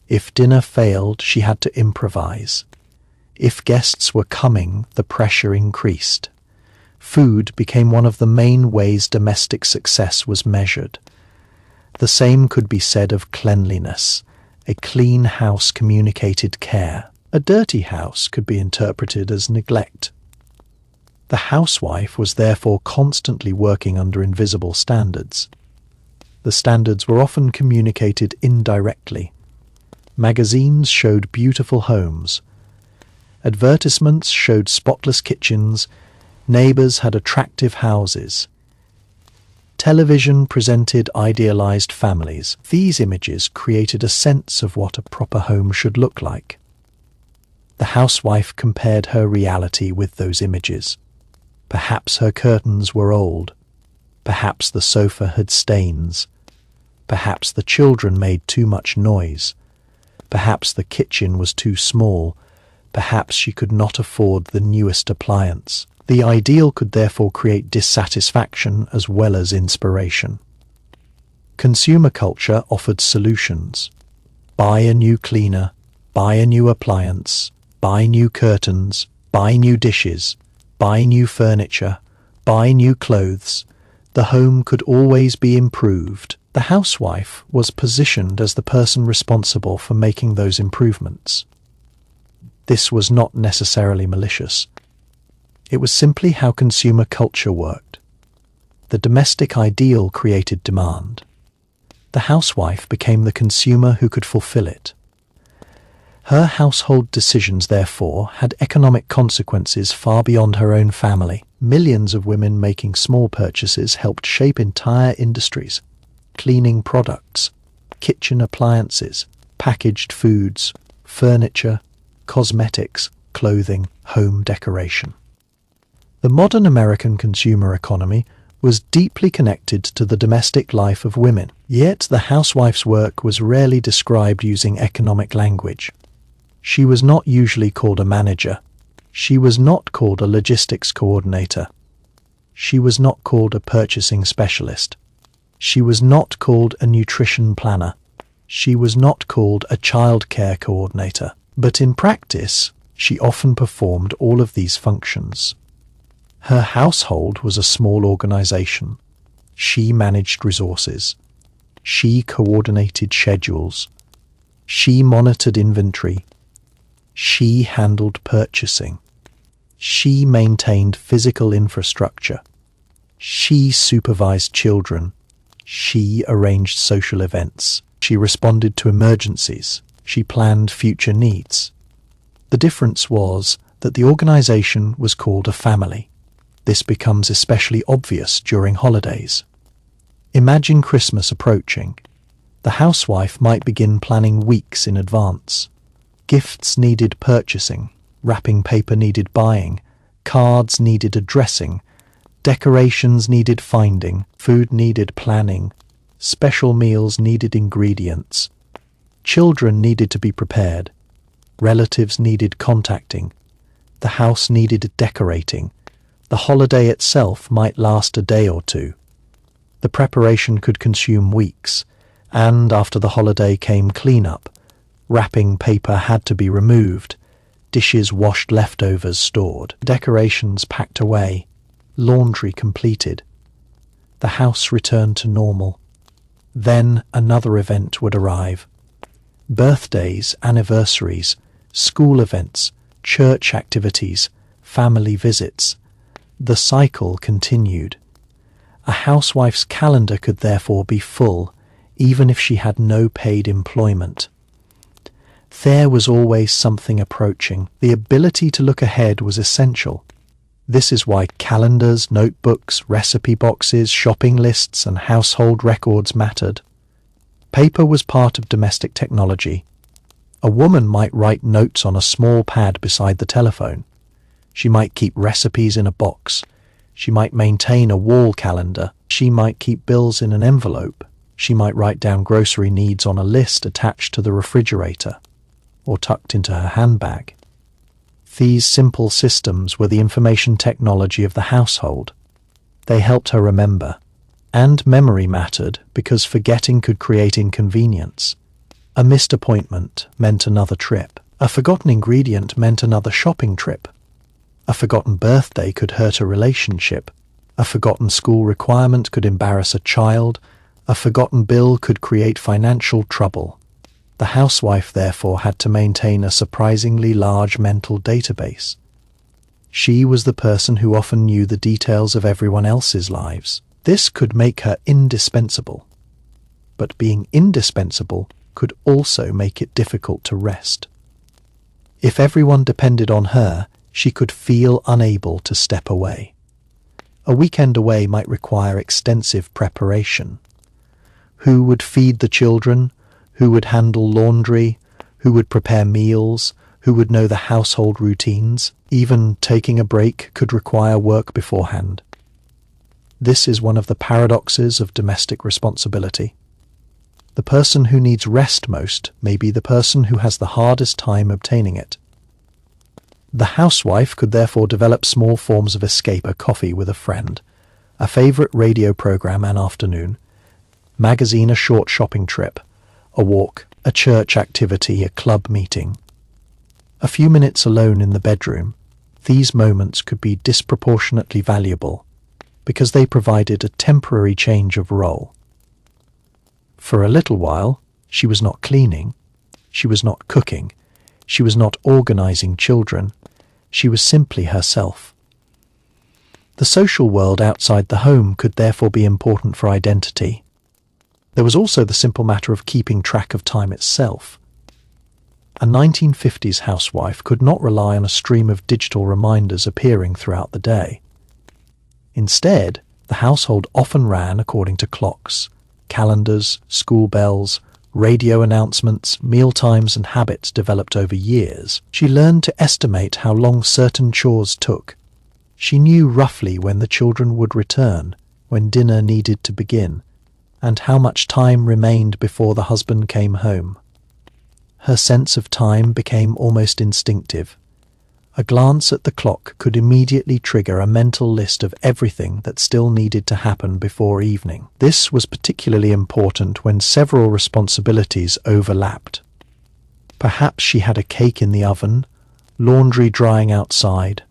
If dinner failed, she had to improvise. If guests were coming, the pressure increased. Food became one of the main ways domestic success was measured. The same could be said of cleanliness. A clean house communicated care. A dirty house could be interpreted as neglect. The housewife was therefore constantly working under invisible standards. The standards were often communicated indirectly. Magazines showed beautiful homes. Advertisements showed spotless kitchens. Neighbors had attractive houses. Television presented idealized families. These images created a sense of what a proper home should look like. The housewife compared her reality with those images. Perhaps her curtains were old. Perhaps the sofa had stains. Perhaps the children made too much noise. Perhaps the kitchen was too small. Perhaps she could not afford the newest appliance. The ideal could therefore create dissatisfaction as well as inspiration. Consumer culture offered solutions. Buy a new cleaner, buy a new appliance, buy new curtains, buy new dishes, buy new furniture, buy new clothes. The home could always be improved. The housewife was positioned as the person responsible for making those improvements. This was not necessarily malicious. It was simply how consumer culture worked. The domestic ideal created demand. The housewife became the consumer who could fulfill it. Her household decisions, therefore, had economic consequences far beyond her own family. Millions of women making small purchases helped shape entire industries. Cleaning products, kitchen appliances, packaged foods, furniture, cosmetics, clothing, home decoration. The modern American consumer economy was deeply connected to the domestic life of women, yet the housewife's work was rarely described using economic language. She was not usually called a manager. She was not called a logistics coordinator. She was not called a purchasing specialist. She was not called a nutrition planner. She was not called a childcare coordinator. But in practice, she often performed all of these functions. Her household was a small organization. She managed resources. She coordinated schedules. She monitored inventory. She handled purchasing. She maintained physical infrastructure. She supervised children. She arranged social events. She responded to emergencies. She planned future needs. The difference was that the organization was called a family. This becomes especially obvious during holidays. Imagine Christmas approaching. The housewife might begin planning weeks in advance. Gifts needed purchasing, wrapping paper needed buying, cards needed addressing, decorations needed finding, food needed planning, special meals needed ingredients. Children needed to be prepared. Relatives needed contacting. The house needed decorating. The holiday itself might last a day or two. The preparation could consume weeks, and after the holiday came cleanup. Wrapping paper had to be removed. Dishes washed, leftovers stored. Decorations packed away. laundry completed. The house returned to normal. Then another event would arrive. Birthdays, anniversaries, school events, church activities, family visits. The cycle continued. A housewife's calendar could therefore be full, even if she had no paid employment. There was always something approaching. The ability to look ahead was essential. This is why calendars, notebooks, recipe boxes, shopping lists, and household records mattered. Paper was part of domestic technology. A woman might write notes on a small pad beside the telephone. She might keep recipes in a box. She might maintain a wall calendar. She might keep bills in an envelope. She might write down grocery needs on a list attached to the refrigerator or tucked into her handbag. These simple systems were the information technology of the household. They helped her remember. And memory mattered because forgetting could create inconvenience. A missed appointment meant another trip. A forgotten ingredient meant another shopping trip. A forgotten birthday could hurt a relationship. A forgotten school requirement could embarrass a child. A forgotten bill could create financial trouble. The housewife, therefore, had to maintain a surprisingly large mental database. She was the person who often knew the details of everyone else's lives. This could make her indispensable. But being indispensable could also make it difficult to rest. If everyone depended on her, she could feel unable to step away. A weekend away might require extensive preparation. Who would feed the children? Who would handle laundry? Who would prepare meals? Who would know the household routines? Even taking a break could require work beforehand. This is one of the paradoxes of domestic responsibility. The person who needs rest most may be the person who has the hardest time obtaining it. The housewife could therefore develop small forms of escape: a coffee with a friend, a favorite radio program an afternoon, magazine, a short shopping trip, a walk, a church activity, a club meeting. A few minutes alone in the bedroom, these moments could be disproportionately valuable because they provided a temporary change of role. For a little while, she was not cleaning, she was not cooking, she was not organizing children, she was simply herself. The social world outside the home could therefore be important for identity. There was also the simple matter of keeping track of time itself. A 1950s housewife could not rely on a stream of digital reminders appearing throughout the day. Instead, the household often ran according to clocks, calendars, school bells, radio announcements, meal times, and habits developed over years. She learned to estimate how long certain chores took. She knew roughly when the children would return, when dinner needed to begin, and how much time remained before the husband came home. Her sense of time became almost instinctive. A glance at the clock could immediately trigger a mental list of everything that still needed to happen before evening. This was particularly important when several responsibilities overlapped. Perhaps she had a cake in the oven, laundry drying outside,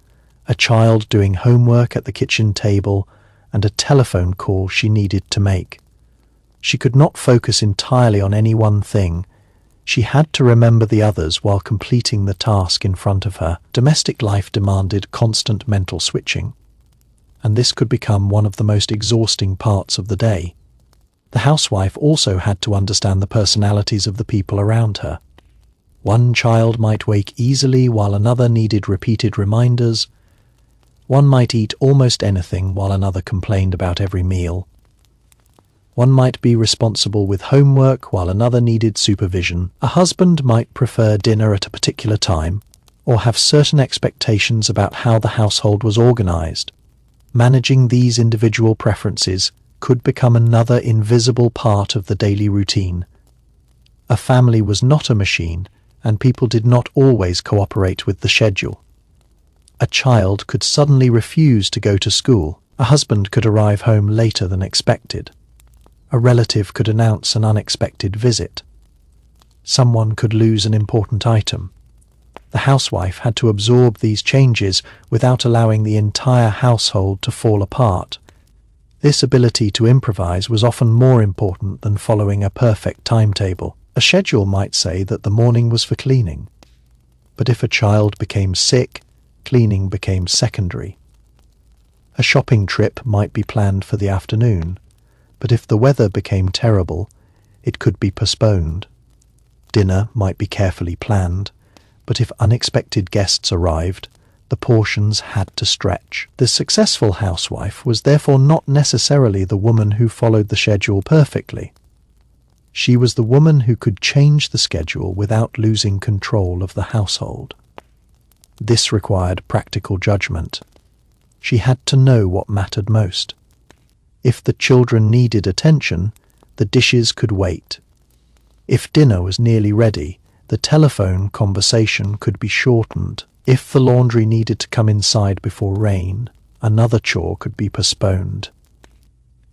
a child doing homework at the kitchen table, and a telephone call she needed to make. She could not focus entirely on any one thing. She had to remember the others while completing the task in front of her. Domestic life demanded constant mental switching, and this could become one of the most exhausting parts of the day. The housewife also had to understand the personalities of the people around her. One child might wake easily while another needed repeated reminders. One might eat almost anything while another complained about every meal. One might be responsible with homework while another needed supervision. A husband might prefer dinner at a particular time or have certain expectations about how the household was organized. Managing these individual preferences could become another invisible part of the daily routine. A family was not a machine, and people did not always cooperate with the schedule. A child could suddenly refuse to go to school. A husband could arrive home later than expected. A relative could announce an unexpected visit. Someone could lose an important item. The housewife had to absorb these changes without allowing the entire household to fall apart. This ability to improvise was often more important than following a perfect timetable. A schedule might say that the morning was for cleaning, but if a child became sick, cleaning became secondary. A shopping trip might be planned for the afternoon, but if the weather became terrible, it could be postponed. Dinner might be carefully planned, but if unexpected guests arrived, the portions had to stretch. The successful housewife was therefore not necessarily the woman who followed the schedule perfectly. She was the woman who could change the schedule without losing control of the household. This required practical judgment. She had to know what mattered most. If the children needed attention, the dishes could wait. If dinner was nearly ready, the telephone conversation could be shortened. If the laundry needed to come inside before rain, another chore could be postponed.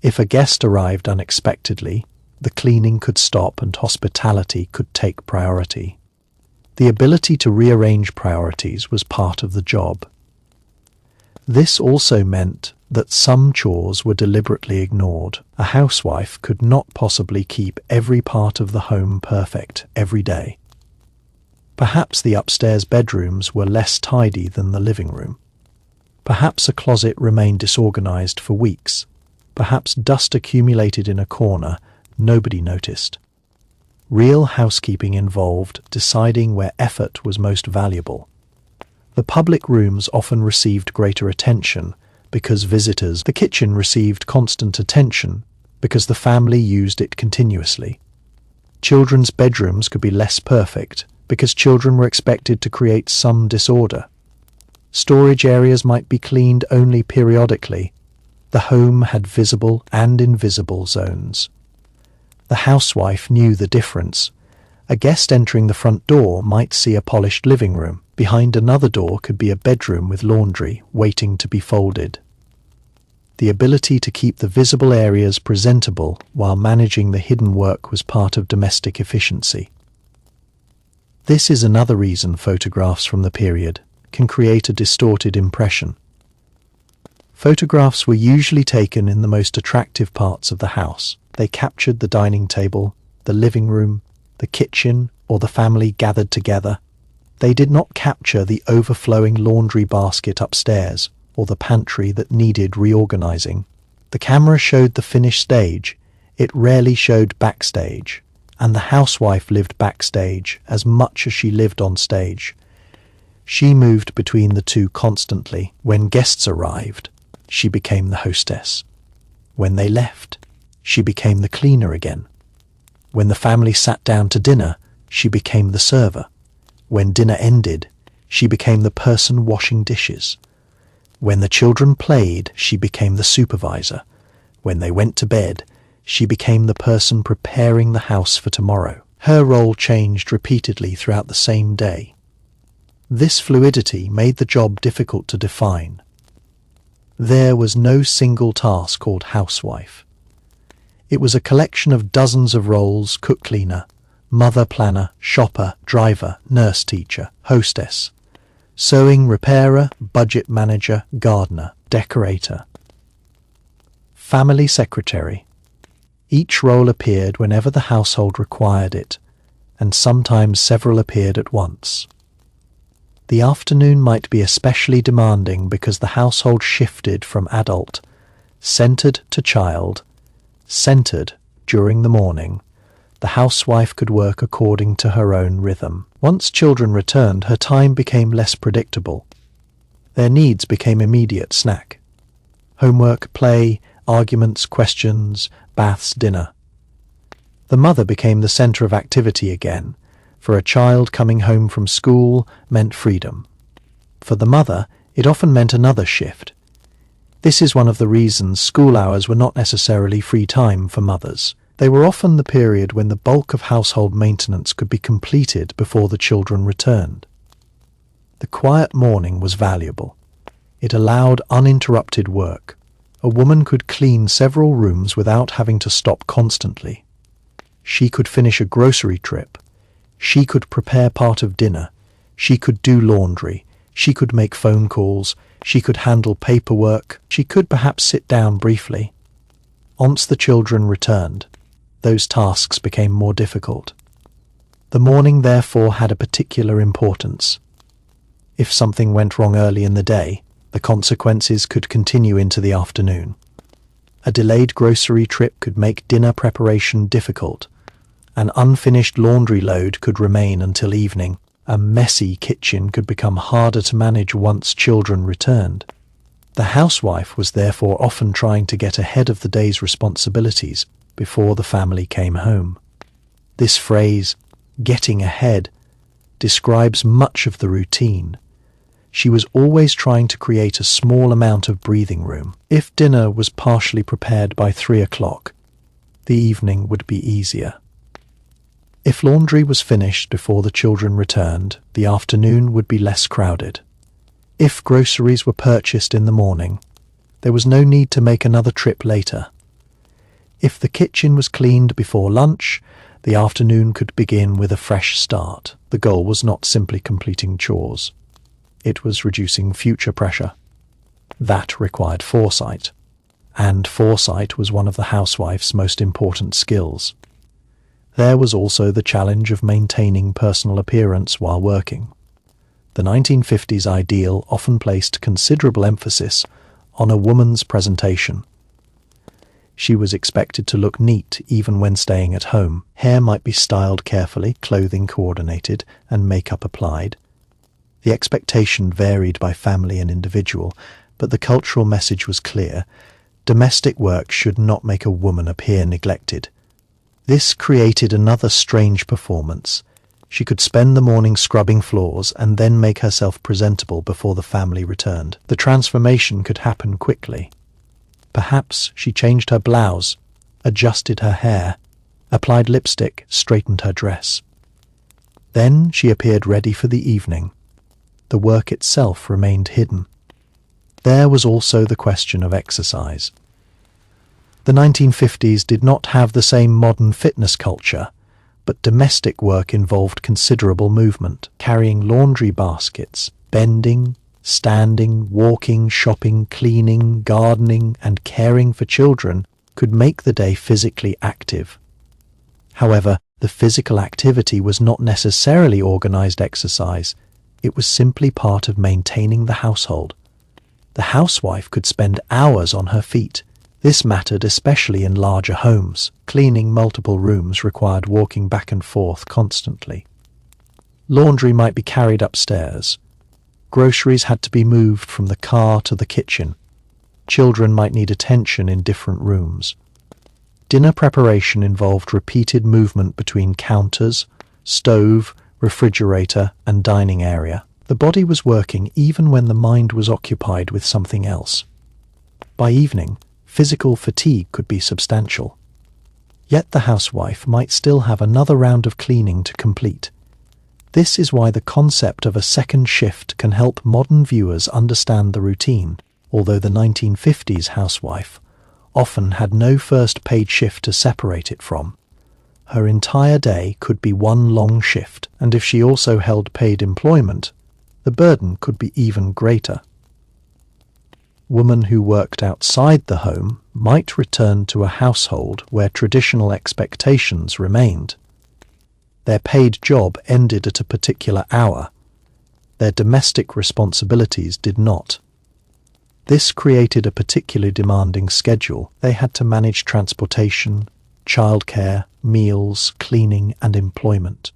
If a guest arrived unexpectedly, the cleaning could stop and hospitality could take priority. The ability to rearrange priorities was part of the job. This also meant that some chores were deliberately ignored. A housewife could not possibly keep every part of the home perfect every day. Perhaps the upstairs bedrooms were less tidy than the living room. Perhaps a closet remained disorganized for weeks. Perhaps dust accumulated in a corner nobody noticed. Real housekeeping involved deciding where effort was most valuable. The public rooms often received greater attention because visitors. The kitchen received constant attention because the family used it continuously. Children's bedrooms could be less perfect because children were expected to create some disorder. Storage areas might be cleaned only periodically. The home had visible and invisible zones. The housewife knew the difference. A guest entering the front door might see a polished living room. Behind another door could be a bedroom with laundry waiting to be folded. The ability to keep the visible areas presentable while managing the hidden work was part of domestic efficiency. This is another reason photographs from the period can create a distorted impression. Photographs were usually taken in the most attractive parts of the house. They captured the dining table, the living room, the kitchen, or the family gathered together. They did not capture the overflowing laundry basket upstairs or the pantry that needed reorganizing. The camera showed the finished stage. It rarely showed backstage. And the housewife lived backstage as much as she lived on stage. She moved between the two constantly. When guests arrived, she became the hostess. When they left, she became the cleaner again. When the family sat down to dinner, she became the server. When dinner ended, she became the person washing dishes. When the children played, she became the supervisor. When they went to bed, she became the person preparing the house for tomorrow. Her role changed repeatedly throughout the same day. This fluidity made the job difficult to define. There was no single task called housewife. It was a collection of dozens of roles: cook, cleaner, mother, planner, shopper, driver, nurse, teacher, hostess, sewing, repairer, budget manager, gardener, decorator, family secretary. Each role appeared whenever the household required it, and sometimes several appeared at once. The afternoon might be especially demanding because the household shifted from adult, centered, to child, centered during the morning. The housewife could work according to her own rhythm. Once children returned, her time became less predictable. Their needs became immediate: snack, homework, play, arguments, questions, baths, dinner. The mother became the center of activity again. For a child, coming home from school meant freedom. For the mother, it often meant another shift. This is one of the reasons school hours were not necessarily free time for mothers. They were often the period when the bulk of household maintenance could be completed before the children returned. The quiet morning was valuable. It allowed uninterrupted work. A woman could clean several rooms without having to stop constantly. She could finish a grocery trip. She could prepare part of dinner. She could do laundry, she could make phone calls, she could handle paperwork, she could perhaps sit down briefly. Once the children returned, those tasks became more difficult. The morning therefore had a particular importance. If something went wrong early in the day, the consequences could continue into the afternoon. A delayed grocery trip could make dinner preparation difficult. An unfinished laundry load could remain until evening. A messy kitchen could become harder to manage once children returned. The housewife was therefore often trying to get ahead of the day's responsibilities before the family came home. This phrase, getting ahead, describes much of the routine. She was always trying to create a small amount of breathing room. If dinner was partially prepared by 3 o'clock, the evening would be easier. If laundry was finished before the children returned, the afternoon would be less crowded. If groceries were purchased in the morning, there was no need to make another trip later. If the kitchen was cleaned before lunch, the afternoon could begin with a fresh start. The goal was not simply completing chores. It was reducing future pressure. That required foresight, and foresight was one of the housewife's most important skills. There was also the challenge of maintaining personal appearance while working. The 1950s ideal often placed considerable emphasis on a woman's presentation. She was expected to look neat even when staying at home. Hair might be styled carefully, clothing coordinated, and makeup applied. The expectation varied by family and individual, but the cultural message was clear. Domestic work should not make a woman appear neglected. This created another strange performance. She could spend the morning scrubbing floors and then make herself presentable before the family returned. The transformation could happen quickly. Perhaps she changed her blouse, adjusted her hair, applied lipstick, straightened her dress. Then she appeared ready for the evening. The work itself remained hidden. There was also the question of exercise. The 1950s did not have the same modern fitness culture, but domestic work involved considerable movement, carrying laundry baskets, bending, standing, walking, shopping, cleaning, gardening, and caring for children could make the day physically active. However, the physical activity was not necessarily organized exercise. It was simply part of maintaining the household. The housewife could spend hours on her feet. This mattered especially in larger homes. Cleaning multiple rooms required walking back and forth constantly. Laundry might be carried upstairs. Groceries had to be moved from the car to the kitchen. Children might need attention in different rooms. Dinner preparation involved repeated movement between counters, stove, refrigerator, and dining area. The body was working even when the mind was occupied with something else. By evening, physical fatigue could be substantial. Yet the housewife might still have another round of cleaning to complete. This is why the concept of a second shift can help modern viewers understand the routine, although the 1950s housewife often had no first paid shift to separate it from. Her entire day could be one long shift, and if she also held paid employment, the burden could be even greater. Women who worked outside the home might return to a household where traditional expectations remained. Their paid job ended at a particular hour. Their domestic responsibilities did not. This created a particularly demanding schedule. They had to manage transportation, childcare, meals, cleaning, and employment.